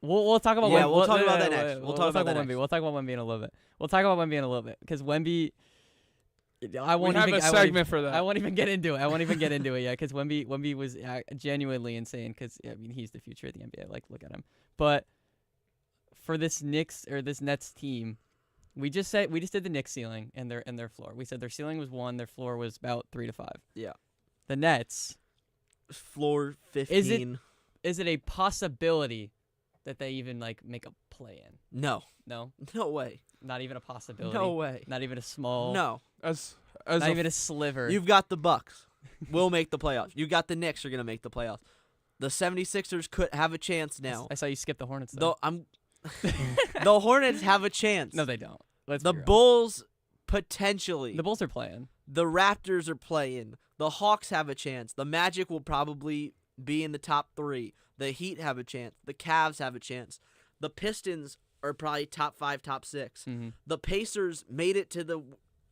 We'll talk about
we'll talk about that next.
We'll talk about Wemby. We'll talk about Wemby in a little bit. We'll talk about Wemby in a little bit because Wemby. I won't even get into it. I won't even get into it yet because Wemby was genuinely insane because he's the future of the NBA. Like look at him. But for this Nets team, we just did the Knicks ceiling and their floor. We said their ceiling was 1, their floor was about 3 to 5.
Yeah.
The Nets.
Floor 15.
Is it a possibility that they even make a play in?
No way.
Not even a possibility.
No way.
Not even a small.
No.
Not even a sliver.
You've got the Bucks. Will make the playoffs. You got the Knicks are gonna make the playoffs. The 76ers could have a chance now.
I saw you skip the Hornets though.
The Hornets have a chance.
No, they don't.
The Bulls potentially.
The Bulls are playing.
The Raptors are playing. The Hawks have a chance. The Magic will probably be in the top 3. The Heat have a chance. The Cavs have a chance. The Pistons are probably top 5, top 6.
Mm-hmm.
The Pacers made it to the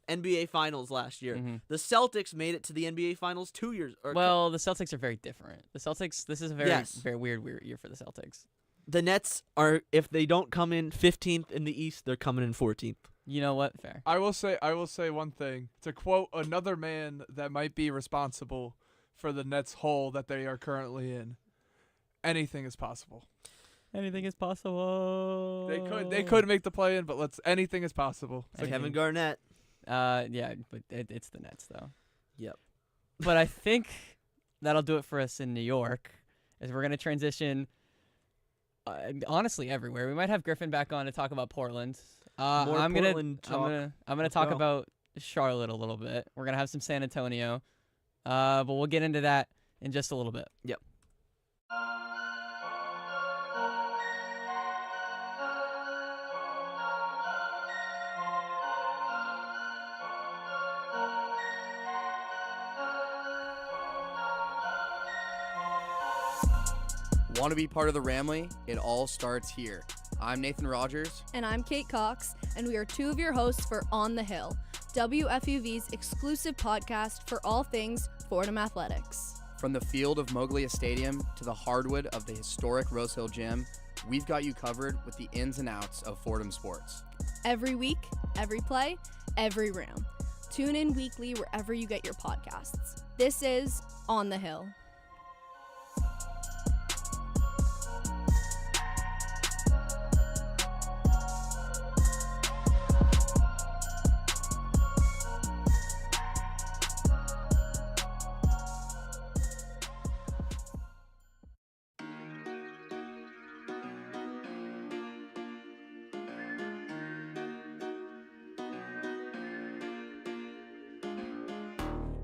NBA Finals last year.
Mm-hmm.
The Celtics made it to the NBA Finals 2 years.
The Celtics are very different. The Celtics, this is a very weird year for the Celtics.
The Nets are, if they don't come in 15th in the East, they're coming in 14th.
You know what? Fair.
I will say one thing. To quote another man that might be responsible for the Nets' hole that they are currently in, anything is possible.
Anything is possible.
They could make the play in, but anything is possible.
Kevin Garnett.
Yeah, but it's the Nets though.
Yep.
But I think that'll do it for us in New York, as we're gonna transition. Honestly, everywhere. We might have Griffin back on to talk about Portland. I'm gonna talk about Charlotte a little bit. We're gonna have some San Antonio, but we'll get into that in just a little bit.
Yep.
Want to be part of the Ramley? It all starts here. I'm Nathan Rogers.
And I'm Kate Cox, and we are 2 of your hosts for On the Hill, WFUV's exclusive podcast for all things Fordham athletics.
From the field of Moglia Stadium to the hardwood of the historic Rose Hill Gym, we've got you covered with the ins and outs of Fordham sports.
Every week, every play, every round. Tune in weekly wherever you get your podcasts. This is On the Hill.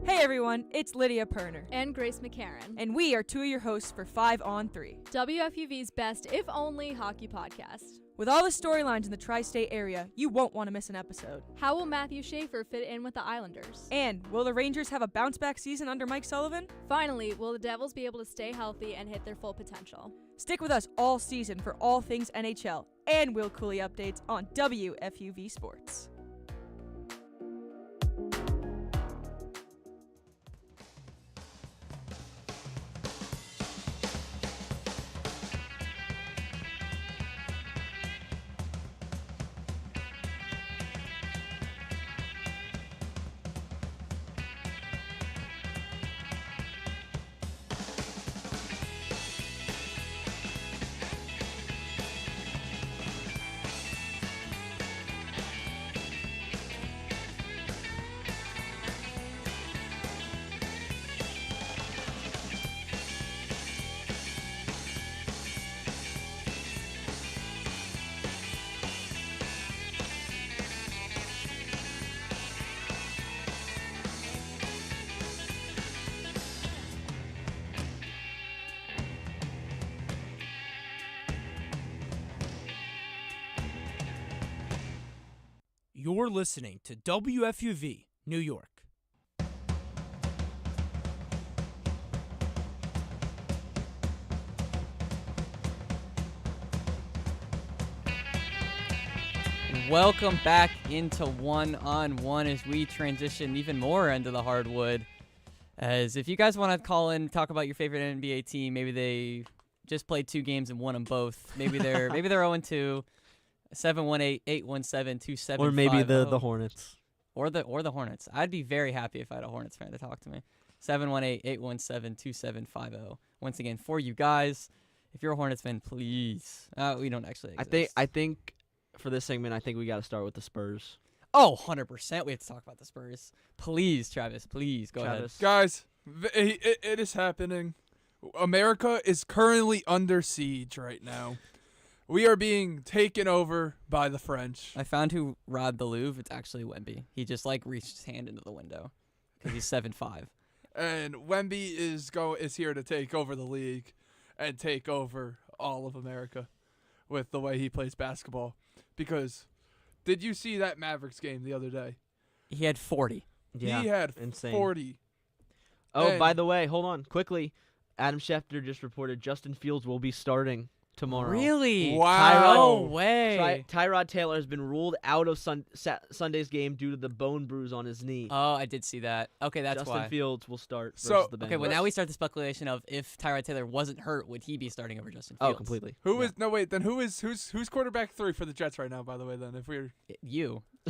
Hey everyone, it's Lydia Perner.
And Grace McCarran.
And we are 2 of your hosts for 5 on 3.
WFUV's best, if only, hockey podcast.
With all the storylines in the tri-state area, you won't want to miss an episode.
How will Matthew Schaefer fit in with the Islanders?
And will the Rangers have a bounce-back season under Mike Sullivan?
Finally, will the Devils be able to stay healthy and hit their full potential?
Stick with us all season for all things NHL and Will Cooley updates on WFUV Sports.
You're listening to WFUV, New York.
Welcome back into one-on-one as we transition even more into the hardwood. As if you guys want to call in, talk about your favorite NBA team, maybe they just played 2 games and won them both. Maybe they're 0-2. 718-817-2750.
Or maybe the Hornets.
Or the Hornets. I'd be very happy if I had a Hornets fan to talk to me. 718-817-2750. Once again, for you guys, if you're a Hornets fan, please. We don't actually exist.
I think for this segment, I think we got to start with the Spurs.
Oh, 100%. We have to talk about the Spurs. Please, Travis, please go ahead.
Guys, it is happening. America is currently under siege right now. We are being taken over by the French.
I found who robbed the Louvre. It's actually Wemby. He just reached his hand into the window because he's 7'5".
And Wemby is here to take over the league and take over all of America with the way he plays basketball. Because did you see that Mavericks game the other day?
He had 40.
Yeah,
he had
insane.
40.
Oh,
And
by the way, hold on quickly. Adam Schefter just reported Justin Fields will be starting tomorrow.
Really?
Wow.
No way.
Tyrod Taylor has been ruled out of Sunday's game due to the bone bruise on his knee.
Oh, I did see that. Okay, that's
Justin
why.
Fields will start versus
So-
the Bengals.
Okay, well now we start the speculation of if Tyrod Taylor wasn't hurt, would he be starting over Justin Fields?
Oh, completely.
Who's quarterback 3 for the Jets right now, by the way, then? If we're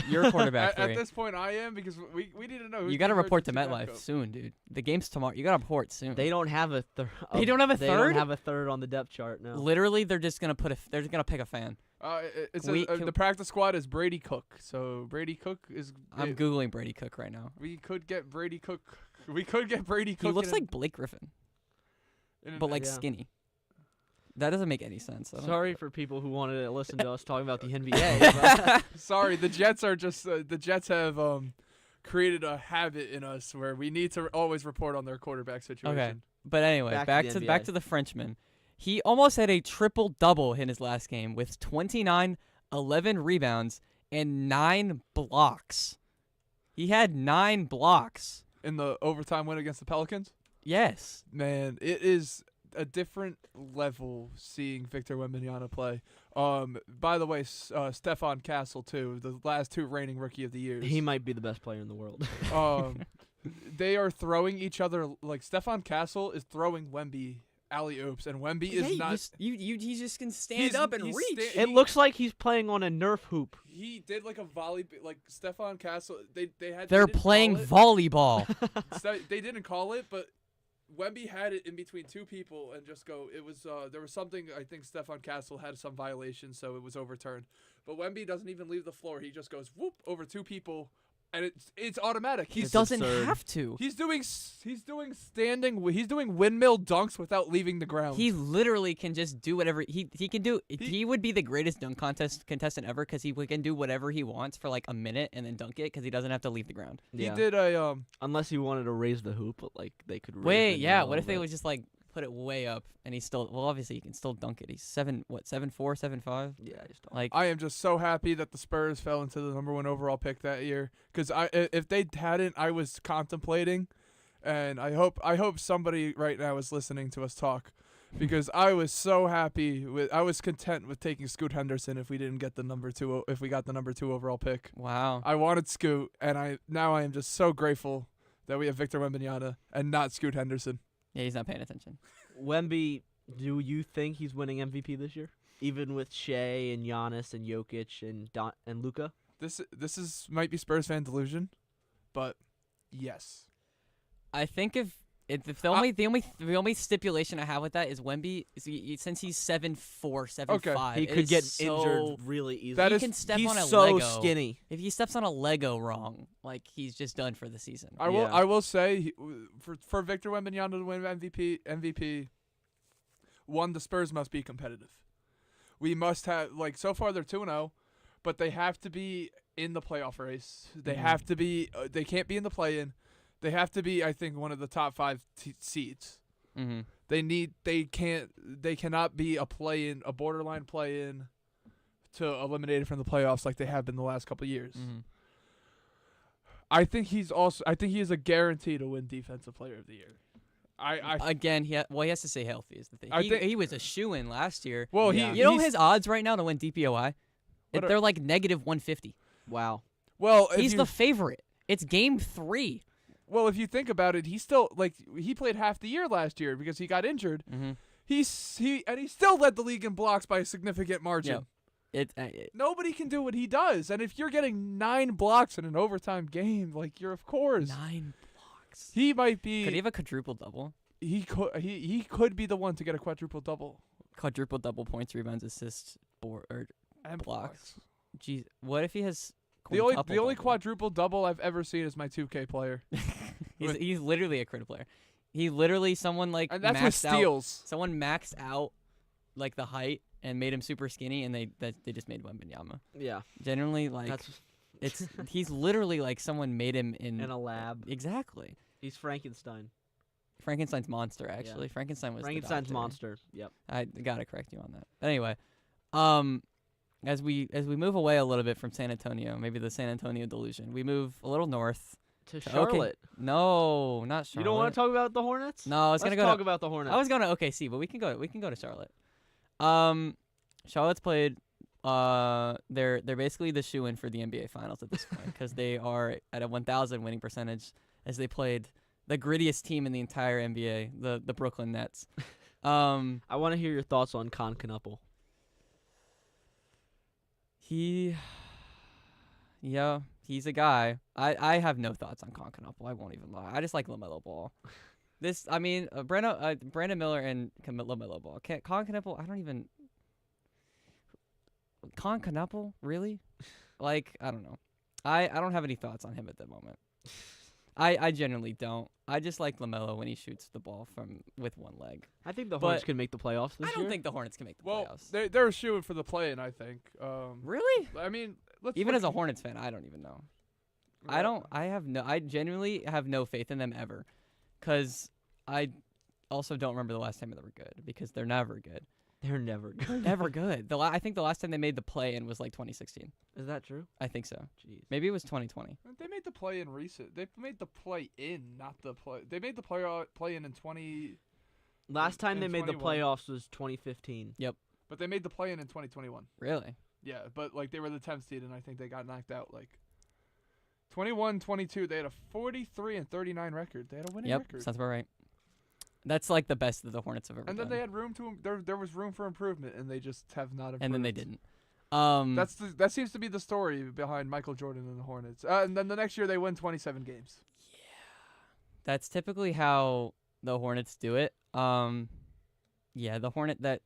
You're quarterback
at
3.
this point I am, because we need to know who's
You got to
the
report to
emergency
MetLife
backup.
soon, dude. The game's tomorrow. You got to report soon.
They don't have a third.
They don't have a
They
third?
don't have a third on the depth chart. No.
Literally, they're just gonna they're just gonna pick a fan.
The practice squad is Brady Cook. So Brady Cook is.
I'm googling Brady Cook right now.
We could get Brady Cook. We could get Brady Cook.
He looks
in
like Blake Griffin, but
Yeah.
skinny. That doesn't make any sense.
Sorry for people who wanted to listen to us talking about the NBA.
Sorry, the Jets are just the Jets have created a habit in us where we need to always report on their quarterback situation.
Okay, but anyway, back
to the
back
NBA.
to the Frenchman. He almost had a triple-double in his last game with 29, 11 rebounds, and 9 blocks. He had 9 blocks.
In the overtime win against the Pelicans?
Yes.
Man, it is a different level seeing Victor Wembanyama play. By the way, Stefan Castle, too, the last 2 reigning Rookie of the Years.
He might be the best player in the world.
They are throwing each other, Stefan Castle is throwing Wemby alley-oops, and Wemby is not.
You just can stand up and reach.
It looks like he's playing on a Nerf hoop.
He did a volley, Stefan Castle.
They're playing volleyball.
They didn't call it, but Wemby had it in between 2 people and just go. It was there was something. I think Stefan Castle had some violation, so it was overturned. But Wemby doesn't even leave the floor. He just goes whoop over 2 people. And it's automatic. He
doesn't have to.
He's doing windmill dunks without leaving the ground.
He literally can just do whatever he can do. He would be the greatest dunk contestant ever because he can do whatever he wants for a minute and then dunk it because he doesn't have to leave the ground.
Yeah.
He did a
unless he wanted to raise the hoop, but they could.
Wait,
raise
yeah. What if they was just put it way up, and he's still obviously he can still dunk it. He's 7'4", 7'5".
Yeah, he's tall.
Like
I am just so happy that the Spurs fell into the number 1 overall pick that year. Because if they hadn't, I was contemplating, and I hope somebody right now is listening to us talk, because I was so happy I was content with taking Scoot Henderson if we didn't get the number 2 if we got the number 2 overall pick.
wow.
I wanted Scoot, and I am just so grateful that we have Victor Wembanyama and not Scoot Henderson.
Yeah, he's not paying attention.
Wemby, do you think he's winning MVP this year? Even with Shea and Giannis and Jokic and Luka?
This might be Spurs fan delusion, but yes.
I think if the only stipulation I have with that is Wemby, since he's 7'4", 7'5",
he could get injured really easily.
He can step on a
he's so
Lego.
skinny.
If he steps on a Lego wrong, like he's just done for the season.
I will say for Victor Wembanyama to win MVP, one, the Spurs must be competitive. We must have, like, so far they're 2-0, but they have to be in the playoff race. They have to be. They can't be in the play-in. They have to be, I think, one of the top 5 seeds.
Mm-hmm.
They cannot be a borderline play-in to eliminate it from the playoffs like they have been the last couple of years.
Mm-hmm.
I think he is a guarantee to win Defensive Player of the Year.
Again, he has to stay healthy is the thing. He was a shoo-in last year.
Well,
his odds right now to win DPOI, they're like -150.
Wow.
Well,
he's the favorite. It's game 3.
Well, if you think about it, he's still he played half the year last year because he got injured.
Mm-hmm.
He still led the league in blocks by a significant margin.
Yeah.
Nobody can do what he does, and if you're getting 9 blocks in an overtime game, like you're of course
9 blocks.
He might be.
Could he have a quadruple double?
He could be the one to get a quadruple double.
Quadruple double points, rebounds, assists,
And
blocks. Jeez, what if he has?
The only quadruple double I've ever seen is my 2K player.
he's literally a crit player. He literally
and that's with steals.
Someone maxed out like the height and made him super skinny, and they just made Wembanyama.
Yeah.
Generally, like he's literally like someone made him in
a lab.
Exactly.
He's Frankenstein.
Frankenstein's monster, actually.
Yeah.
Frankenstein was
Frankenstein's
the doctor.
monster. Yep.
I gotta correct you on that. Anyway, as we move away a little bit from San Antonio, maybe the San Antonio delusion, we move a little north
to Charlotte.
No, not Charlotte.
You don't want to talk about the Hornets?
No, I was
Let's
gonna
talk about the Hornets.
I was going to OKC, but we can go to Charlotte. Charlotte's played. They're basically the shoe-in for the NBA Finals at this point because they are at a 1,000 winning percentage as they played the grittiest team in the entire NBA, the Brooklyn Nets.
I want to hear your thoughts on Con Knuppel.
He's a guy. I have no thoughts on Con Knuppel. I won't even lie. I just like LaMelo Ball. Brandon Miller and LaMelo Ball. Con Knuppel, I don't even. Con Knuppel, really? Like, I don't know. I don't have any thoughts on him at the moment. I genuinely don't. I just like LaMelo when he shoots the ball with one leg.
I think the Hornets can make the playoffs this year.
I don't think the Hornets can make the playoffs.
They're shooting for the play-in, I think.
Really?
I mean,
even as a Hornets fan, I don't even know. I genuinely have no faith in them ever, because I also don't remember the last time they were good because they're never good.
They're never good.
They're never good. I think the last time they made the play-in was like 2016.
Is that true?
I think so.
Jeez.
Maybe it was 2020.
They made the play-in recent. They made the play-in, not the play. They made the play-in in 20.
Last time they made the
21.
playoffs was 2015.
Yep.
But they made the play-in in 2021.
Really?
Yeah, but like they were the 10th seed, and I think they got knocked out. Like 21-22, they had a 43-39 record. They had a winning record.
Yep, sounds about right. That's like the best that the Hornets have ever done.
And then they had room to there was room for improvement, and they just have not improved.
And then they didn't.
That seems to be the story behind Michael Jordan and the Hornets. And then the next year they win 27 games.
Yeah, that's typically how the Hornets do it. The Hornet that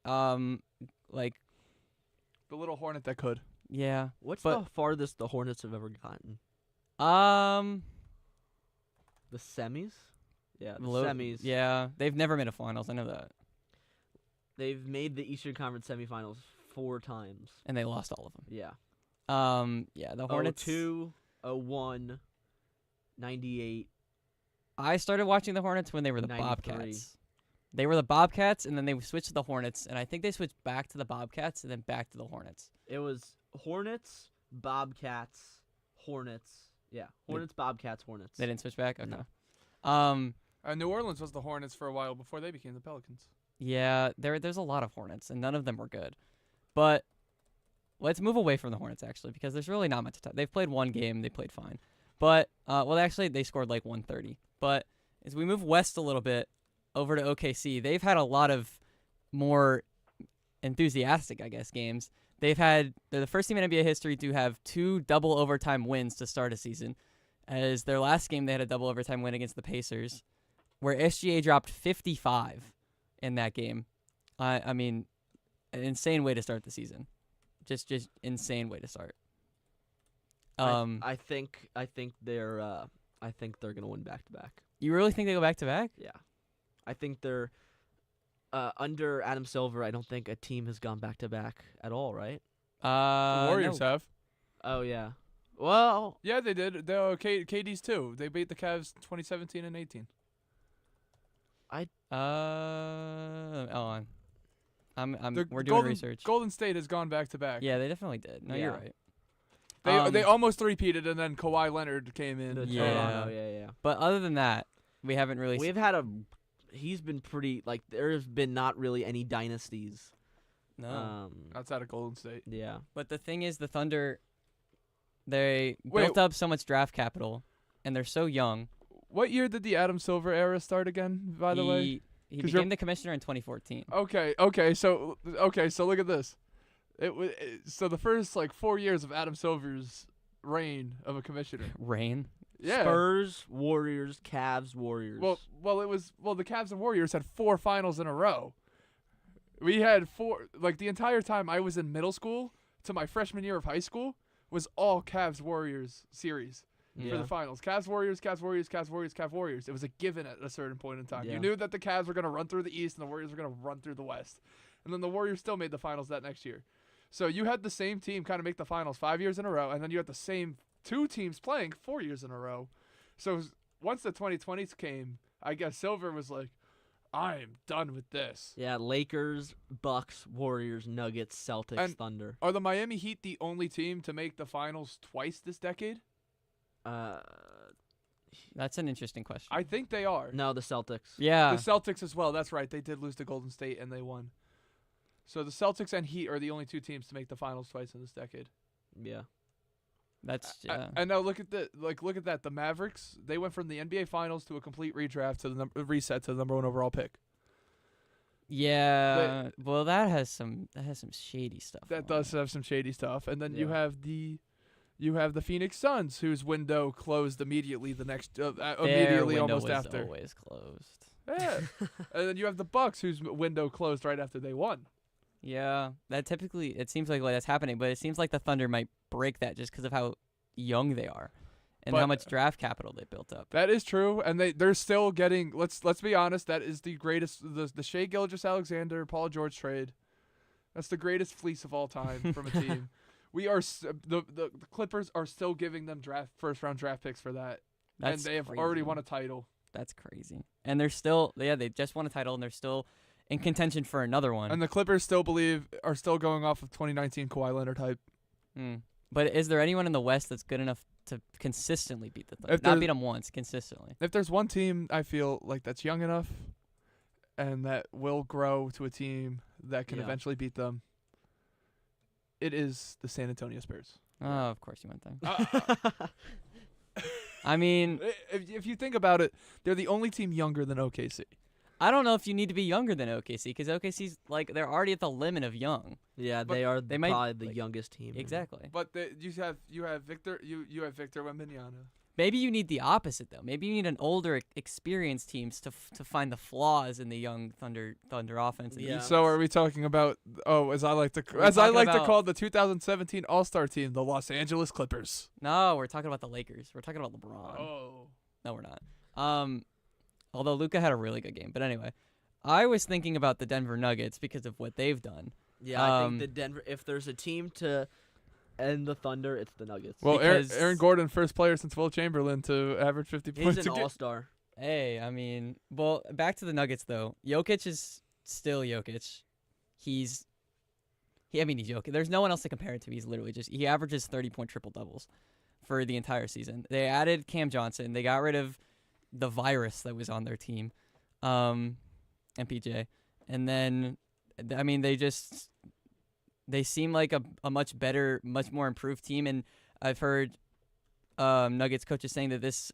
like
the little Hornet that could.
Yeah.
What's the farthest the Hornets have ever gotten? The semis. Yeah, the semis.
Yeah, they've never made a finals. I know that.
They've made the Eastern Conference semifinals 4 times.
And they lost all of them.
Yeah.
The Hornets.
02, 01, 98.
I started watching the Hornets when they were the
93.
Bobcats. They were the Bobcats, and then they switched to the Hornets, and I think they switched back to the Bobcats and then back to the Hornets.
It was Hornets, Bobcats, Hornets. Yeah, Hornets, Bobcats, Hornets.
They didn't switch back? Okay.
No.
New Orleans was the Hornets for a while before they became the Pelicans.
Yeah, there's a lot of Hornets, and none of them were good. But let's move away from the Hornets, actually, because there's really not much to talk. They've played one game. They played fine. But, actually, they scored like 130. But as we move west a little bit over to OKC, they've had a lot of more enthusiastic, I guess, games. They're the first team in NBA history to have 2 double overtime wins to start a season. As their last game, they had a double overtime win against the Pacers, where SGA dropped 55 in that game. I mean, an insane way to start the season. Just insane way to start.
I think they're gonna win back to back.
You really think they go back to back?
Yeah, I think they're under Adam Silver. I don't think a team has gone back to back at all. Right?
The Warriors have.
Oh yeah. Well,
yeah, they did. KD's too. They beat the Cavs 2017 and 18.
We're doing research.
Golden State has gone back to back.
Yeah, they definitely did. No, you're right.
They almost three-peated, and then Kawhi Leonard came in.
Yeah.
But other than that, we haven't really.
He's been pretty there's been not really any dynasties.
No.
Outside of Golden State.
Yeah.
But the thing is, the Thunder, they built up so much draft capital, and they're so young.
What year did the Adam Silver era start again, by the way?
He became the commissioner in 2014.
Okay, so look at this. So the first 4 years of Adam Silver's reign of a commissioner.
Reign?
Yeah.
Spurs, Warriors, Cavs, Warriors.
The Cavs and Warriors had 4 finals in a row. We had 4 the entire time I was in middle school to my freshman year of high school was all Cavs Warriors series. For the finals. Cavs, Warriors, Cavs, Warriors, Cavs, Warriors, Cavs, Warriors. It was a given at a certain point in time.
Yeah.
You knew that the Cavs were going to run through the East and the Warriors were going to run through the West. And then the Warriors still made the finals that next year. So you had the same team kind of make the finals 5 years in a row, and then you had the same 2 teams playing 4 years in a row. So once the 2020s came, I guess Silver was like, I am done with this.
Yeah, Lakers, Bucks, Warriors, Nuggets, Celtics,
And
Thunder.
Are the Miami Heat the only team to make the finals twice this decade?
That's an interesting question.
I think they are.
No, the Celtics.
Yeah.
The Celtics as well. That's right. They did lose to Golden State, and they won. So the Celtics and Heat are the only 2 teams to make the finals twice in this decade.
Yeah.
That's
and now look at that. The Mavericks, they went from the NBA Finals to a complete redraft to the reset to the number 1 overall pick.
Yeah. That has some shady stuff.
That does have some shady stuff. And then you have the Phoenix Suns, whose window closed immediately the next immediately almost after.
Always closed.
Yeah. And then you have the Bucks, whose window closed right after they won.
Yeah, that typically it seems like that's happening, but it seems like the Thunder might break that just because of how young they are and how much draft capital they built up.
That is true, and they're still getting. Let's be honest. That is the greatest. The Shai Gilgeous-Alexander, Paul George trade. That's the greatest fleece of all time from a team. We are the Clippers are still giving them first round draft picks for that, and they have already won a title.
That's crazy, and they're still they just won a title and they're still in contention for another one.
And the Clippers are still going off of 2019 Kawhi Leonard hype.
But is there anyone in the West that's good enough to consistently beat the Thunder? Not beat them once, consistently.
If there's one team I feel like that's young enough and that will grow to a team that can eventually beat them, it is the San Antonio Spurs.
Oh, of course you went there. I mean,
if you think about it, they're the only team younger than OKC.
I don't know if you need to be younger than OKC because OKC's they're already at the limit of young.
Yeah,
but
they might probably the youngest team.
Exactly.
But you have Victor Wembanyama.
Maybe you need the opposite though. Maybe you need an older, experienced teams to find the flaws in the young Thunder offense.
Yeah. So are we talking about as I like to call the 2017 All-Star team, the Los Angeles Clippers?
No, we're talking about the Lakers. We're talking about LeBron.
Oh.
No, we're not. Although Luka had a really good game. But anyway, I was thinking about the Denver Nuggets because of what they've done.
Yeah, I think the Denver. If there's a team to end the Thunder, it's the Nuggets.
Well, Aaron Gordon, first player since Will Chamberlain to average 50 points.
He's an all-star.
Hey, I mean, well, back to the Nuggets though. Jokic is still Jokic. He's Jokic. There's no one else to compare it to. He's literally he averages 30-point triple doubles for the entire season. They added Cam Johnson. They got rid of the virus that was on their team, MPJ, and then I mean they seem like a much better, much more improved team. And I've heard Nuggets coaches saying that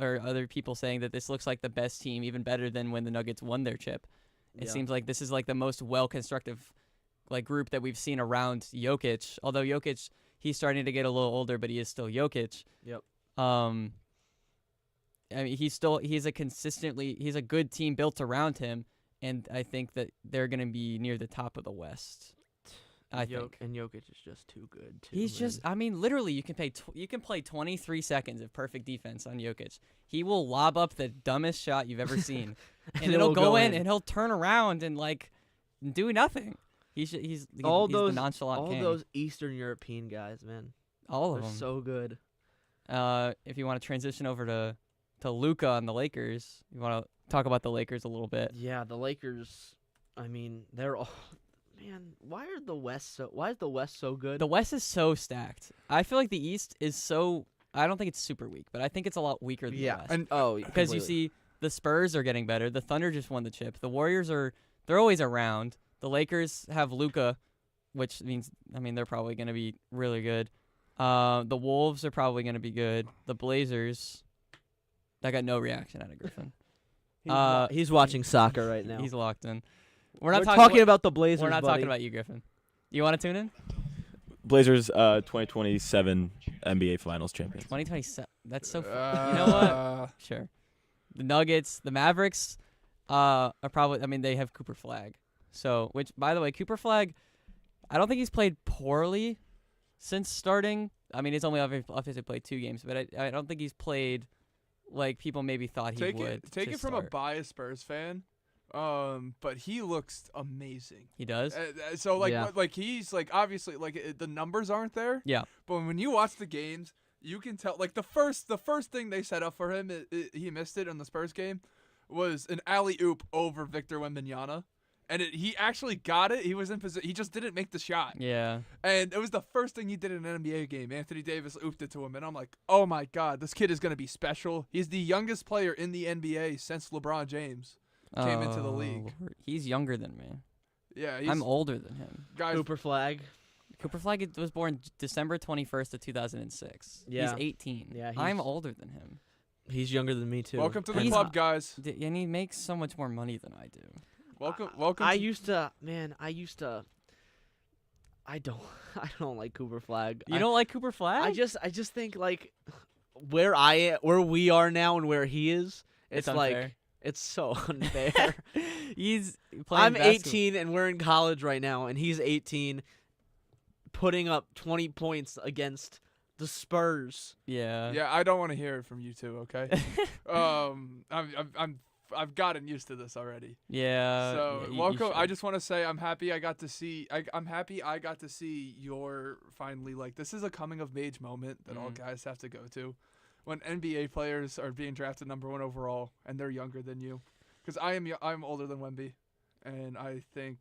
or other people saying that this looks like the best team, even better than when the Nuggets won their chip. It seems like this is like the most well-constructed like group that we've seen around Jokic. Although Jokic, he's starting to get a little older, but he is still Jokic.
Yep.
I mean, he's a good team built around him, and I think that they're going to be near the top of the West. I think.
And Jokic is just too good, too.
He's just, I mean, literally, you can play 23 seconds of perfect defense on Jokic. He will lob up the dumbest shot you've ever seen, and it'll go in, and he'll turn around and like do nothing. He's the nonchalant king.
All those Eastern European guys, man.
All of
They're
them.
so good.
If you want to transition over to Luka on the Lakers, you want to talk about the Lakers a little bit.
Yeah, the Lakers. I mean, they're all. Man, why is the West so good?
The West is so stacked. I feel like the East is so. I don't think it's super weak, but I think it's a lot weaker than the West. Because you see, the Spurs are getting better. The Thunder just won the chip. The Warriors they're always around. The Lakers have Luka, which means they're probably going to be really good. The Wolves are probably going to be good. The Blazers. I got no reaction out of Griffin.
He's watching soccer right now.
He's locked in.
We're not talking about the Blazers.
We're not
buddy.
talking about you, Griffin. You want to tune in?
Blazers 2027 NBA Finals champions.
2027. That's so funny. You know what? Sure. The Nuggets, the Mavericks are probably, they have Cooper Flag. So, which, by the way, Cooper Flag, I don't think he's played poorly since starting. He's only obviously played 2 games, but I don't think he's played like people maybe thought he would.
Take it from a biased Spurs fan. But he looks amazing.
He does.
He's like obviously the numbers aren't there.
Yeah.
But when you watch the games, you can tell. Like the first thing they set up for him, he missed it in the Spurs game, was an alley-oop over Victor Wembanyama, and he actually got it. He was in position. He just didn't make the shot.
Yeah.
And it was the first thing he did in an NBA game. Anthony Davis ooped it to him, and I'm like, oh my God, this kid is gonna be special. He's the youngest player in the NBA since LeBron James came into the league.
Lord. He's younger than me.
Yeah,
I'm older than him.
Cooper Flag
was born December 21st of
2006.
Yeah. He's 18. Yeah, I'm older than him.
He's younger than me too.
Welcome to the club, guys.
And he makes so much more money than I do.
Welcome.
I don't like Cooper Flag.
You don't like Cooper Flag?
I just think like where we are now and where he is, it's like it's so unfair.
He's playing
I'm
basketball.
18 and we're in college right now, and he's 18, putting up 20 points against the Spurs.
Yeah.
Yeah, I don't want to hear it from you two. Okay. I've gotten used to this already.
Yeah.
So
you
welcome.
should.
I just want to say I'm happy I got to see. I'm happy I got to see your finally this is a coming of age moment that all guys have to go to, when NBA players are being drafted #1 overall and they're younger than you, because I'm older than Wemby, and I think,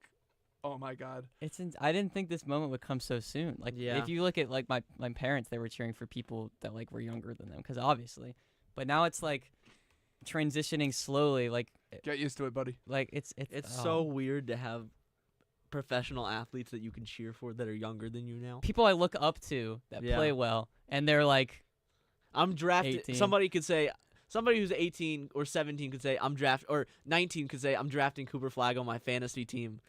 oh my God,
I didn't think this moment would come so soon. If you look at my parents, they were cheering for people that were younger than them, because obviously, but now it's transitioning slowly.
Get used to it, buddy.
It's
so weird to have professional athletes that you can cheer for that are younger than you now.
People I look up to that play well, and they're
I'm drafted.
18.
Somebody who's 18 or 17 could say or 19 could say I'm drafting Cooper Flag on my fantasy team,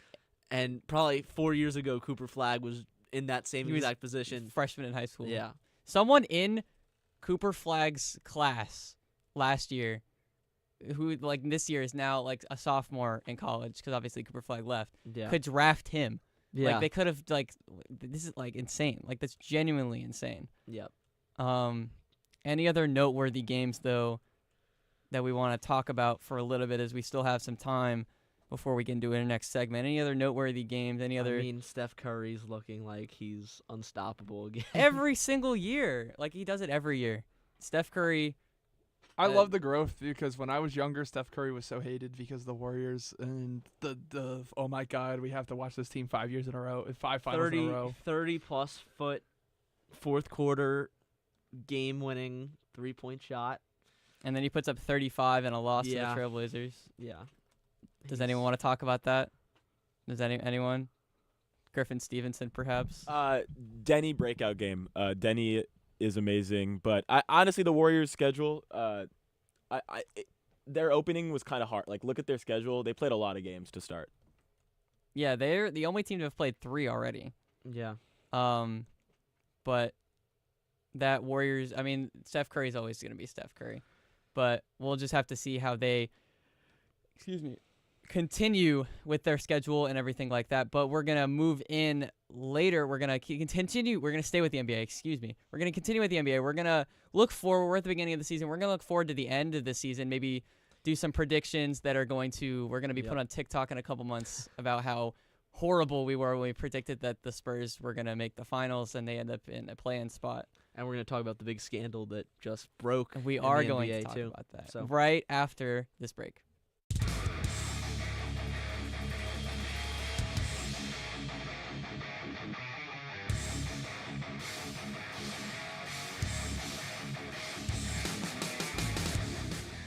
and probably 4 years ago Cooper Flag was in that same exact position.
Freshman in high school.
Yeah.
Someone in Cooper Flag's class last year, who this year is now a sophomore in college, because obviously Cooper Flag left, could draft him.
Yeah.
They could have this is insane. That's genuinely insane.
Yep.
Any other noteworthy games though that we want to talk about for a little bit, as we still have some time before we can do our next segment? Any other noteworthy games?
Steph Curry's looking like he's unstoppable again.
Every single year. He does it every year. Steph Curry,
I love the growth because when I was younger, Steph Curry was so hated because of the Warriors and the oh my God, we have to watch this team 5 years in a row, 5 finals in a row.
30-plus foot fourth quarter game-winning three-point shot.
And then he puts up 35 in a loss to the
Yeah.
Trailblazers.
Yeah.
Does anyone want to talk about that? Does anyone? Griffin Stevenson, perhaps?
Denny breakout game. Denny is amazing, but honestly, the Warriors' schedule, their opening was kind of hard. Like, look at their schedule. They played a lot of games to start.
Yeah, they're the only team to have played 3 already.
Yeah.
But that Warriors, I mean, Steph Curry's always going to be Steph Curry. But we'll just have to see how they, continue with their schedule and everything like that. But we're going to move in later. We're going to continue. We're going to stay with the NBA. We're going to continue with the NBA. We're going to look forward. We're at the beginning of the season. We're going to look forward to the end of the season. Maybe do some predictions that are we're going to be put on TikTok in a couple months about how horrible we were when we predicted that the Spurs were going to make the finals and they end up in a play-in spot.
And we're going to talk about the big scandal that just broke.
And we
in
are
the
going
NBA
to talk
too.
about that
So.
right after this break.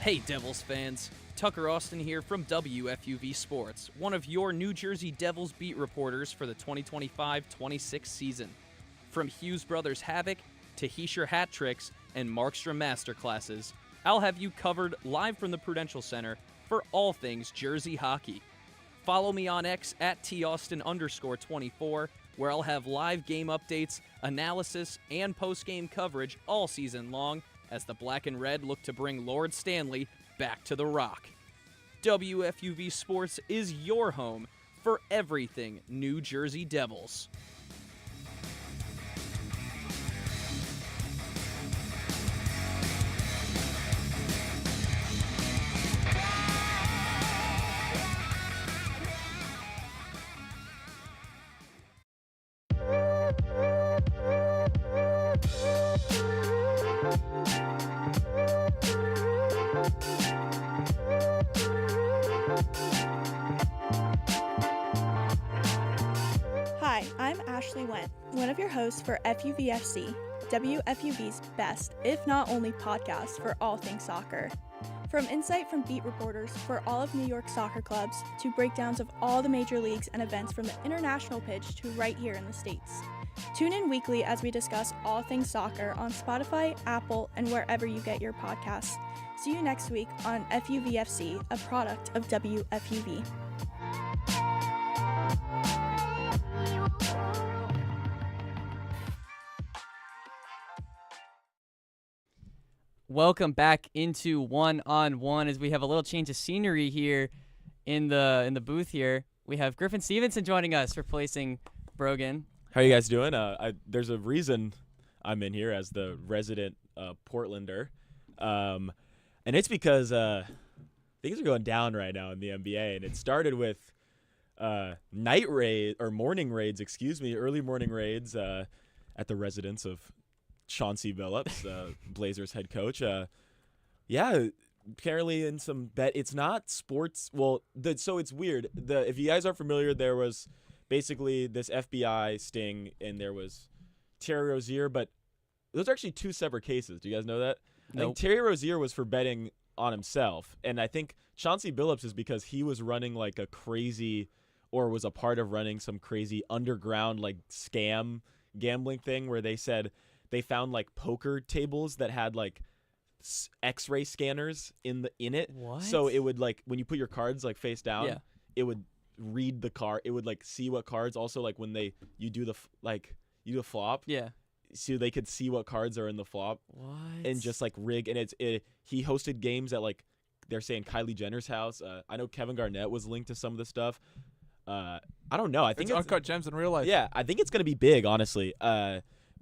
Hey Devils fans, Tucker Austin here from WFUV Sports, one of your New Jersey Devils beat reporters for the 2025-26 season. From Hughes Brothers Havoc to Heischer hat tricks and Markstrom masterclasses, I'll have you covered live from the Prudential Center for all things Jersey hockey. Follow me on X at @Taustin_24, where I'll have live game updates, analysis, and post-game coverage all season long as the Black and Red look to bring Lord Stanley back to the Rock. WFUV Sports is your home for everything New Jersey Devils.
Hi, I'm Ashley Went, one of your hosts for FUVFC, WFUV's best, if not only podcast for all things soccer. From insight from beat reporters for all of New York's soccer clubs to breakdowns of all the major leagues and events from the international pitch to right here in the States. Tune in weekly as we discuss all things soccer on Spotify, Apple, and wherever you get your podcasts. See you next week on FUVFC, a product of WFUV.
Welcome back into one-on-one as we have a little change of scenery here in the booth here. We have Griffin Stevenson joining us, replacing Brogan.
How are you guys doing? There's a reason I'm in here as the resident Portlander, and it's because things are going down right now in the NBA, and it started with morning raids, early morning raids at the residence of Chauncey Billups, Blazers head coach. Apparently in some it's not sports. Well, so it's weird. If you guys aren't familiar, there was basically this FBI sting, and there was Terry Rozier, but those are actually two separate cases. Do you guys know that?
Nope.
I think Terry Rozier was for betting on himself, and I think Chauncey Billups is because he was running like a crazy, or was a part of running some crazy underground like scam gambling thing where they said they found like poker tables that had like X-ray scanners in it.
What?
So it would like when you put your cards like face down,
Yeah.
it would read the card. It would like see what cards. Also like when you do the flop.
Yeah.
So they could see what cards are in the flop.
What?
And just like rig. And he hosted games at like they're saying Kylie Jenner's house. I know Kevin Garnett was linked to some of this stuff. I don't know. I think
It's uncut gems in real life.
Yeah, I think it's gonna be big. Honestly,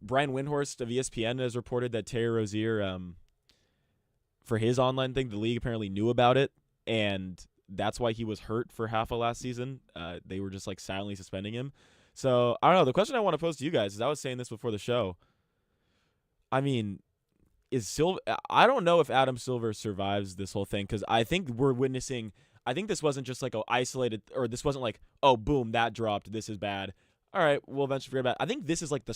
Brian Windhorst of ESPN has reported that Terry Rozier, for his online thing, the league apparently knew about it, and that's why he was hurt for half of last season. They were just like silently suspending him. So I don't know. The question I want to pose to you guys is, I was saying this before the show. I mean, is Silver. I don't know if Adam Silver survives this whole thing because I think we're witnessing. I think this wasn't just like a isolated, or this wasn't like, oh, boom, that dropped. This is bad. All right, we'll eventually forget about it. I think this is like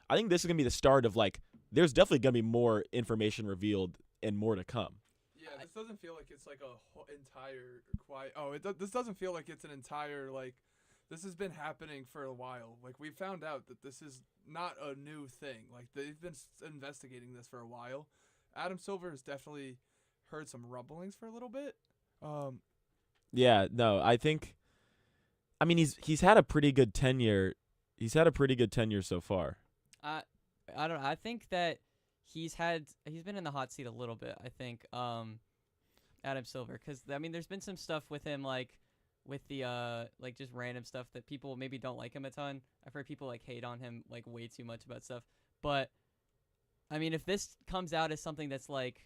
I think this is gonna be the start of like. There's definitely gonna be more information revealed and more to come.
Yeah, this doesn't feel like it's like a whole entire quiet. Oh, this doesn't feel like it's an entire like. This has been happening for a while. Like, we found out that this is not a new thing. Like, they've been investigating this for a while. Adam Silver has definitely heard some rumblings for a little bit.
Yeah, no, I mean, he's had a pretty good tenure. He's had a pretty good tenure so far.
I don't know. I think that he's been in the hot seat a little bit. I think Adam Silver, because I mean, there's been some stuff with him like with the like just random stuff that people maybe don't like him a ton. I've heard people like hate on him like way too much about stuff. But I mean, if this comes out as something that's like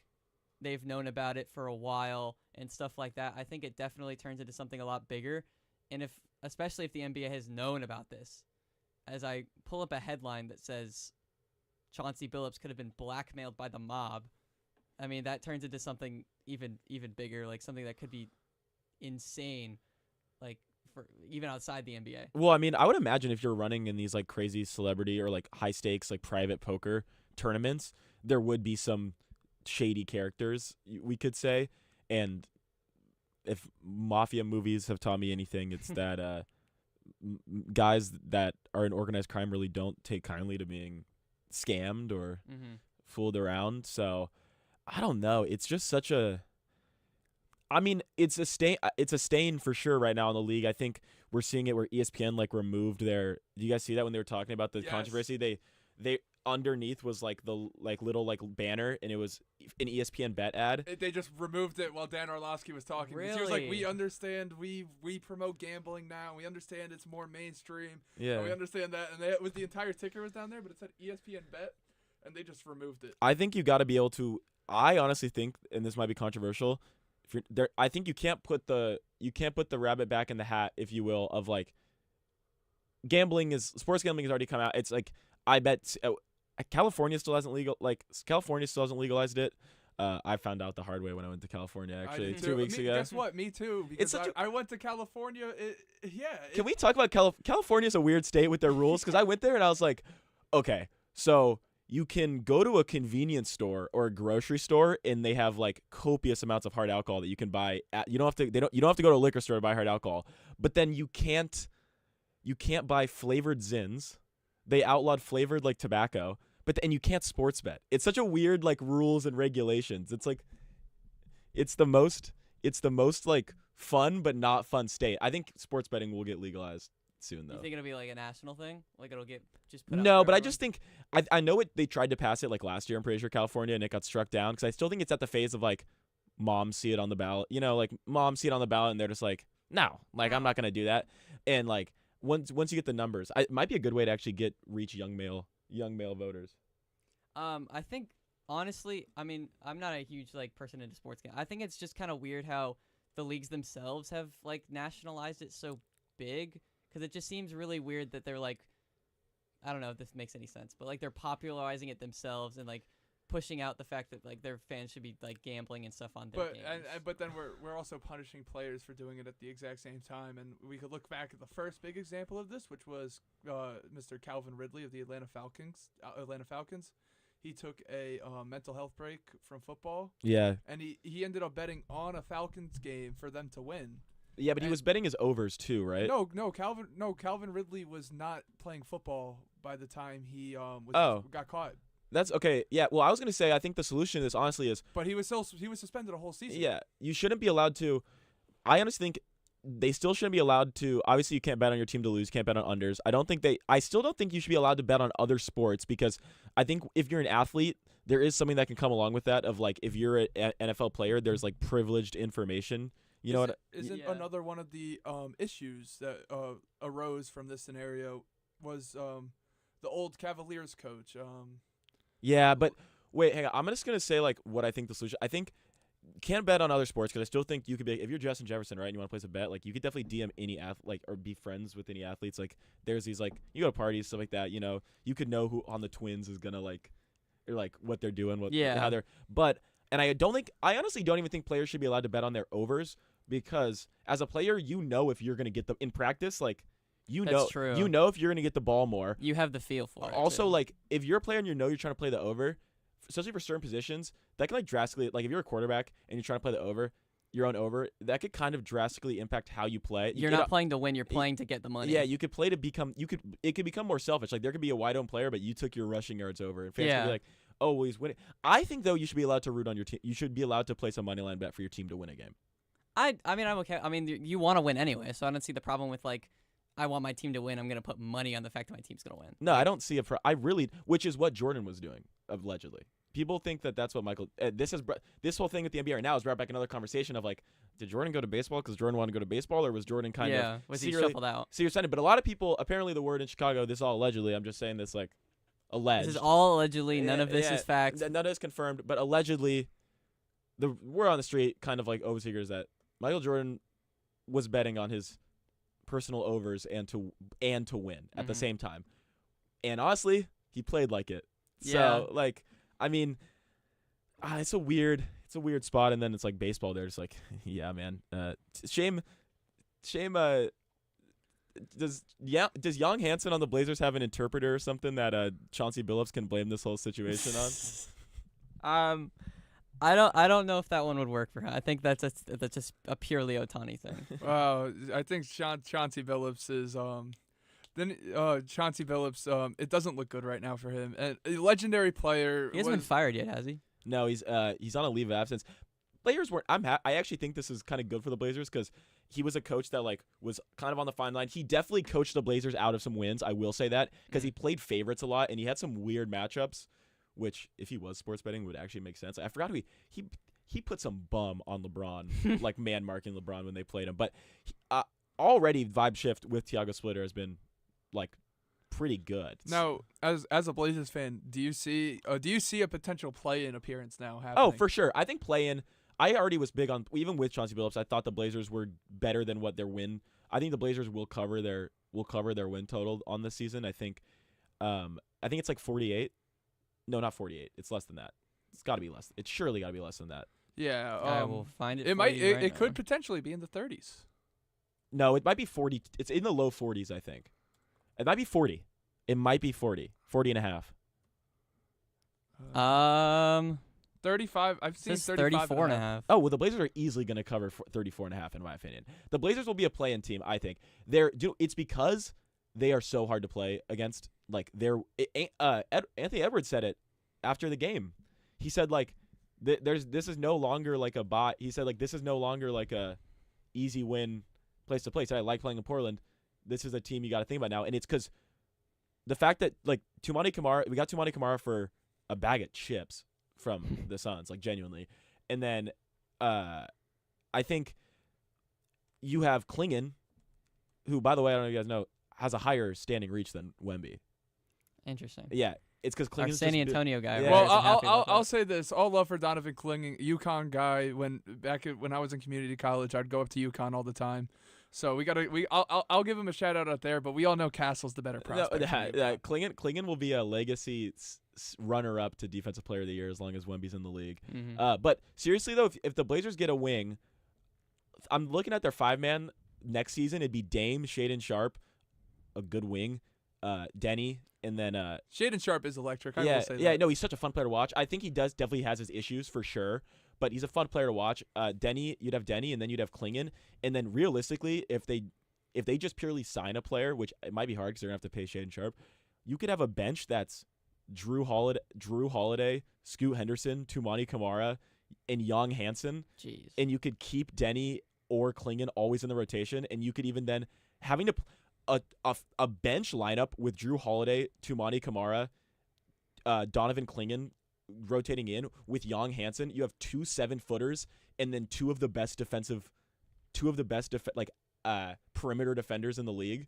they've known about it for a while and stuff like that, I think it definitely turns into something a lot bigger. And especially if the NBA has known about this, as I pull up a headline that says Chauncey Billups could have been blackmailed by the mob, I mean, that turns into something even bigger, like something that could be insane, like for even outside the NBA.
Well, I mean, I would imagine if you're running in these like crazy celebrity or like high stakes like private poker tournaments, there would be some shady characters, we could say. And if mafia movies have taught me anything, it's that guys that are in organized crime really don't take kindly to being scammed or fooled around. So I don't know. It's just such a. I mean, it's a stain. It's a stain for sure right now in the league. I think we're seeing it where ESPN like removed their. Do you guys see that when they were talking about the controversy? They underneath was like the little banner, and it was an ESPN bet ad.
They just removed it while Dan Orlovsky was talking.
Really?
He was like, "We understand. We promote gambling now. We understand it's more mainstream.
Yeah,
we understand that." And the entire ticker was down there, but it said ESPN bet, and they just removed it.
I think you got to be able to. I honestly think, and this might be controversial, if you're there, I think you can't put the rabbit back in the hat, if you will, of like sports gambling has already come out. It's like I bet California still hasn't legalized it. I found out the hard way when I went to California actually 2 weeks ago.
Guess what? Me too. Because I went to California.
Can we talk about California is a weird state with their rules, because I went there and I was like, okay, so you can go to a convenience store or a grocery store and they have like copious amounts of hard alcohol that you can buy. You don't have to go to a liquor store to buy hard alcohol, but then you can't buy flavored Zins. They outlawed flavored like tobacco, and you can't sports bet. It's such a weird like rules and regulations. It's like it's the most like fun but not fun state. I think sports betting will get legalized soon though.
You think it'll be like a national thing? Like it'll get just put out
No,
for
but I
everyone?
just think I know they tried to pass it like last year. I'm pretty sure California, and it got struck down because I still think it's at the phase of like moms see it on the ballot. You know, like moms see it on the ballot and they're just like, no, like I'm not gonna do that. And like once you get the numbers, it might be a good way to actually reach young male voters.
I think honestly, I mean, I'm not a huge like person into sports game. I think it's just kind of weird how the leagues themselves have like nationalized it so big, because it just seems really weird that they're like, I don't know if this makes any sense, but like they're popularizing it themselves and like pushing out the fact that like their fans should be like gambling and stuff on their games.
But then we're also punishing players for doing it at the exact same time, and we could look back at the first big example of this, which was Mr. Calvin Ridley of the Atlanta Falcons. He took a mental health break from football.
Yeah.
And he ended up betting on a Falcons game for them to win.
Yeah, but he was betting his overs too, right?
No, Calvin Ridley was not playing football by the time he got caught.
That's okay. Yeah. Well, I was gonna say I think the solution to this honestly is.
But he was suspended a whole season.
Yeah, you shouldn't be allowed to. I honestly think they still shouldn't be allowed to. Obviously, you can't bet on your team to lose. You can't bet on unders. I still don't think you should be allowed to bet on other sports, because I think if you're an athlete, there is something that can come along with that. Of like, if you're an NFL player, there's like privileged information. You know what?
Isn't another one of the issues that arose from this scenario was the old Cavaliers coach.
Yeah, but wait, hang on. I'm just gonna say like what I think the solution. I think can't bet on other sports, because I still think you could be, if you're Justin Jefferson, right, and you want to place a bet, like you could definitely DM any or be friends with any athletes. Like there's these like you go to parties, stuff like that. You know, you could know who on the Twins is gonna like or like what they're doing,
Yeah.
how they're. But and I honestly don't even think players should be allowed to bet on their overs because as a player, if you're gonna get in practice, like
That's true.
if you're gonna get the ball more.
You have the feel for it.
Also,
too.
like if you're a player and you're trying to play the over, especially for certain positions, that can like drastically if you're a quarterback and you're trying to play the over. Your own over, that could kind of drastically impact how you play.
You're not playing to win, you're playing to get the money.
Yeah, you could play to become it could become more selfish. Like there could be a wide open player, but you took your rushing yards over. And fans could be like, oh, well, he's winning. I think though you should be allowed to root on your team. You should be allowed to place a money line bet for your team to win a game.
I mean I'm okay. I mean you want to win anyway, so I don't see the problem with like I want my team to win. I'm gonna put money on the fact that my team's gonna win.
No, I don't see it. Which is what Jordan was doing allegedly. People think that that's what Michael. This whole thing with the NBA right now has brought back another conversation of like, did Jordan go to baseball because Jordan wanted to go to baseball, or was Jordan kind of
was he shuffled out?
But a lot of people, apparently, the word in Chicago. This is all allegedly. I'm just saying this like, alleged.
This is all allegedly. None of this is fact.
None of this confirmed, but allegedly, the word on the street kind of like overseers that Michael Jordan was betting on his personal overs and to win at the same time, and honestly, he played like it. So like. I mean, it's a weird spot, and then it's like baseball. They're just like, yeah, man. Shame. Does Young Hansen on the Blazers have an interpreter or something that Chauncey Billups can blame this whole situation on?
I don't know if that one would work for him. I think that's just a purely Ohtani thing.
I think Chauncey Billups is Chauncey Billups, it doesn't look good right now for him. And a legendary player.
He hasn't been fired yet, has he?
No, he's on a leave of absence. Players weren't. I actually think this is kind of good for the Blazers because he was a coach that like was kind of on the fine line. He definitely coached the Blazers out of some wins. I will say that because he played favorites a lot and he had some weird matchups, which if he was sports betting would actually make sense. I forgot he put some bum on LeBron, like man marking LeBron when they played him. But already vibe shift with Thiago Splitter has been. Like pretty good.
Now, as a Blazers fan, do you see a potential play-in appearance now happening?
Oh, for sure. I think play-in. I already was big on even with Chauncey Billups. I thought the Blazers were better than what their win. I think the Blazers will cover their win total on this season. I think it's like 48. No, not 48. It's less than that. It's got to be less. It's surely got to be less than that.
Yeah,
I will find it.
It could potentially be in the 30s.
No, it might be 40. It's in the low 40s. I think. It might be 40. It might be 40. 40 and a half.
35. I've seen
34 and a half.
Oh, well, the Blazers are easily going to cover 34 and a half, in my opinion. The Blazers will be a play-in team, I think. It's because they are so hard to play against. Like, Anthony Edwards said it after the game. He said, like, this is no longer like a bot. He said, like, this is no longer like a easy win place to play. So I like playing in Portland. This is a team you got to think about now, and it's because the fact that like we got Tumani Kamara for a bag of chips from the Suns, like genuinely, and then I think you have Klingon, who by the way I don't know if you guys know has a higher standing reach than Wemby.
Interesting.
Yeah, it's because
Our
Klingon's
San Antonio guy.
Yeah.
Well, I'll say this: all love for Donovan Klingon, UConn guy. When I was in community college, I'd go up to UConn all the time. So I'll give him a shout out there, but we all know Castle's the better prospect.
Klingon will be a legacy runner up to Defensive Player of the Year as long as Wemby's in the league. But seriously though, if the Blazers get a wing, I'm looking at their 5-man next season. It'd be Dame, Shaedon Sharpe, a good wing, Denny, and then
Shaedon Sharpe is electric. I will say that.
Yeah, no, he's such a fun player to watch. I think he definitely has his issues for sure. But he's a fun player to watch. You'd have Denny, and then you'd have Klingon. And then realistically, if they just purely sign a player, which it might be hard because they're going to have to pay Shaedon Sharpe, you could have a bench that's Drew Holiday, Scoot Henderson, Tumani Kamara, and Young Hansen.
Jeez.
And you could keep Denny or Klingon always in the rotation, and you could even then having a bench lineup with Drew Holiday, Tumani Kamara, Donovan Klingon, rotating in with Young Hansen, you have 2 7-footers and then two of the best perimeter defenders in the league.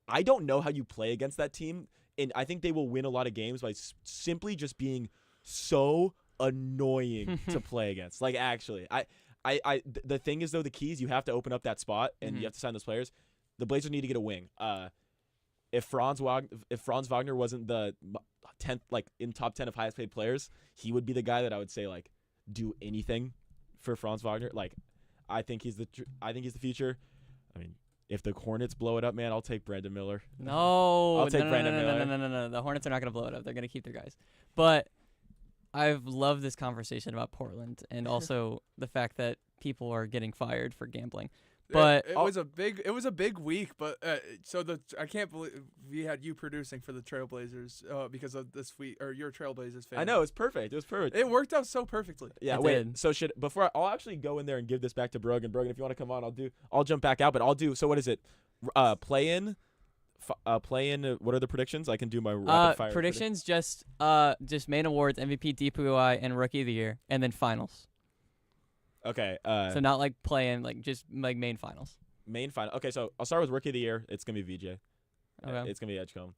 I don't know how you play against that team, and I think they will win a lot of games by simply just being so annoying to play against. Like actually, the thing is though, the key is you have to open up that spot and you have to sign those players. The Blazers need to get a wing. if Franz Wagner wasn't the 10th, like in top 10 of highest paid players, he would be the guy that I would say like do anything for Franz Wagner. Like, I think he's the future. I mean, if the Hornets blow it up, man, I'll take Brandon Miller.
No,
I'll take Brandon Miller.
No. The Hornets are not going to blow it up. They're going to keep their guys. But I've loved this conversation about Portland and also the fact that people are getting fired for gambling. But
it was a big week, but I can't believe we had you producing for the Trailblazers because of this week, or your Trailblazers fan.
I know, it's perfect. It was perfect.
It worked out so perfectly.
Yeah,
It
wait.
did.
So I'll actually go in there and give this back to Brogan. Brogan, if you want to come on, I'll jump back out, but I'll do. So what is it? Play in. What are the predictions? I can do my rapid fire
predictions. Just main awards, MVP, DPOI, and Rookie of the Year, and then finals.
Okay.
So not like play-in, like just like main finals.
Main final. Okay, so I'll start with Rookie of the Year. It's gonna be VJ.
Okay.
It's gonna be Edgecombe.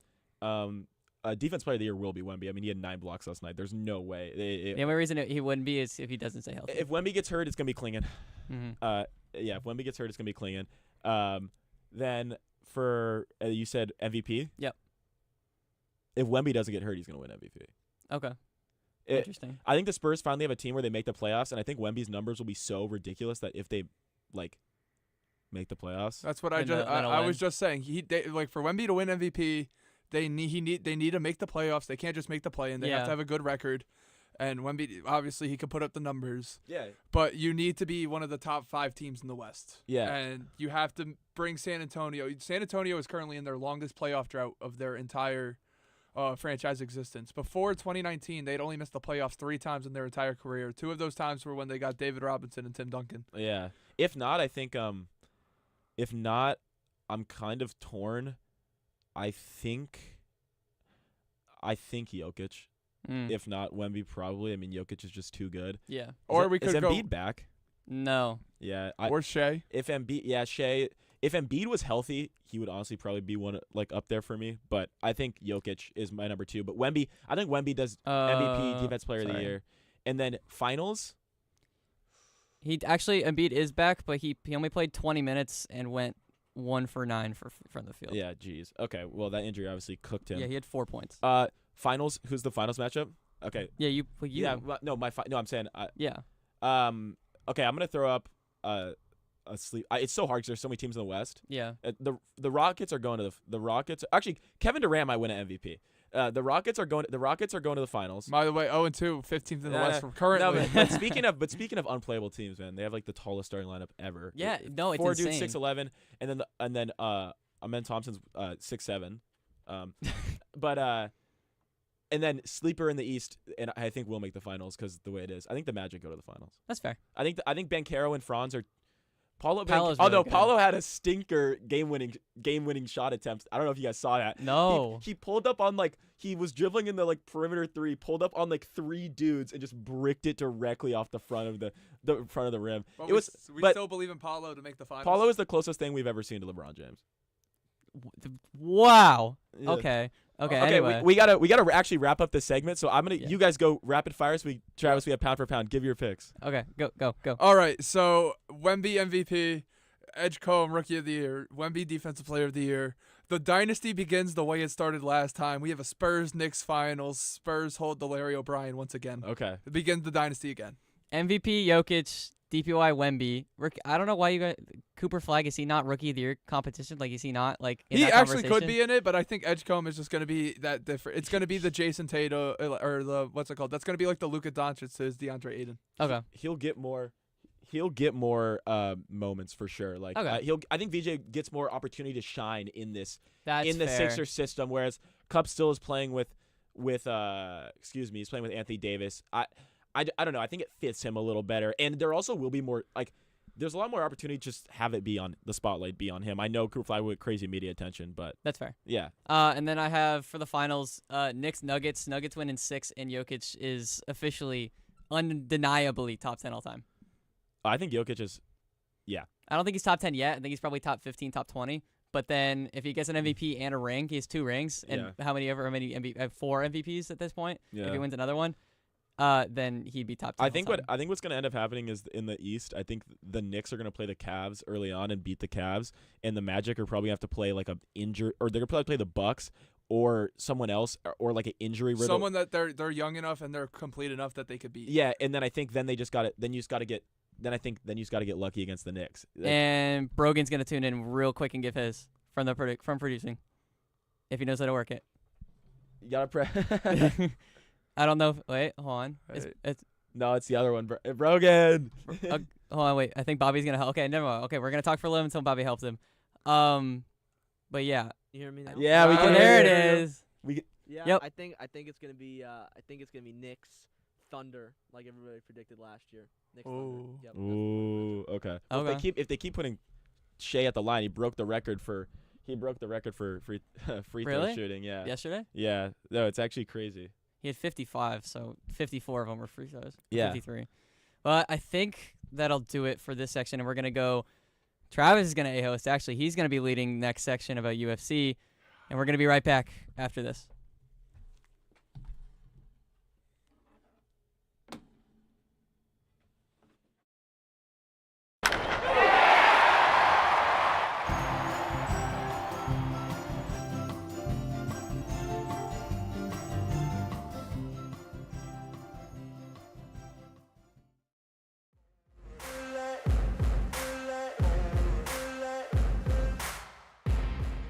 Defense Player of the Year will be Wemby. I mean, he had 9 blocks last night. There's no way.
The only reason he wouldn't be is if he doesn't stay healthy.
If Wemby gets hurt, it's gonna be Klingon.
Mm-hmm.
If Wemby gets hurt, it's gonna be Klingon. Then for you said MVP.
Yep.
If Wemby doesn't get hurt, he's gonna win MVP.
Okay. Interesting.
I think the Spurs finally have a team where they make the playoffs, and I think Wemby's numbers will be so ridiculous that if they like make the playoffs,
that's what I was just saying. For Wemby to win MVP, they need to make the playoffs. They can't just make the play-in. They have to have a good record. And Wemby, obviously, he could put up the numbers.
Yeah.
But you need to be one of the top 5 teams in the West.
Yeah.
And you have to bring San Antonio. San Antonio is currently in their longest playoff drought of their entire franchise existence. Before 2019, they'd only missed the playoffs 3 times in their entire career. 2 of those times were when they got David Robinson and Tim Duncan.
Yeah. If not, I think I'm kind of torn. I think Jokic. If not Wemby, probably. I mean, Jokic is just too good.
Yeah.
Is Embiid back?
No.
Yeah.
Or Shea.
Shea. If Embiid was healthy, he would honestly probably be one like up there for me. But I think Jokic is my number 2. But Wemby, I think Wemby does MVP, Defense Player of the Year, and then finals.
Embiid is back, but he only played 20 minutes and went 1 for 9 from the field.
Yeah, geez. Okay, well that injury obviously cooked him.
Yeah, he had 4 points.
Finals. Who's the finals matchup? Okay.
Yeah, you.
Yeah. I'm saying.
Yeah.
Okay, I'm gonna throw up sleep. It's so hard because there's so many teams in the West.
Yeah.
The Rockets are going to the Rockets. Actually, Kevin Durant might win an MVP. The Rockets are going to the finals.
By the way, 0-2, 15th in the West from currently.
No, but speaking of unplayable teams, man, they have like the tallest starting lineup ever.
Yeah, it's
4
insane.
dudes 6'11", and then Amen Thompson's 6'7". And then sleeper in the East, and I think we'll make the finals because the way it is. I think the Magic go to the finals.
That's fair.
I think Banchero and Franz are.
Paolo's
Paolo had a stinker game-winning shot attempt. I don't know if you guys saw that.
No.
He pulled up on he was dribbling in the perimeter 3, pulled up on 3 dudes and just bricked it directly off the front of the rim.
But
we
still believe in Paolo to make the finals.
Paolo is the closest thing we've ever seen to LeBron James.
Wow.
Yeah.
Okay.
Anyway. we gotta actually wrap up this segment. So I'm gonna you guys go rapid fire. So Travis, we have pound for pound. Give your picks.
Okay, go.
All right. So Wemby MVP, Edgecombe Rookie of the Year, Wemby Defensive Player of the Year. The dynasty begins the way it started last time. We have a Spurs-Knicks finals. Spurs hold the Larry O'Brien once again.
Okay.
It begins the dynasty again.
MVP Jokic, DPOI Wemby. I don't know why you got Cooper Flag. Is he not Rookie of the Year competition? Is he not in
he
that
actually
conversation?
could be in it, but I think Edgecombe is just going to be that different. It's going to be the Jason Tatum or the what's it called? That's going to be like the Luka Doncic to his DeAndre Ayton.
Okay.
He'll get more moments for sure. I think VJ gets more opportunity to shine in the
fair.
Sixers system, whereas Cup still is playing with he's playing with Anthony Davis. I don't know. I think it fits him a little better, and there also will be more there's a lot more opportunity to just have it be on the spotlight, be on him. I know Cooper Flag with crazy media attention, but
that's fair.
Yeah.
And then I have for the finals, Knicks Nuggets. Nuggets win in 6, and Jokic is officially undeniably top 10 all time.
I think Jokic is, yeah.
I don't think he's top 10 yet. I think he's probably top 15, top 20. But then if he gets an MVP and a ring, he has 2 rings. And how many 4 MVPs at this point?
Yeah.
If he wins another one. then he'd be top 10.
I think what's going to end up happening is in the East, I think the Knicks are going to play the Cavs early on and beat the Cavs, and the Magic are probably going to have to play like a injury, or they're going to probably play the Bucks or someone else, or like an injury riddle.
Someone that they're young enough and they're complete enough that they could beat.
Yeah, and then I think then you just got to get lucky against the Knicks.
And Brogan's going to tune in real quick and give his from producing, if he knows how to work it.
You got to
I don't know. Wait, hold on.
No, it's the other one. Brogan.
Hold on, wait. I think Bobby's going to help. Okay, never mind. Okay, we're going to talk for a little until Bobby helps him. But yeah.
You hear me now?
Yeah, we can
there
hear
it
you.
is.
Yeah,
Yep.
I think it's gonna be Knicks Thunder, like everybody predicted last year. Knicks Thunder. Yep,
Ooh, okay. Well, if they keep putting Shea at the line, he broke the record for free throw shooting. Yeah.
Yesterday?
Yeah. No, it's actually crazy.
He had 55, so 54 of them were free throws.
Yeah.
53. But I think that'll do it for this section, and we're gonna go. Travis is going to A-host. Actually, he's going to be leading next section about UFC, and we're going to be right back after this.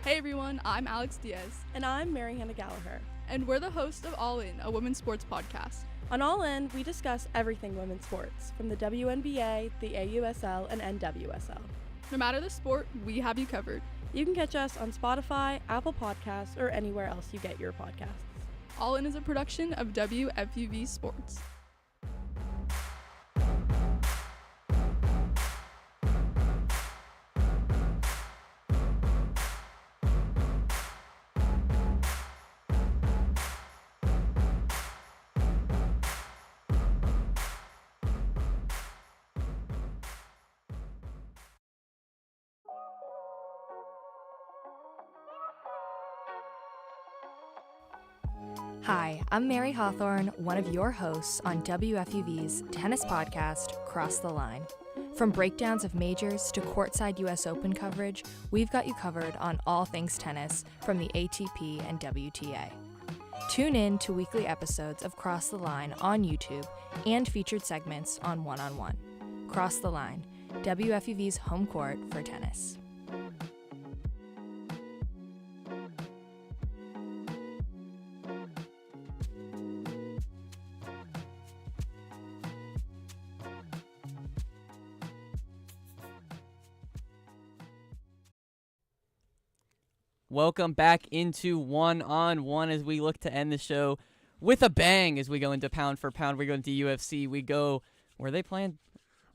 Hey everyone, I'm Alex Diaz.
And I'm Mary Hannah Gallagher.
And we're the hosts of All In, a women's sports podcast.
On All In, we discuss everything women's sports, from the WNBA, the AUSL, and NWSL.
No matter the sport, we have you covered.
You can catch us on Spotify, Apple Podcasts, or anywhere else you get your podcasts.
All In is a production of WFUV Sports.
Hi, I'm Mary Hawthorne, one of your hosts on WFUV's tennis podcast, Cross the Line. From breakdowns of majors to courtside US Open coverage, we've got you covered on all things tennis from the ATP and WTA. Tune in to weekly episodes of Cross the Line on YouTube and featured segments on One on One. Cross the Line, WFUV's home court for tennis.
Welcome back into One on One as we look to end the show with a bang as we go into pound for pound. We go into UFC. We go, where are they playing?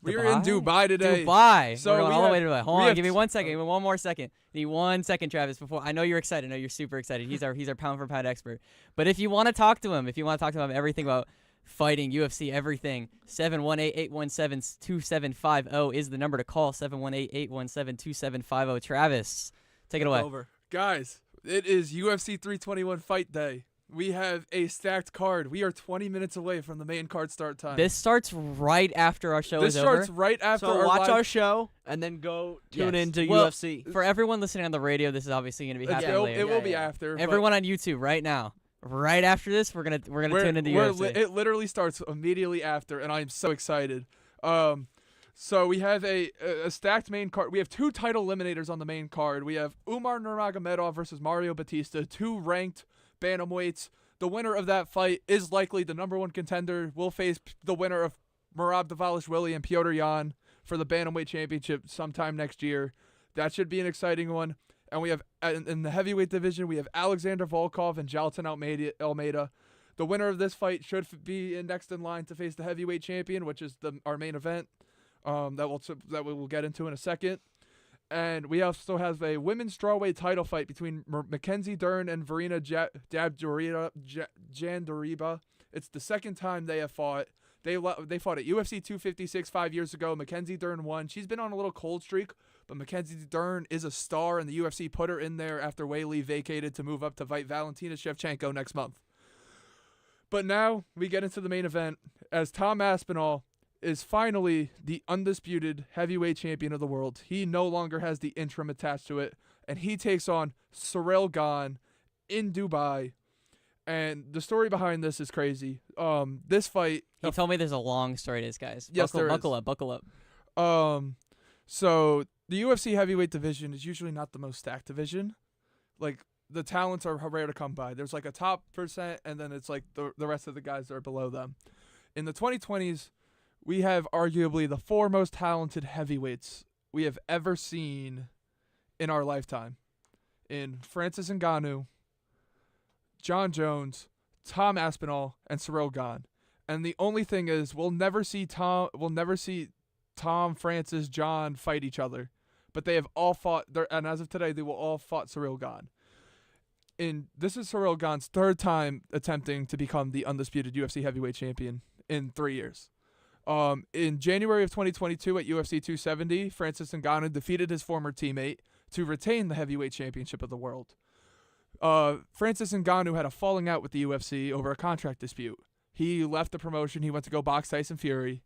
We were in Dubai today.
Dubai.
So
we're going all the way to Dubai. Hold on, give me 1 second.
Oh.
Give me one more second. Need 1 second, Travis. Before I know you're excited. I know you're super excited. He's our pound for pound expert. But if you want to talk to him, everything about fighting, UFC, everything, 718-817-2750 is the number to call. 718-817-2750. Travis, take it away.
Over. Guys, it is UFC 321 fight day. We have a stacked card. We are 20 minutes away from the main card start time.
This starts right after our show is over.
This starts right after
so
our
watch
live...
our show and then go tune into
well,
UFC.
For everyone listening on the radio, this is obviously going to be happening later.
It will be after.
Everyone on YouTube right now. Right after this, we're gonna tune into UFC.
It literally starts immediately after, and I'm so excited. So we have a stacked main card. We have two title eliminators on the main card. We have Umar Nurmagomedov versus Mario Batista, two ranked bantamweights. The winner of that fight is likely the number one contender. Will face the winner of Merab Dvalishvili and Piotr Jan for the bantamweight championship sometime next year. That should be an exciting one. And we have in the heavyweight division, we have Alexander Volkov and Jalton Almeida. The winner of this fight should be next in line to face the heavyweight champion, which is our main event. That we will get into in a second. And we also have a women's strawweight title fight between Mackenzie Dern and Verena Jandariba. It's the second time they have fought. They fought at UFC 256 5 years ago. Mackenzie Dern won. She's been on a little cold streak, but Mackenzie Dern is a star, and the UFC put her in there after Weili vacated to move up to fight Valentina Shevchenko next month. But now we get into the main event as Tom Aspinall is finally the undisputed heavyweight champion of the world. He no longer has the interim attached to it, and he takes on Ciryl Gane in Dubai. And the story behind this is crazy. This fight...
He told me there's a long story to this, guys.
Yes,
Buckle up.
So the UFC heavyweight division is usually not the most stacked division. Like, the talents are rare to come by. There's like a top percent, and then it's like the rest of the guys that are below them. In the 2020s, we have arguably the 4 most talented heavyweights we have ever seen in our lifetime. In Francis Ngannou, John Jones, Tom Aspinall, and Ciryl Gane. And the only thing is, we'll never see Tom, Francis, John fight each other. But they have all fought, and as of today, they will all fought Ciryl Gane. This is Ciryl Gane's 3rd time attempting to become the undisputed UFC heavyweight champion in 3 years. In January of 2022 at UFC 270, Francis Ngannou defeated his former teammate to retain the heavyweight championship of the world. Francis Ngannou had a falling out with the UFC over a contract dispute. He left the promotion. He went to go box Tyson Fury,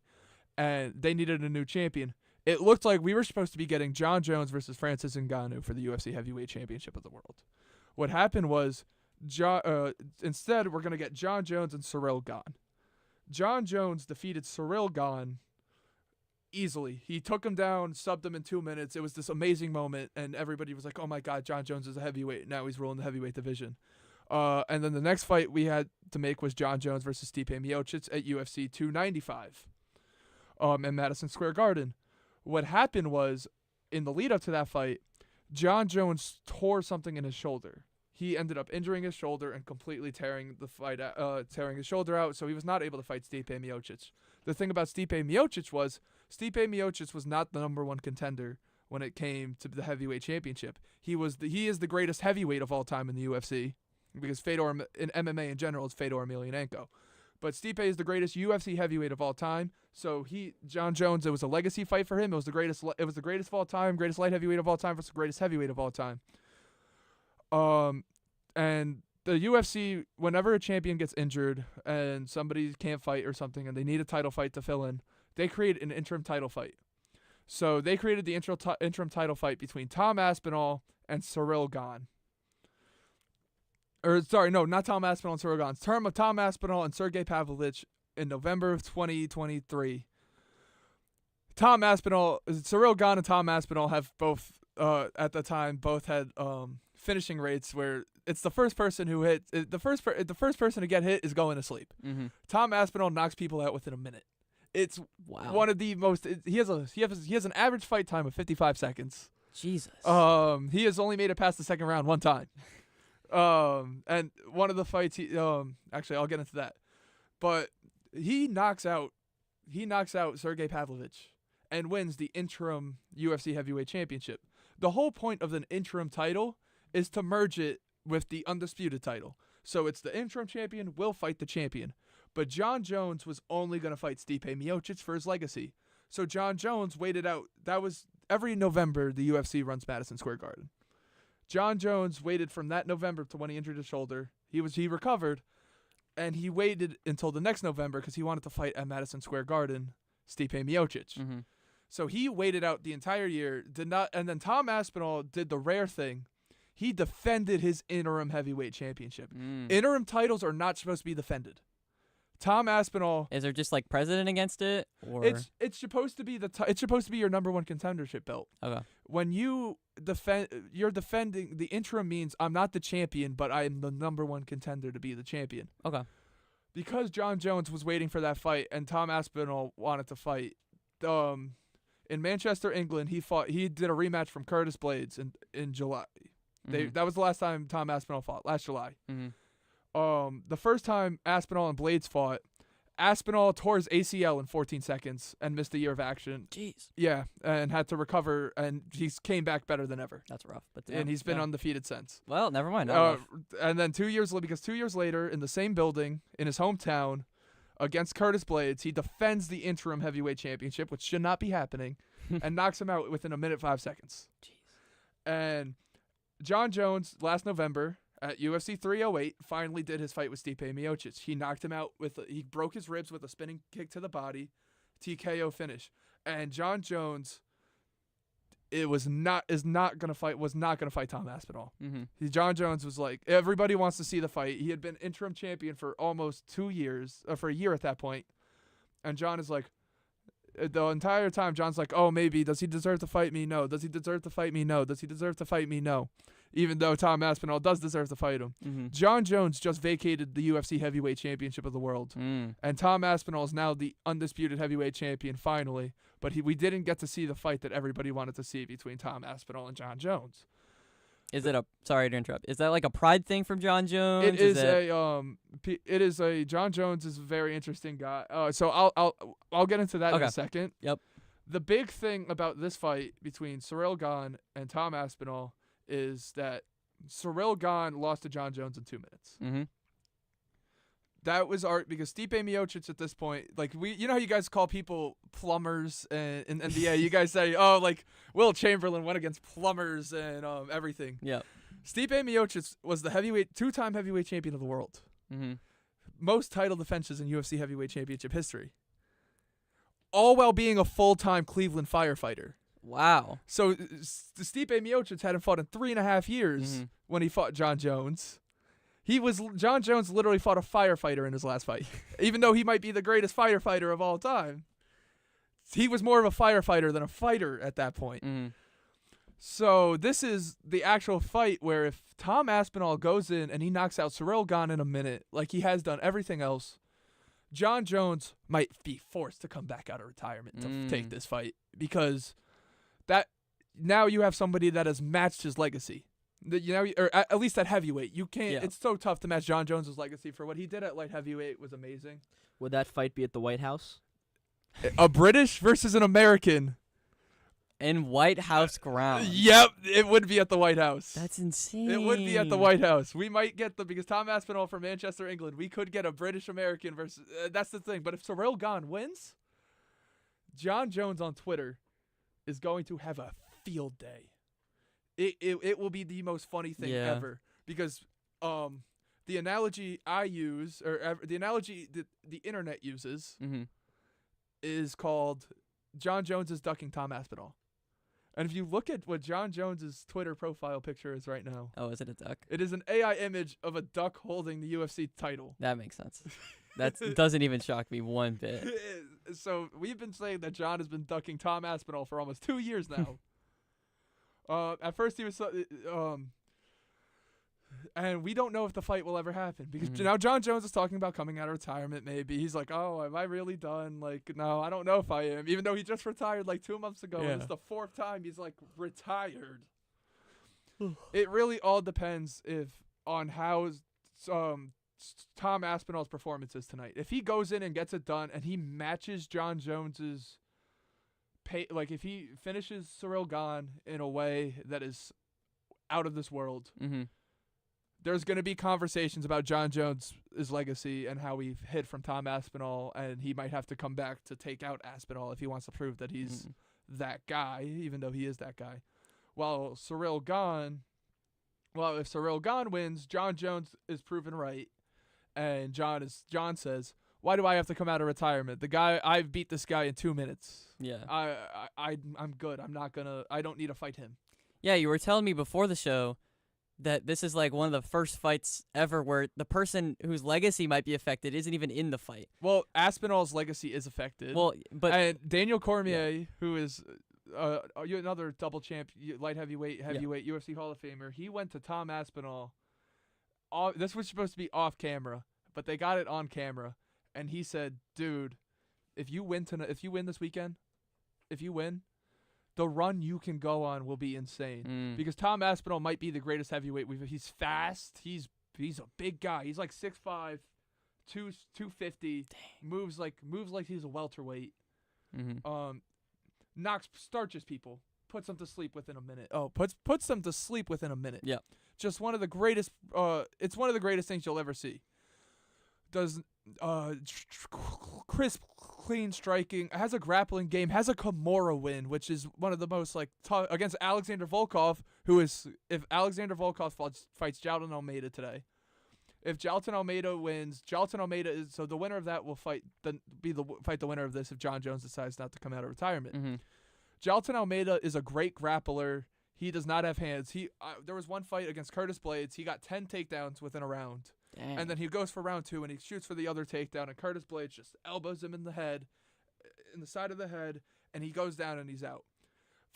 and they needed a new champion. It looked like we were supposed to be getting John Jones versus Francis Ngannou for the UFC heavyweight championship of the world. What happened was, instead, we're going to get John Jones and Ciryl Gane. John Jones defeated Ciryl Gane easily. He took him down, subbed him in 2 minutes. It was this amazing moment, and everybody was like, oh my God, John Jones is a heavyweight. Now he's ruling the heavyweight division. And then the next fight we had to make was John Jones versus Stipe Miocic at UFC 295 in Madison Square Garden. What happened was, in the lead-up to that fight, John Jones tore something in his shoulder. He ended up injuring his shoulder and completely tearing his shoulder out, so he was not able to fight Stipe Miocic. The thing about Stipe Miocic was not the number 1 contender when it came to the heavyweight championship. He is the greatest heavyweight of all time in the UFC, because Fedor in MMA in general is Fedor Emelianenko. But Stipe is the greatest UFC heavyweight of all time. So John Jones, it was a legacy fight for him. It was the greatest of all time, greatest light heavyweight of all time versus the greatest heavyweight of all time. And the UFC, whenever a champion gets injured and somebody can't fight or something and they need a title fight to fill in, they create an interim title fight. So they created the interim title fight between Tom Aspinall and Ciryl Gane. Or, sorry, no, not Tom Aspinall and Ciryl Gane. It's term of Tom Aspinall and Sergey Pavlovich in November of 2023. Ciryl Gane and Tom Aspinall have both, at the time, both had finishing rates where it's the first person who hits, the first person to get hit is going to sleep.
Mm-hmm.
Tom Aspinall knocks people out within a minute. It's one of the most. He has an average fight time of 55 seconds.
Jesus.
He has only made it past the second round one time. And one of the fights, actually, I'll get into that. But he knocks out Sergey Pavlovich and wins the interim UFC heavyweight championship. The whole point of an interim title is to merge it with the undisputed title. So it's the interim champion will fight the champion. But John Jones was only going to fight Stipe Miocic for his legacy. So John Jones waited out. That was every November the UFC runs Madison Square Garden. John Jones waited from that November to when he injured his shoulder. He recovered, and he waited until the next November because he wanted to fight at Madison Square Garden Stipe Miocic.
Mm-hmm.
So he waited out the entire year, and then Tom Aspinall did the rare thing. He defended his interim heavyweight championship. Interim titles are not supposed to be defended. Tom Aspinall.
Is there just like precedent against it, or
it's supposed to be it's supposed to be your number 1 contendership belt.
Okay.
When you're defending, the interim means I'm not the champion, but I am the number 1 contender to be the champion.
Okay.
Because John Jones was waiting for that fight and Tom Aspinall wanted to fight, in Manchester, England, he did a rematch from Curtis Blades in July. That was the last time Tom Aspinall fought, last July.
Mm-hmm.
The first time Aspinall and Blades fought, Aspinall tore his ACL in 14 seconds and missed a year of action.
Jeez.
Yeah, and had to recover, and he came back better than ever.
That's rough. But
and he's been undefeated since.
Well, never mind.
And then 2 years later, in the same building, in his hometown, against Curtis Blades, he defends the interim heavyweight championship, which should not be happening, and knocks him out within a minute 5 seconds.
Jeez.
And John Jones, last November, at UFC 308, finally did his fight with Stipe Miocic. He knocked him out he broke his ribs with a spinning kick to the body, TKO finish. And John Jones was not gonna fight Tom Aspinall. John Jones was like, everybody wants to see the fight. He had been interim champion for almost 2 years, for a year at that point. And John is like, the entire time, John's like, oh, maybe. Does he deserve to fight me? No. Does he deserve to fight me? No. Does he deserve to fight me? No. Even though Tom Aspinall does deserve to fight him. John Jones just vacated the UFC Heavyweight Championship of the world. And Tom Aspinall is now the undisputed heavyweight champion, finally. But we didn't get to see the fight that everybody wanted to see between Tom Aspinall and John Jones.
Sorry to interrupt. Is that like a pride thing from John Jones?
It is John Jones is a very interesting guy. So I'll get into that in a second.
Yep.
The big thing about this fight between Ciryl Gane and Tom Aspinall is that Ciryl Gane lost to John Jones in 2 minutes. That was art because Stipe Miocic at this point, like you know how you guys call people plumbers in NBA. You guys say, oh, like Will Chamberlain went against plumbers and everything.
Yeah.
Stipe Miocic was the two-time heavyweight champion of the world. Most title defenses in UFC heavyweight championship history. All while being a full-time Cleveland firefighter.
Wow.
So Stipe Miocic hadn't fought in 3.5 years when he fought John Jones. John Jones literally fought a firefighter in his last fight. Even though he might be the greatest firefighter of all time, he was more of a firefighter than a fighter at that point. So this is the actual fight where if Tom Aspinall goes in and he knocks out Ciryl Gane in a minute, like he has done everything else, John Jones might be forced to come back out of retirement to take this fight because now you have somebody that has matched his legacy. Or at least at heavyweight, you can't. Yeah. It's so tough to match John Jones' legacy for what he did at light heavyweight was amazing.
Would that fight be at the White House?
A British versus an American
in White House grounds.
Yep, it would be at the White House.
That's insane.
It would be at the White House. We might get because Tom Aspinall from Manchester, England. We could get a British American versus. That's the thing. But if Ciryl Gane wins, John Jones on Twitter is going to have a field day. It will be the most funny thing ever because the analogy I use or the analogy that the internet uses is called John Jones is ducking Tom Aspinall. And if you look at what John Jones's Twitter profile picture is right now.
Oh, is it a duck?
It is an AI image of a duck holding the UFC title.
That makes sense. That doesn't even shock me one bit.
So we've been saying that John has been ducking Tom Aspinall for almost 2 years now. At first he was, and we don't know if the fight will ever happen because now John Jones is talking about coming out of retirement. Maybe he's like, "Oh, am I really done?" Like, no, I don't know if I am. Even though he just retired like 2 months ago, and it's the 4th time he's like retired. It really all depends on how Tom Aspinall's performance is tonight. If he goes in and gets it done, and he matches John Jones's. Like if he finishes Ciryl Gane in a way that is out of this world, there's going to be conversations about John Jones' legacy and how he hid from Tom Aspinall, and he might have to come back to take out Aspinall if he wants to prove that he's that guy, even though he is that guy. If Ciryl Gane wins, John Jones is proven right, and John says, why do I have to come out of retirement? I've beat this guy in 2 minutes.
Yeah.
I'm good. I don't need to fight him.
Yeah, you were telling me before the show that this is like one of the first fights ever where the person whose legacy might be affected isn't even in the fight.
Well, Aspinall's legacy is affected. And Daniel Cormier, who is another double champ, light heavyweight, UFC Hall of Famer, he went to Tom Aspinall. This was supposed to be off camera, but they got it on camera. And he said, dude, if you win this weekend, the run you can go on will be insane. Because Tom Aspinall might be the greatest heavyweight he's fast. He's a big guy. He's like 6'5", 250. Dang. Moves like he's a welterweight. Starches people. Puts them to sleep within a minute. Puts them to sleep within a minute.
Yeah.
Just one of the greatest it's one of the greatest things you'll ever see. Chris clean striking, has a grappling game, has a Kimura win, which is one of the most tough against Alexander Volkov, who is if Alexander Volkov fights Jalton Almeida today. If Jalton Almeida wins, Jalton Almeida is so the winner of that will fight the winner of this if John Jones decides not to come out of retirement.
Mm-hmm.
Jalton Almeida is a great grappler. He does not have hands. There was one fight against Curtis Blades. He got 10 takedowns within a round.
Dang.
And then he goes for round 2 and he shoots for the other takedown, and Curtis Blades just elbows him in the side of the head, and he goes down and he's out.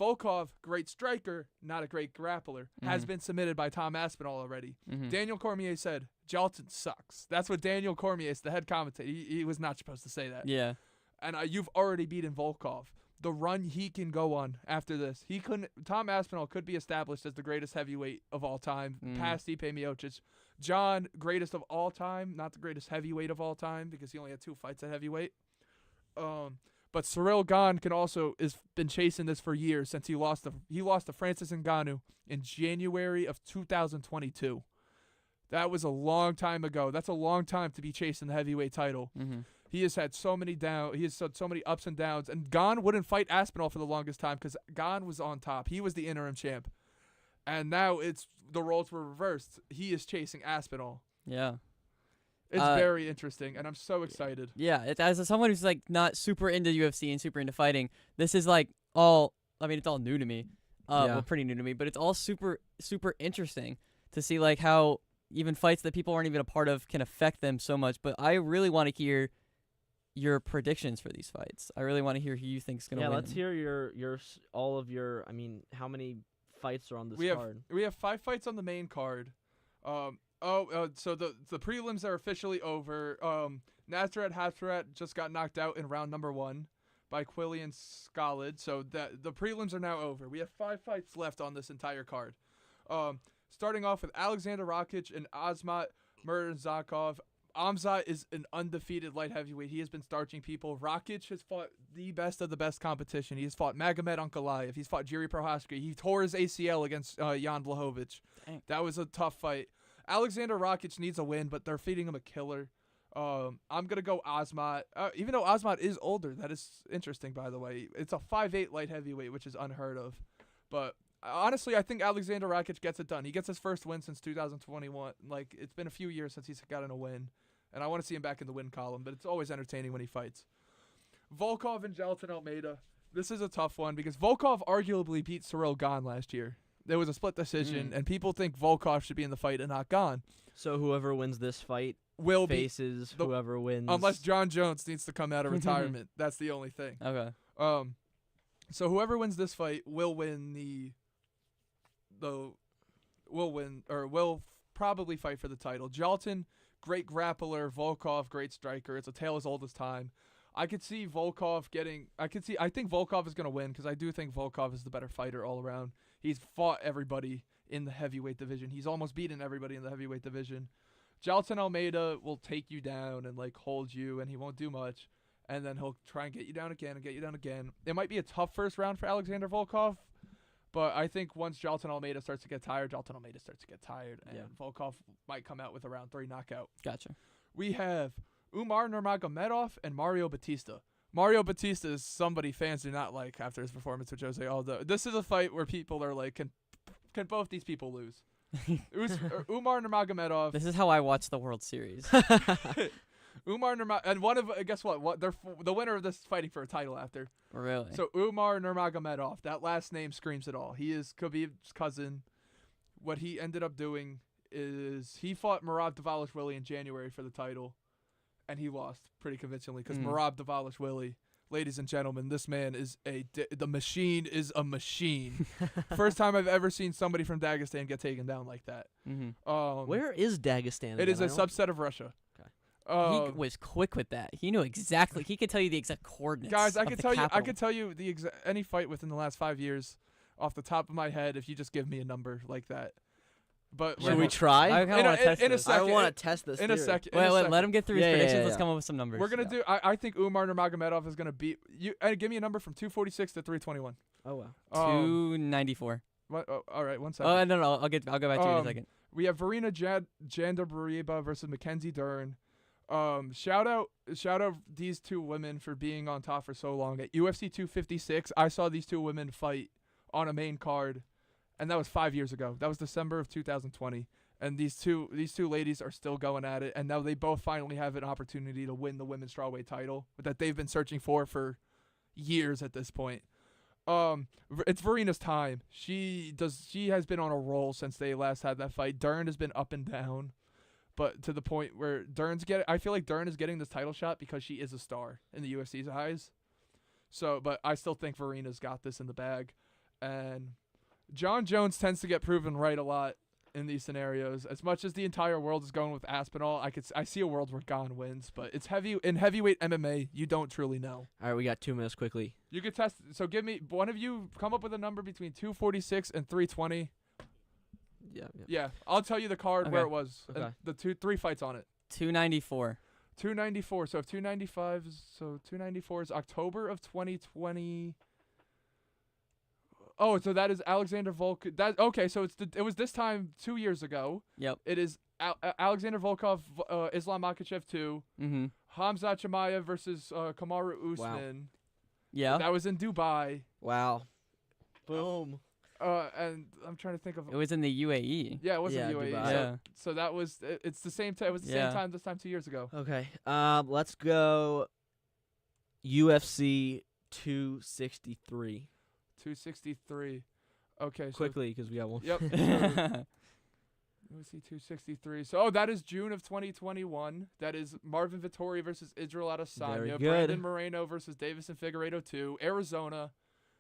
Volkov, great striker, not a great grappler, has been submitted by Tom Aspinall already.
Mm-hmm.
Daniel Cormier said, Jalton sucks. That's what Daniel Cormier is, the head commentator. He was not supposed to say that.
Yeah.
And you've already beaten Volkov. The run he can go on after this, Tom Aspinall could be established as the greatest heavyweight of all time, past Stipe Miocic. John, greatest of all time, not the greatest heavyweight of all time because he only had 2 fights at heavyweight. But Cyril Gane has been chasing this for years since he lost to Francis Ngannou in January of 2022. That was a long time ago. That's a long time to be chasing the heavyweight title.
Mm-hmm.
He has had so many ups and downs, and Gane wouldn't fight Aspinall for the longest time because Gane was on top. He was the interim champ, and now the roles were reversed. He is chasing Aspinall.
Yeah.
It's very interesting, and I'm so excited.
Yeah, as someone who's not super into UFC and super into fighting, this is it's all new to me. Well, pretty new to me, but it's all super, super interesting to see how even fights that people aren't even a part of can affect them so much. But I really want to hear your predictions for these fights. I really want to hear who you think's going to win.
Yeah, let's hear all of your, how many fights are on this card?
We have 5 fights on the main card. So the prelims are officially over. Nasrat Hatfirat just got knocked out in round number 1 by Quillian Skolid. So the prelims are now over. We have 5 fights left on this entire card. Starting off with Alexander Rakic and Azmat Murzankov. Amzat is an undefeated light heavyweight. He has been starching people. Rakic has fought the best of the best competition. He has fought Magomed Ankalaev. He's fought Jiri Prohaska. He tore his ACL against Jan Blachowicz.
Dang.
That was a tough fight. Alexander Rakic needs a win, but they're feeding him a killer. I'm going to go Azmat. Even though Azmat is older, that is interesting, by the way. It's a 5'8" light heavyweight, which is unheard of. But honestly, I think Alexander Rakic gets it done. He gets his first win since 2021. It's been a few years since he's gotten a win. And I want to see him back in the win column, but it's always entertaining when he fights. Volkov and Jalton Almeida. This is a tough one because Volkov arguably beat Cyril Gane last year. There was a split decision, and people think Volkov should be in the fight and not Gane.
So whoever wins this fight faces whoever wins.
Unless John Jones needs to come out of retirement. That's the only thing.
Okay.
So whoever wins this fight will win will probably fight for the title. Jalton, great grappler. Volkov, great striker. It's a tale as old as time. I think Volkov is going to win because I do think Volkov is the better fighter all around. He's fought everybody in the heavyweight division. He's almost beaten everybody in the heavyweight division. Jalton Almeida will take you down and hold you, and he won't do much. And then he'll try and get you down again and get you down again. It might be a tough first round for Alexander Volkov, but I think once Jalton Almeida starts to get tired, and Volkov might come out with a round 3 knockout.
Gotcha.
We have Umar Nurmagomedov and Mario Batista. Mario Batista is somebody fans do not like after his performance with Jose Aldo. This is a fight where people are can both these people lose? Umar Nurmagomedov.
This is how I watch the World Series.
Umar Nurmagomedov, and guess what? They're the winner of this is fighting for a title after.
Really?
So Umar Nurmagomedov, that last name screams it all. He is Khabib's cousin. What he ended up doing is he fought Merab Dvalishvili in January for the title, and he lost pretty convincingly because Merab Dvalishvili, ladies and gentlemen, this man is the machine is a machine. First time I've ever seen somebody from Dagestan get taken down like that.
Mm-hmm.
Where is Dagestan?
It is a subset of Russia.
He was quick with that. He knew exactly. He could tell you the exact coordinates.
Guys, I
of
could
the
tell
capital.
you. I could tell you any fight within the last 5 years, off the top of my head, if you just give me a number like that. But
should we try?
I kind of want to test
in a
this.
second.
I want to test this.
In a second.
Wait, let him get through his predictions. Let's come up with some numbers.
We're gonna do. I think Umar Nurmagomedov is gonna beat you. Give me a number from 246 to 321.
Oh wow.
294.
What? Oh, all right. 1 second.
Oh no, I'll go back to you in a second.
We have Verena Janderbariba versus Mackenzie Dern. Shout out these two women for being on top for so long. At UFC 256, I saw these two women fight on a main card, and that was 5 years ago. That was December of 2020. And these two ladies are still going at it, and now they both finally have an opportunity to win the women's strawweight title that they've been searching for years at this point. It's Verena's time. She has been on a roll since they last had that fight. Dern has been up and down, but to the point where I feel like Dern is getting this title shot because she is a star in the UFC's eyes. So, but I still think Verena's got this in the bag, and John Jones tends to get proven right a lot in these scenarios. As much as the entire world is going with Aspinall, I see a world where Gane wins, but it's heavyweight MMA, you don't truly know.
All right, we got 2 minutes quickly.
You could test. So give me one of you come up with a number between 246 and 320. Yeah. I'll tell you the card where it was.
Okay.
And the 3 fights on it.
294.
294. So if 294 is October of 2020. Oh, so that is Alexander Volkov. Okay, so it was this time 2 years ago.
Yep.
It is Alexander Volkov, Islam Makhachev 2.
Mm-hmm.
Hamza Chimaev versus Kamaru Usman.
Wow. Yeah.
That was in Dubai.
Wow. Boom.
And I'm trying to think of.
It was in the UAE.
Yeah, it was in the UAE.
Dubai.
So that was. It's the same time. It was the same time this time 2 years ago.
Okay. Let's go. UFC 263.
263. Okay.
Quickly, because we got one.
Yep. UFC 263. So, that is June of 2021. That is Marvin Vettori versus Israel Adesanya.
Very good.
Brandon Moreno versus Davison Figueiredo 2. Arizona.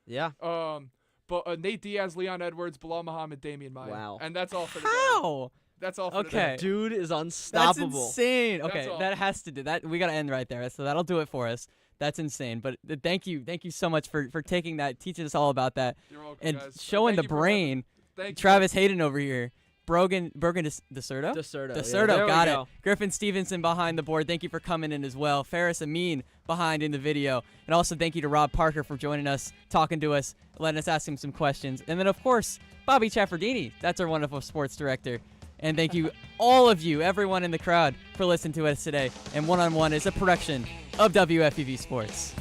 Yeah.
But Nate Diaz, Leon Edwards, Bilal Muhammad, Damian Maia.
Wow.
And that's all for the
How?
That's all for the
Okay.
Dude is unstoppable.
That's insane.
That's
Okay,
all.
that has to do that. We gotta end right there. So that'll do it for us. That's insane. But thank you so much for taking that, teaching us all about that,
You're welcome,
and
guys.
showing
Thank
the
you for
brain.
Thank you.
Travis Hayden over here. Brogan DiCerto?
DiCerto.
DiCerto,
There we
got it.
go.
Griffin Stevenson behind the board. Thank you for coming in as well. Ferris Amin behind in the video. And also thank you to Rob Parker for joining us, talking to us, letting us ask him some questions. And then, of course, Bobby Chaffardini. That's our wonderful sports director. And thank you, all of you, everyone in the crowd, for listening to us today. And One on One is a production of WFUV Sports.